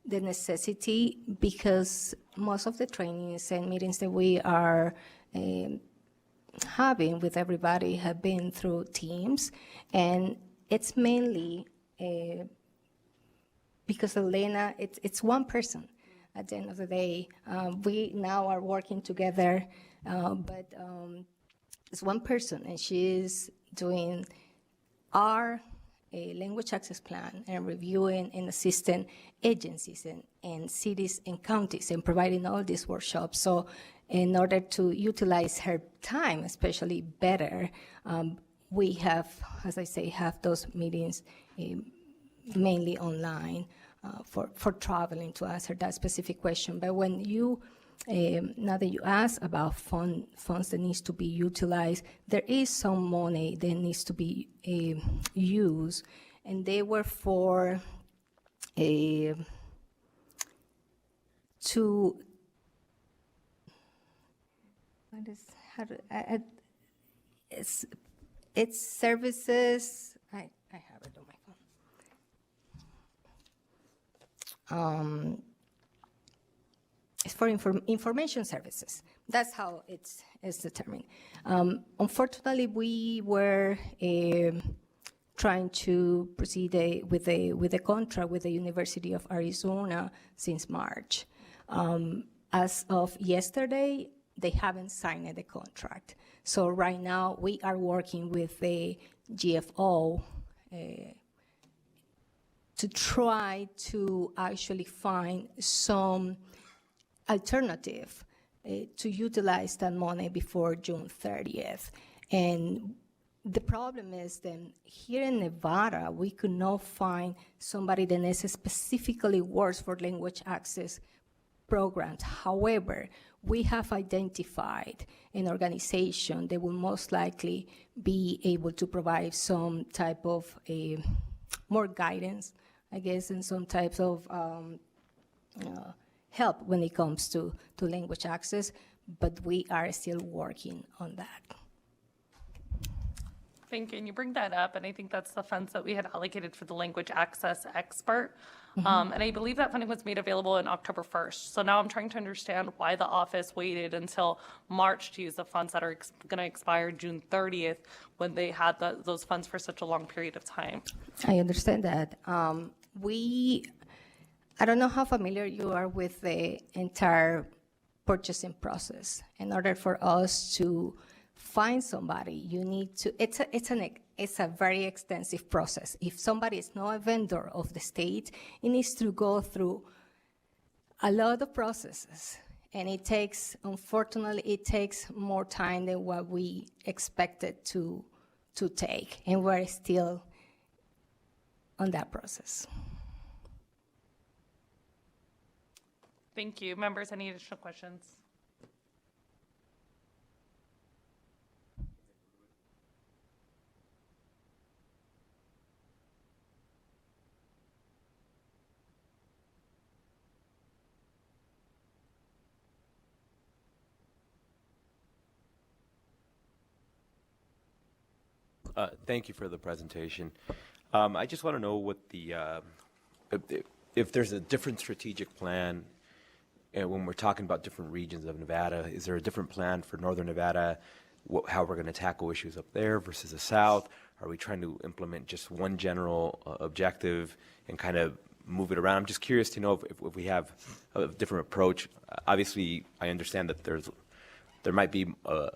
the necessity, because most of the trainings and meetings that we are having with everybody have been through Teams, and it's mainly because Elena, it's one person. At the end of the day, we now are working together, but it's one person, and she's doing our language access plan and reviewing and assisting agencies and cities and counties and providing all these workshops. So in order to utilize her time especially better, we have, as I say, have those meetings mainly online for traveling to answer that specific question. But when you, now that you ask about funds that needs to be utilized, there is some money that needs to be used, and they were for it's services. I have it on my phone. It's for information services. That's how it's determined. Unfortunately, we were trying to proceed with a contract with the University of Arizona since March. As of yesterday, they haven't signed the contract. So right now, we are working with the GFO to try to actually find some alternative to utilize that money before June 30th. And the problem is then here in Nevada, we could not find somebody that specifically works for language access programs. However, we have identified an organization that will most likely be able to provide some type of more guidance, I guess, and some types of help when it comes to language access, but we are still working on that. Thank you. And you bring that up, and I think that's the funds that we had allocated for the language access expert. And I believe that funding was made available on October 1st. So now I'm trying to understand why the office waited until March to use the funds that are going to expire June 30th when they had those funds for such a long period of time. I understand that. I don't know how familiar you are with the entire purchasing process. In order for us to find somebody, you need to, it's a very extensive process. If somebody is not a vendor of the state, it needs to go through a lot of processes. And unfortunately, it takes more time than what we expected to take. And we're still on that process. Thank you. Members, any additional questions? Thank you for the presentation. I just want to know what if there's a different strategic plan when we're talking about different regions of Nevada, is there a different plan for Northern Nevada, how we're going to tackle issues up there versus the South? Are we trying to implement just one general objective and kind of move it around? I'm just curious to know if we have a different approach. Obviously, I understand that there might be a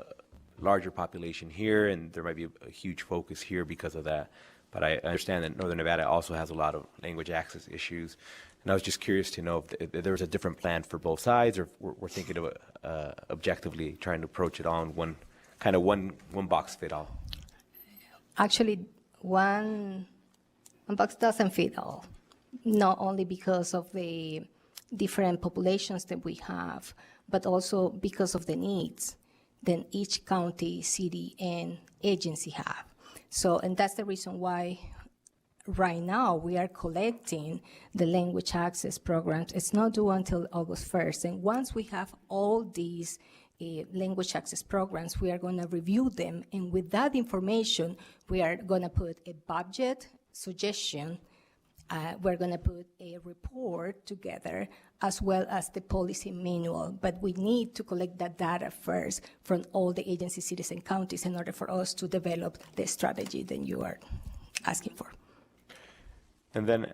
larger population here, and there might be a huge focus here because of that. But I understand that Northern Nevada also has a lot of language access issues. And I was just curious to know if there's a different plan for both sides, or if we're thinking of objectively trying to approach it all in one box fit all. Actually, one box doesn't fit all, not only because of the different populations that we have, but also because of the needs that each county, city, and agency have. So, and that's the reason why right now we are collecting the language access programs. It's not due until August 1st. And once we have all these language access programs, we are going to review them. And with that information, we are going to put a budget suggestion. We're going to put a report together as well as the policy manual. But we need to collect that data first from all the agencies, cities, and counties in order for us to develop the strategy that you are asking for. And then,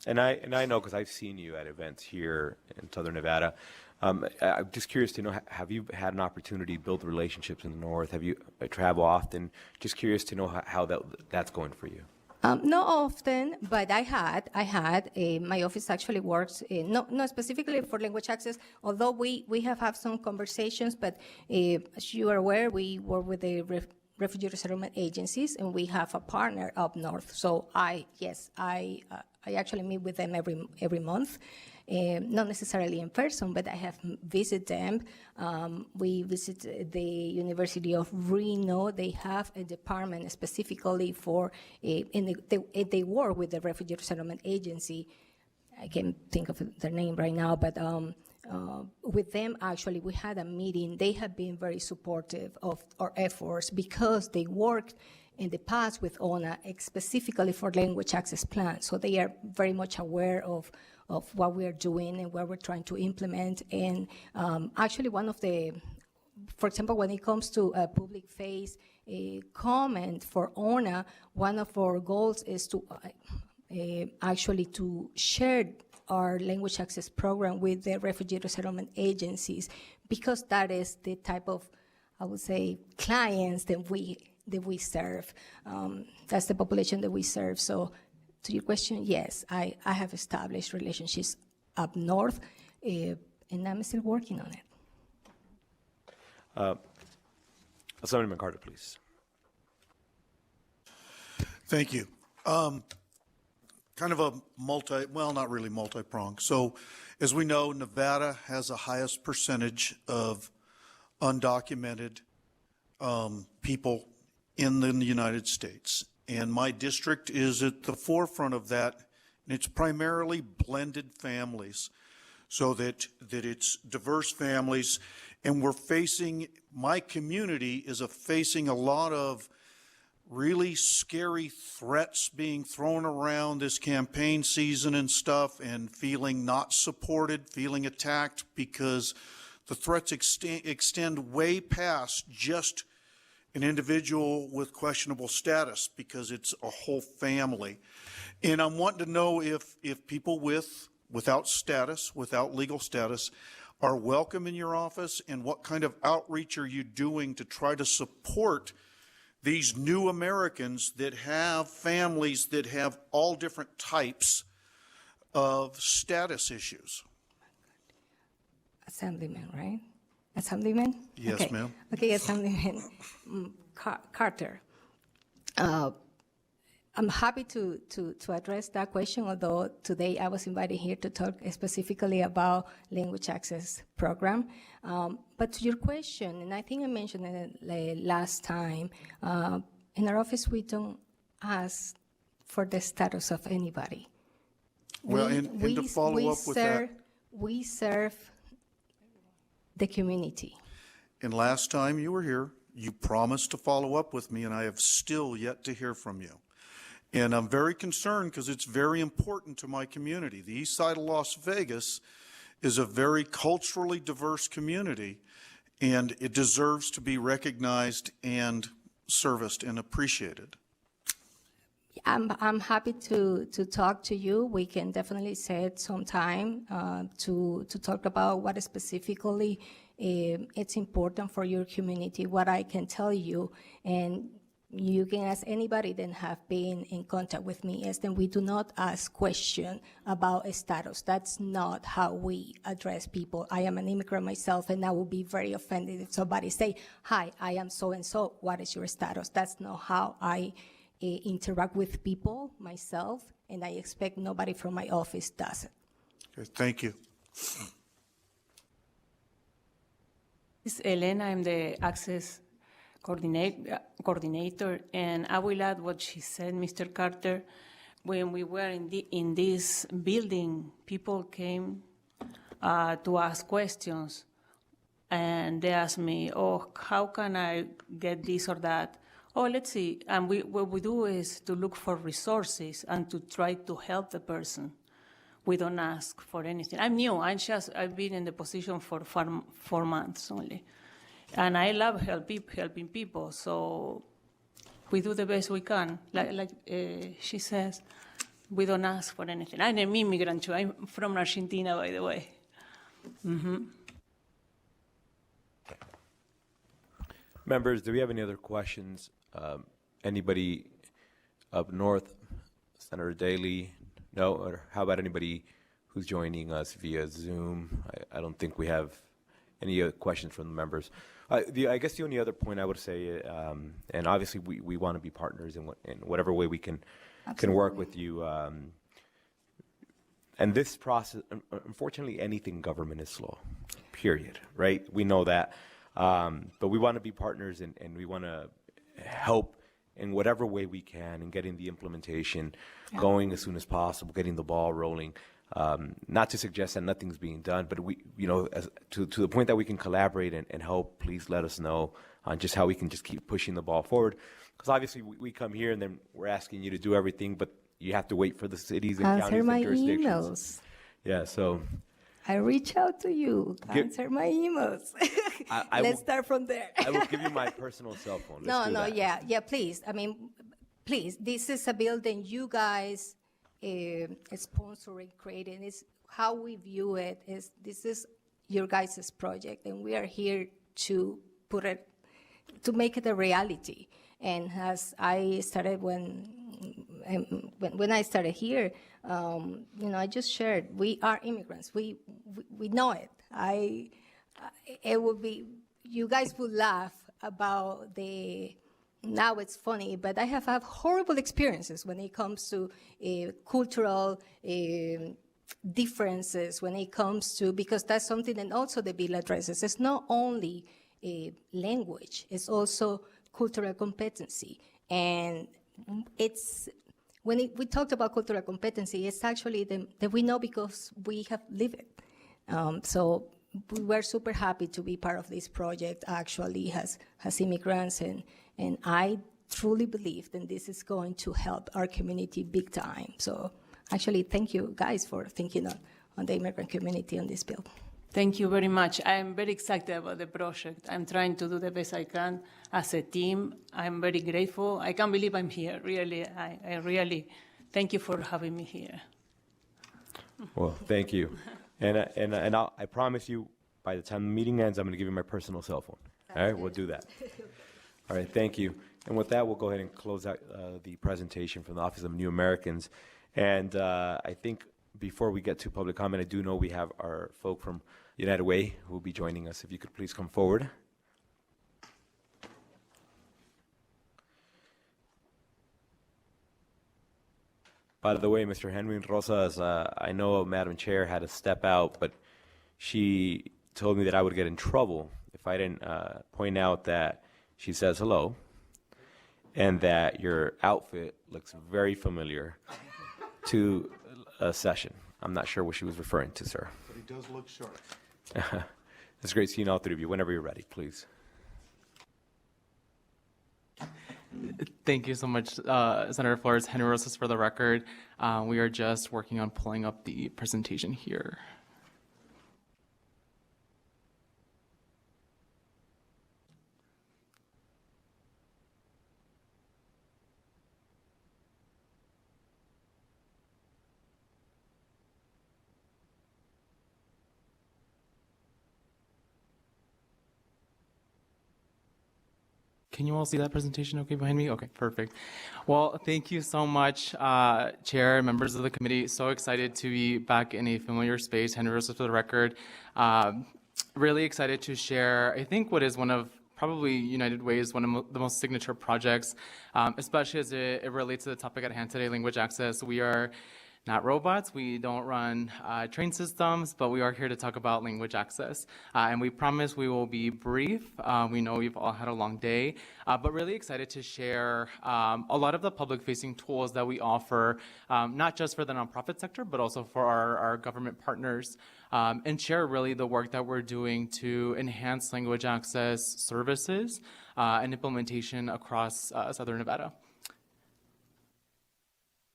and I know because I've seen you at events here in Southern Nevada. I'm just curious to know, have you had an opportunity to build relationships in the North? Have you travel often? Just curious to know how that's going for you. Not often, but I had. My office actually works, not specifically for language access, although we have had some conversations, but as you are aware, we work with the refugee resettlement agencies, and we have a partner up north. So I actually meet with them every month. Not necessarily in person, but I have visited them. We visit the University of Reno. They have a department specifically for, they work with the Refugee Resettlement Agency. I can't think of their name right now, but with them, actually, we had a meeting. They have been very supportive of our efforts because they worked in the past with ONA specifically for language access plans. So they are very much aware of what we are doing and what we're trying to implement. And actually one of the, for example, when it comes to a public face comment for ONA, one of our goals is to actually to share our language access program with the refugee resettlement agencies, because that is the type of, I would say, clients that we serve. That's the population that we serve. So to your question, yes, I have established relationships up north, and I'm still working on it. Assemblyman Carter, please. Thank you. Kind of a not really multi-pronged. So as we know, Nevada has the highest percentage of undocumented people in the United States. And my district is at the forefront of that, and it's primarily blended families, so that it's diverse families. And my community is facing a lot of really scary threats being thrown around this campaign season and stuff, and feeling not supported, feeling attacked, because the threats extend way past just an individual with questionable status, because it's a whole family. And I'm wanting to know if people without status, without legal status, are welcome in your office, and what kind of outreach are you doing to try to support these new Americans that have families that have all different types of status issues? Assemblyman, right? Assemblyman? Yes, okay. ma'am. Okay, Assemblyman Carter. I'm happy to address that question, although today I was invited here to talk specifically about language access program. But to your question, and I think I mentioned it last time, in our office we don't ask for the status of anybody. Well, and to follow up with that. We serve the community. And last time you were here, you promised to follow up with me, and I have still yet to hear from you. And I'm very concerned because it's very important to my community. The east side of Las Vegas is a very culturally diverse community, and it deserves to be recognized and serviced and appreciated. I'm happy to talk to you. We can definitely set some time to talk about what specifically it's important for your community. What I can tell you, and you can ask anybody that have been in contact with me, is that we do not ask questions about status. That's not how we address people. I am an immigrant myself, and I will be very offended if somebody say, "Hi, I am so-and-so, what is your status?" That's not how I interact with people myself, and I expect nobody from my office does it. Okay, thank you. This is Elena. I'm the access coordinator, and I will add what she said, Mr. Carter. When we were in this building, people came to ask questions, and they asked me, "Oh, how can I get this or that?" Oh, let's see. And what we do is to look for resources and to try to help the person. We don't ask for anything. I'm new. I've been in the position for 4 months only. And I love helping people. So we do the best we can. Like she says, we don't ask for anything. I'm an immigrant too. I'm from Argentina, by the way. Mm-hmm. Members, do we have any other questions? Anybody up north? Senator Daley? No? Or how about anybody who's joining us via Zoom? I don't think we have any other questions from the members. I guess the only other point I would say, and obviously we want to be partners in whatever way we can work with you. And this process, unfortunately, anything government is slow, period, right? We know that. But we want to be partners and we want to help in whatever way we can in getting the implementation going as soon as possible, getting the ball rolling. Not to suggest that nothing's being done, but we, to the point that we can collaborate and help, please let us know on just how we can just keep pushing the ball forward. Because obviously we come here and then we're asking you to do everything, but you have to wait for the cities and counties and jurisdictions. Emails. Yeah, so. I reach out to you. Answer my emails. Let's start from there. I will give you my personal cell phone. Yeah, please. I mean, please. This is a building you guys sponsoring, creating. Is how we view it. This is your guys' project, and we are here to put it, to make it a reality. And as I started when I started here, I just shared, we are immigrants. We know it. It would be, you guys would laugh about now it's funny, but I have had horrible experiences when it comes to cultural differences, when it comes to, because that's something that also the bill addresses. It's not only language, it's also cultural competency. And it's, when we talked about cultural competency, it's actually that we know because we have lived it. So we were super happy to be part of this project, actually, has immigrants, and I truly believe that this is going to help our community big time. So actually, thank you guys for thinking on the immigrant community on this bill. Thank you very much. I'm very excited about the project. I'm trying to do the best I can as a team. I'm very grateful. I can't believe I'm here, really. I really thank you for having me here. Well, thank you. And I promise you, by the time the meeting ends, I'm going to give you my personal cell phone. All right, we'll do that. All right, thank you. And with that, we'll go ahead and close out the presentation from the Office of New Americans. And I think before we get to public comment, I do know we have our folk from United Way who will be joining us. If you could please come forward. By the way, Mr. Henry Rosas, I know Madam Chair had to step out, but she told me that I would get in trouble if I didn't point out that she says hello and that your outfit looks very familiar to a session. I'm not sure what she was referring to, sir. But he does look sharp. It's great seeing all three of you. Whenever you're ready, please. Thank you so much, Senator Flores. Henry Rosas for the record. We are just working on pulling up the presentation here. Can you all see that presentation okay behind me? Okay, perfect. Well, thank you so much, Chair, members of the committee. So excited to be back in a familiar space. Henry Rosa for the record. Really excited to share, I think, what is one of probably United Way's one of the most signature projects, especially as it relates to the topic at hand today, language access. We are not robots, we don't run train systems, but we are here to talk about language access. And we promise we will be brief. We know you've all had a long day, but really excited to share a lot of the public-facing tools that we offer, not just for the nonprofit sector, but also for our government partners, and share really the work that we're doing to enhance language access services and implementation across Southern Nevada.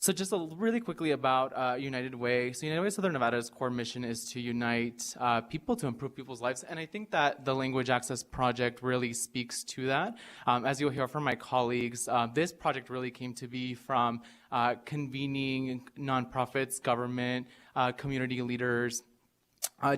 So just really quickly about United Way. So United Way Southern Nevada's core mission is to unite people to improve people's lives. And I think that the Language Access Project really speaks to that. As you'll hear from my colleagues, this project really came to be from convening nonprofits, government, community leaders,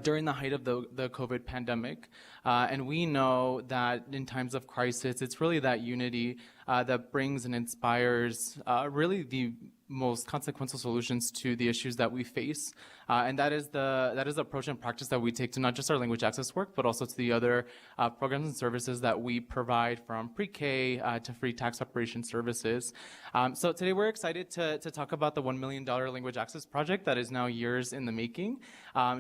during the height of the COVID pandemic. And we know that in times of crisis, it's really that unity that brings and inspires really the most consequential solutions to the issues that we face. And that is the approach and practice that we take to not just our language access work, but also to the other programs and services that we provide, from pre-K to free tax preparation services. So today we're excited to talk about the $1 million language access project that is now years in the making,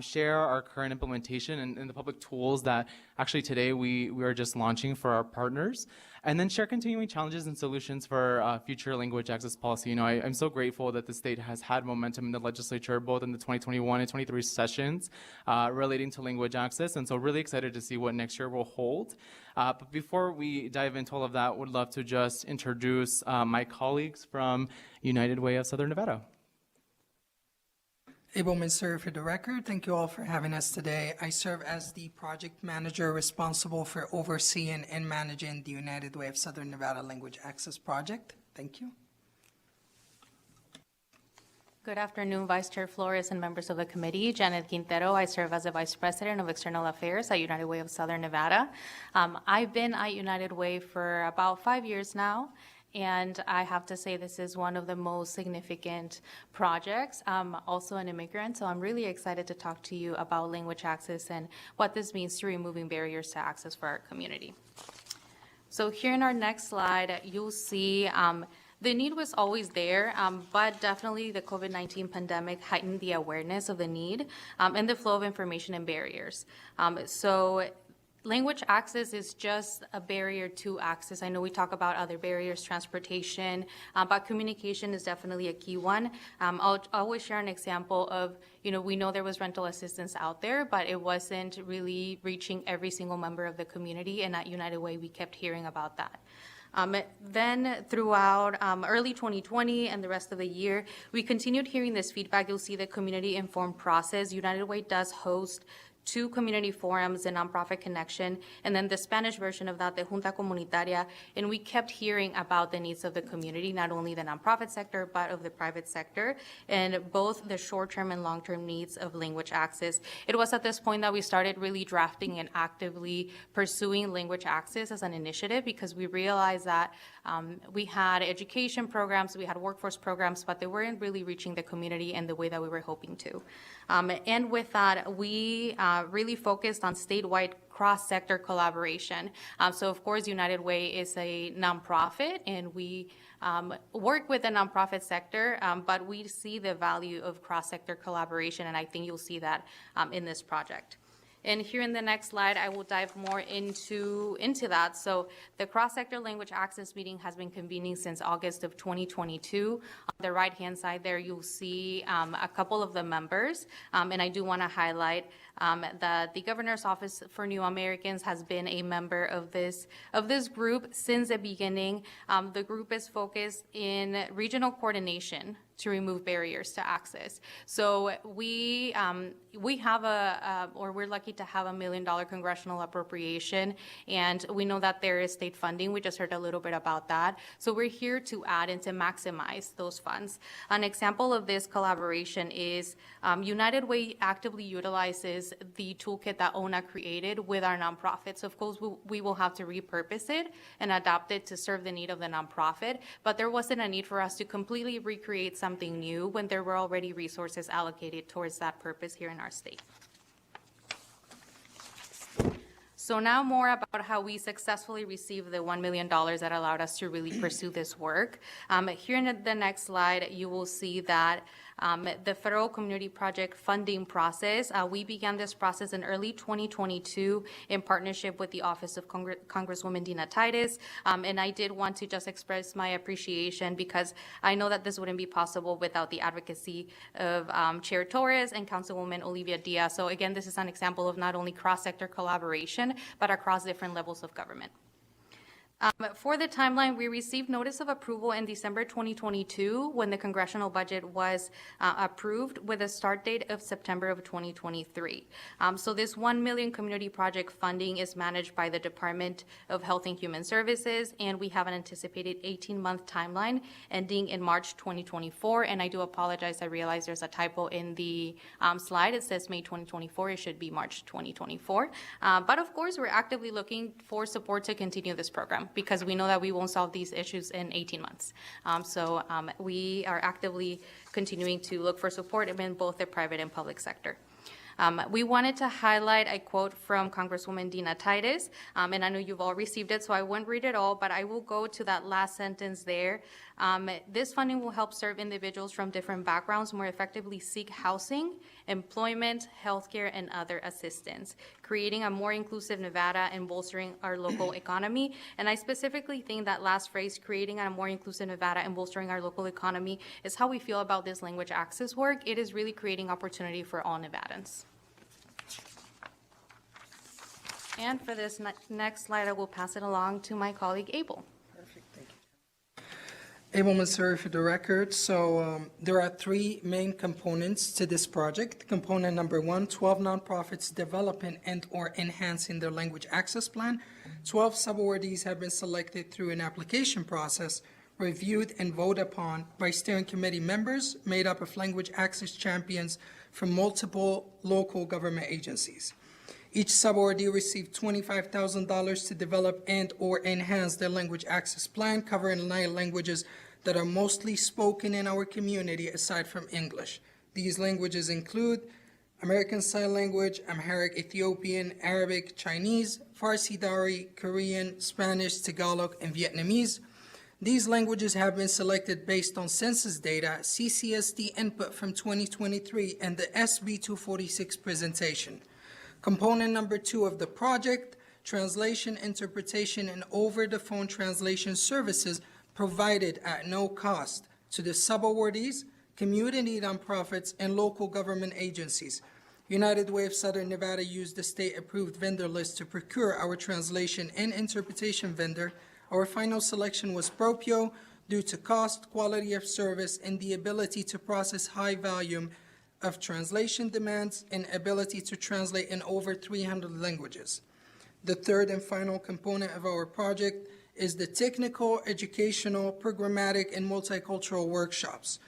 share our current implementation and the public tools that actually today we are just launching for our partners, and then share continuing challenges and solutions for future language access policy. You know, I'm so grateful that the state has had momentum in the legislature, both in the 2021 and 23 sessions relating to language access, and so really excited to see what next year will hold. But before we dive into all of that, would love to just introduce my colleagues from United Way of Southern Nevada. Abel Minster for the record. Thank you all for having us today. I serve as the project manager responsible for overseeing and managing the United Way of Southern Nevada Language Access Project. Thank you. Good afternoon, Vice Chair Flores and members of the committee. Janet Quintero. I serve as the Vice President of External Affairs at United Way of Southern Nevada. I've been at United Way for about 5 years now. And I have to say this is one of the most significant projects. I'm also an immigrant, so I'm really excited to talk to you about language access and what this means to removing barriers to access for our community. So here in our next slide, you'll see the need was always there, but definitely the COVID-19 pandemic heightened the awareness of the need and the flow of information and barriers. So language access is just a barrier to access. I know we talk about other barriers, transportation, but communication is definitely a key one. I'll always share an example of, we know there was rental assistance out there, but it wasn't really reaching every single member of the community, and at United Way, we kept hearing about that. Then throughout early 2020 and the rest of the year, we continued hearing this feedback. You'll see the community-informed process. United Way does host 2 community forums, the Nonprofit Connection, and then the Spanish version of that, the Junta Comunitaria, and we kept hearing about the needs of the community, not only the nonprofit sector, but of the private sector, and both the short-term and long-term needs of language access. It was at this point that we started really drafting and actively pursuing language access as an initiative, because we realized that we had education programs, we had workforce programs, but they weren't really reaching the community in the way that we were hoping to. And with that, we really focused on statewide cross-sector collaboration. So of course, United Way is a nonprofit, and we work with the nonprofit sector, but we see the value of cross-sector collaboration, and I think you'll see that in this project. And here in the next slide, I will dive more into that. So the cross-sector language access meeting has been convening since August of 2022. On the right-hand side there, you'll see a couple of the members. And I do want to highlight that the Governor's Office for New Americans has been a member of this group since the beginning. The group is focused in regional coordination to remove barriers to access. So we have we're lucky to have $1 million congressional appropriation, and we know that there is state funding. We just heard a little bit about that. So we're here to add and to maximize those funds. An example of this collaboration is United Way actively utilizes the toolkit that ONA created with our nonprofits. Of course, we will have to repurpose it and adapt it to serve the need of the nonprofit, but there wasn't a need for us to completely recreate something new when there were already resources allocated towards that purpose here in our state. So now more about how we successfully received the $1 million that allowed us to really pursue this work. Here in the next slide, you will see that the federal community project funding process, we began this process in early 2022 in partnership with the Office of Congresswoman Dina Titus. And I did want to just express my appreciation because I know that this wouldn't be possible without the advocacy of Chair Torres and Councilwoman Olivia Diaz. So again, this is an example of not only cross-sector collaboration, but across different levels of government. For the timeline, we received notice of approval in December 2022 when the congressional budget was approved with a start date of September of 2023. So this $1 million community project funding is managed by the Department of Health and Human Services, and we have an anticipated 18-month timeline ending in March 2024. And I do apologize, I realize there's a typo in the slide. It says May 2024, it should be March 2024. But of course, we're actively looking for support to continue this program, because we know that we won't solve these issues in 18 months. We are actively continuing to look for support in both the private and public sector. We wanted to highlight a quote from Congresswoman Dina Titus, and I know you've all received it, so I won't read it all, but I will go to that last sentence there. This funding will help serve individuals from different backgrounds more effectively seek housing, employment, healthcare, and other assistance, creating a more inclusive Nevada and bolstering our local economy. And I specifically think that last phrase, creating a more inclusive Nevada and bolstering our local economy, is how we feel about this language access work. It is really creating opportunity for all Nevadans. And for this next slide, I will pass it along to my colleague, Abel. Abel Mansuri for the record. So there are three main components to this project. Component number one, 12 nonprofits developing and or enhancing their language access plan. 12 subawardees have been selected through an application process, reviewed and voted upon by steering committee members made up of language access champions from multiple local government agencies. Each subawardee received $25,000 to develop and or enhance their language access plan, covering 9 languages that are mostly spoken in our community aside from English. These languages include American Sign Language, Amharic, Ethiopian, Arabic, Chinese, Farsi Dari, Korean, Spanish, Tagalog, and Vietnamese. These languages have been selected based on census data, CCSD input from 2023, and the SB 246 presentation. Component number 2 of the project, translation, interpretation, and over-the-phone translation services provided at no cost to the subawardees, community nonprofits, and local government agencies. United Way of Southern Nevada used the state-approved vendor list to procure our translation and interpretation vendor. Our final selection was Propio due to cost, quality of service, and the ability to process high volume of translation demands and ability to translate in over 300 languages. The third and final component of our project is the technical, educational, programmatic, and multicultural workshops.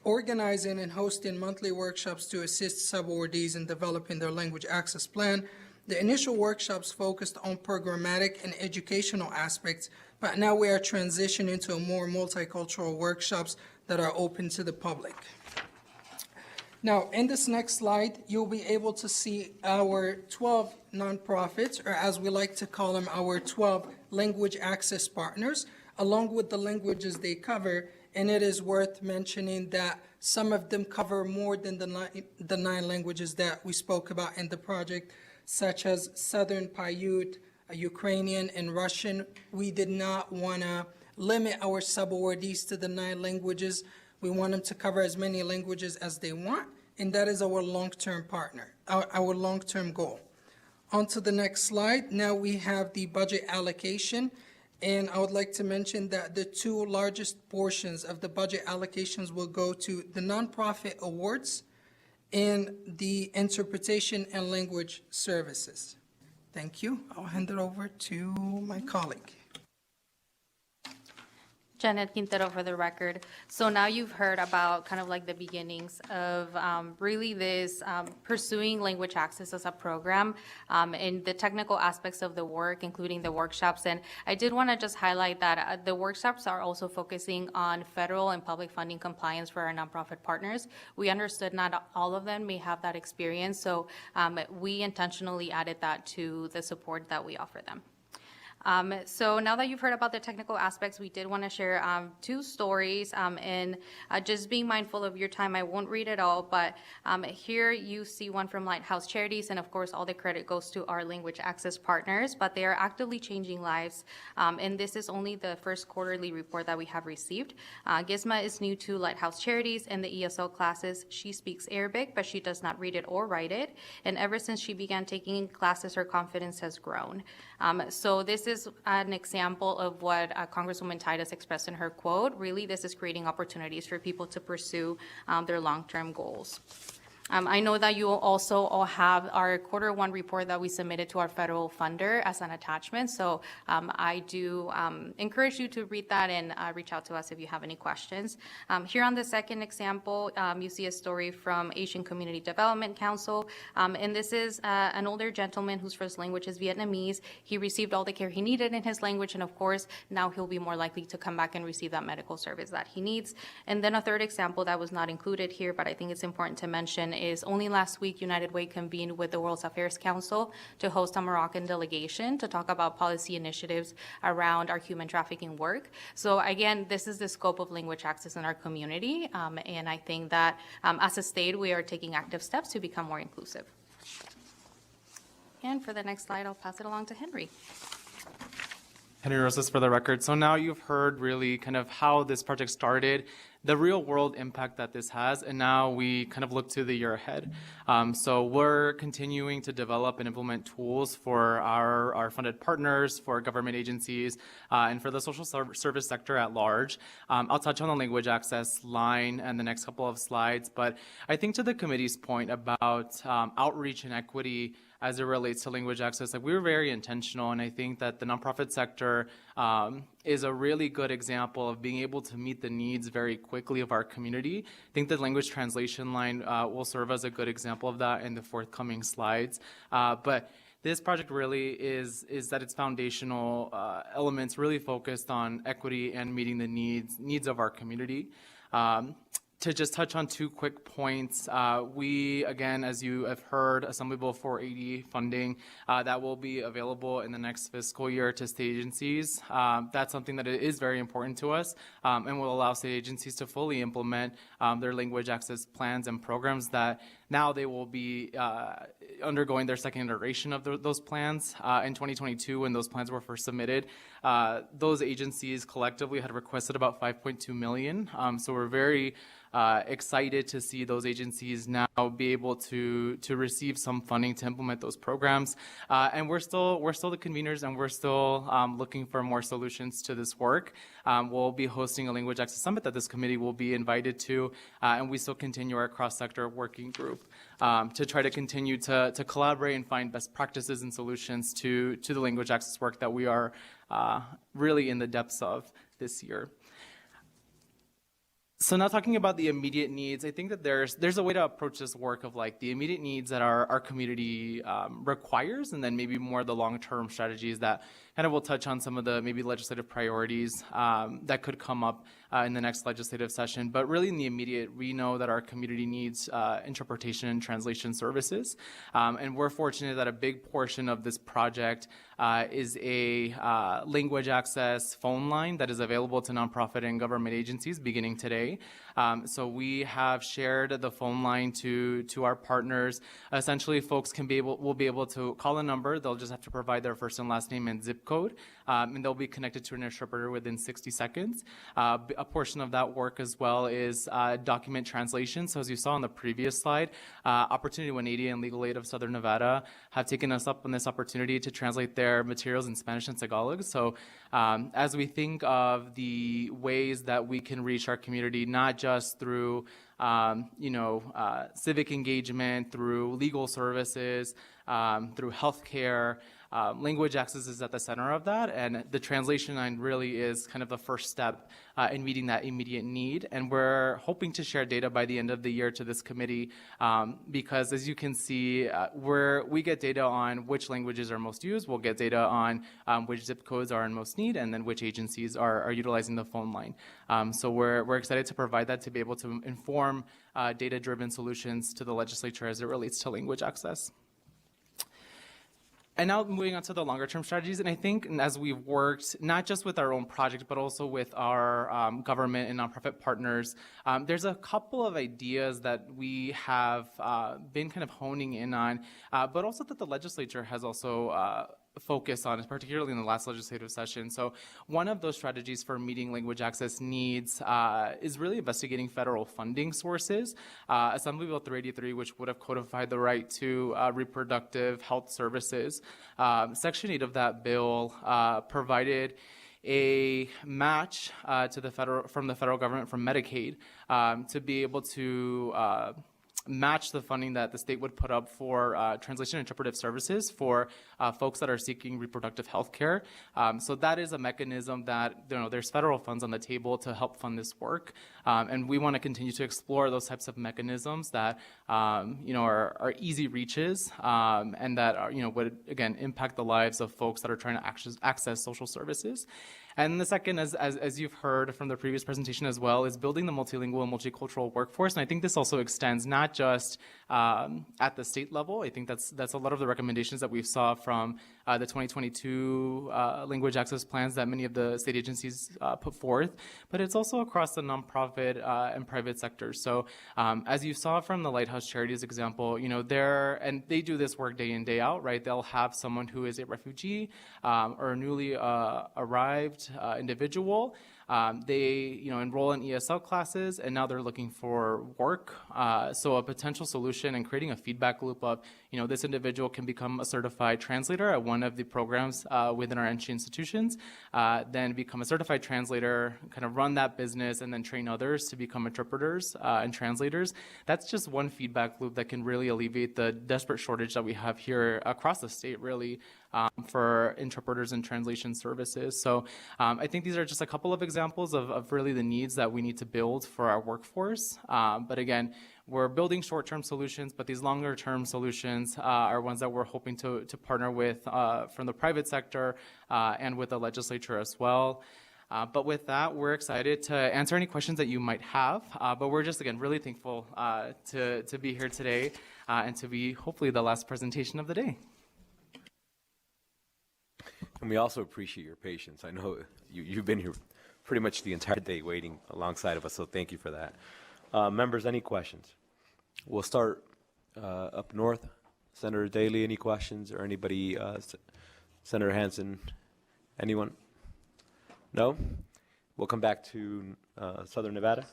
Organizing and hosting monthly workshops to assist subawardees in developing their language access plan. The initial workshops focused on programmatic and educational aspects, but now we are transitioning to more multicultural workshops that are open to the public. Now, in this next slide, you'll be able to see our 12 nonprofits, or as we like to call them, our 12 language access partners, along with the languages they cover. And it is worth mentioning that some of them cover more than the 9 languages that we spoke about in the project, such as Southern Paiute, Ukrainian, and Russian. We did not want to limit our subawardees to the 9 languages. We want them to cover as many languages as they want, and that is our long-term partner, our long-term goal. On to the next slide. Now we have the budget allocation, And I would like to mention that the two largest portions of the budget allocations will go to the nonprofit awards and the interpretation and language services. Thank you. I'll hand it over to my colleague. Janet Quintero for the record. So now you've heard about kind of like the beginnings of really this pursuing language access as a program and the technical aspects of the work, including the workshops. And I did want to just highlight that the workshops are also focusing on federal and public funding compliance for our nonprofit partners. We understood not all of them may have that experience, so we intentionally added that to the support that we offer them. So now that you've heard about the technical aspects, we did want to share two stories, and just being mindful of your time, I won't read it all, but here you see one from Lighthouse Charities, and of course all the credit goes to our language access partners, but they are actively changing lives, and this is only the first quarterly report that we have received. Gizma is new to Lighthouse Charities and the ESL classes. She speaks Arabic, but she does not read it or write it, and ever since she began taking classes, her confidence has grown. So this is an example of what Congresswoman Titus expressed in her quote. Really, this is creating opportunities for people to pursue their long-term goals. I know that you also all have our Q1 report that we submitted to our federal funder as an attachment. So I do encourage you to read that and reach out to us if you have any questions. Here on the second example, you see a story from Asian Community Development Council. And this is an older gentleman whose first language is Vietnamese. He received all the care he needed in his language. And of course, now he'll be more likely to come back and receive that medical service that he needs. And then a third example that was not included here, but I think it's important to mention, is only last week United Way convened with the World Affairs Council to host a Moroccan delegation to talk about policy initiatives around our human trafficking work. So again, this is the scope of language access in our community, and I think that as a state, we are taking active steps to become more inclusive. And for the next slide, I'll pass it along to Henry. Henry Rosas for the record. So now you've heard really kind of how this project started, the real world impact that this has, and now we kind of look to the year ahead. So we're continuing to develop and implement tools for our funded partners, for government agencies, and for the social service sector at large. I'll touch on the language access line in the next couple of slides, but I think to the committee's point about outreach and equity as it relates to language access, like we were very intentional, and I think that the nonprofit sector is a really good example of being able to meet the needs very quickly of our community. I think the language translation line will serve as a good example of that in the forthcoming slides. But this project really is that its foundational elements really focused on equity and meeting the needs of our community. To just touch on two quick points, we, again, as you have heard, Assembly Bill 480 funding that will be available in the next fiscal year to state agencies. That's something that is very important to us and will allow state agencies to fully implement their language access plans and programs that now they will be undergoing their second iteration of those plans. In 2022, when those plans were first submitted, those agencies collectively had requested about $5.2 million. So we're very excited to see those agencies now be able to receive some funding to implement those programs. And we're still the conveners, and we're still looking for more solutions to this work. We'll be hosting a language access summit that this committee will be invited to, and we still continue our cross-sector working group to try to continue to collaborate and find best practices and solutions to the language access work that we are really in the depths of this year. So now talking about the immediate needs, I think that there's a way to approach this work of like the immediate needs that our community requires, and then maybe more the long-term strategies that kind of will touch on some of the maybe legislative priorities that could come up in the next legislative session. But really in the immediate, we know that our community needs interpretation and translation services. And we're fortunate that a big portion of this project is a language access phone line that is available to nonprofit and government agencies beginning today. So we have shared the phone line to our partners. Essentially, folks will be able to call a number. They'll just have to provide their first and last name and zip code, and they'll be connected to an interpreter within 60 seconds. A portion of that work as well is document translation. So as you saw on the previous slide, Opportunity 180 and Legal Aid of Southern Nevada have taken us up on this opportunity to translate their materials in Spanish and Tagalog. So as we think of the ways that we can reach our community, not just through civic engagement, through legal services, through healthcare, language access is at the center of that, and the translation line really is kind of the first step in meeting that immediate need. And we're hoping to share data by the end of the year to this committee because, as you can see, we get data on which languages are most used. We'll get data on which zip codes are in most need, and then which agencies are utilizing the phone line. So we're excited to provide that to be able to inform data-driven solutions to the legislature as it relates to language access. And now moving on to the longer term strategies, and I think as we've worked not just with our own project, but also with our government and nonprofit partners, there's a couple of ideas that we have been kind of honing in on, but also that the legislature has also focus on, particularly in the last legislative session. So one of those strategies for meeting language access needs is really investigating federal funding sources. Assembly Bill 383, which would have codified the right to reproductive health services. Section 8 of that bill provided a match from the federal government from Medicaid to be able to match the funding that the state would put up for translation and interpretive services for folks that are seeking reproductive health care. So that is a mechanism that, there's federal funds on the table to help fund this work. And we want to continue to explore those types of mechanisms that, are easy reaches and that would, again, impact the lives of folks that are trying to access social services. And the second, as you've heard from the previous presentation as well, is building the multilingual and multicultural workforce. And I think this also extends not just at the state level. I think that's a lot of the recommendations that we saw from the 2022 language access plans that many of the state agencies put forth, but it's also across the nonprofit and private sectors. So as you saw from the Lighthouse Charities example, and they do this work day in, day out, right? They'll have someone who is a refugee or a newly arrived individual. They enroll in ESL classes, and now they're looking for work. So a potential solution and creating a feedback loop of, this individual can become a certified translator at one of the programs within our entry institutions, then become a certified translator, kind of run that business, and then train others to become interpreters and translators. That's just one feedback loop that can really alleviate the desperate shortage that we have here across the state, really, for interpreters and translation services. So I think these are just a couple of examples of really the needs that we need to build for our workforce. But again, we're building short-term solutions, but these longer-term solutions are ones that we're hoping to partner with from the private sector and with the legislature as well. But with that, we're excited to answer any questions that you might have. But we're just, again, really thankful to be here today and to be hopefully the last presentation of the day. And we also appreciate your patience. I know you've been here pretty much the entire day waiting alongside of us, so thank you for that. Members, any questions? We'll start up north. Senator Daley, any questions, or anybody? Senator Hansen, anyone? No? We'll come back to Southern Nevada.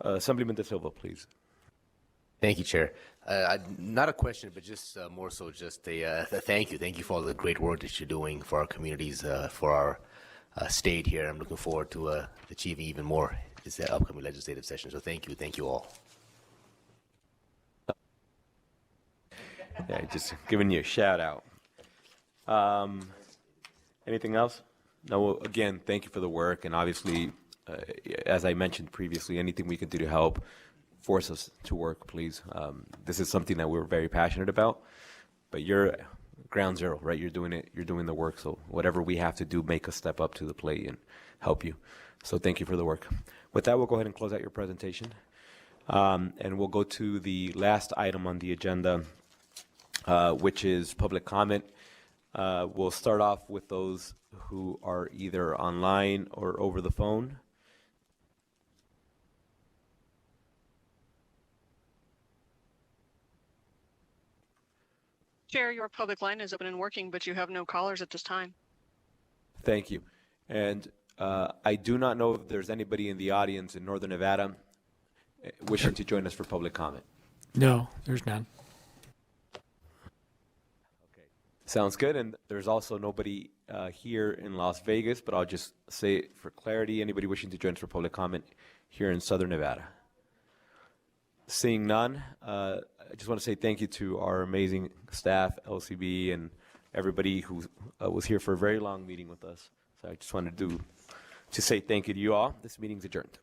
Assemblyman De Silva, please. Thank you, Chair. Not a question, but just more so just a thank you. Thank you for all the great work that you're doing for our communities, for our state here. I'm looking forward to achieving even more this upcoming legislative session. So thank you all. Yeah, just giving you a shout out. Anything else? No, again, thank you for the work. And obviously, as I mentioned previously, anything we can do to help force us to work, please. This is something that we're very passionate about, but you're ground zero, right? You're doing the work. So whatever we have to do, make us step up to the plate and help you. So thank you for the work. With that, we'll go ahead and close out your presentation. And we'll go to the last item on the agenda, which is public comment. We'll start off with those who are either online or over the phone. Chair, your public line is open and working, but you have no callers at this time. Thank you. And I do not know if there's anybody in the audience in Northern Nevada wishing to join us for public comment. No, there's none. Sounds good. And there's also nobody here in Las Vegas, but I'll just say for clarity, anybody wishing to join us for public comment here in Southern Nevada. Seeing none, I just want to say thank you to our amazing staff, LCB, and everybody who was here for a very long meeting with us. So I just wanted to say thank you to you all. This meeting's adjourned.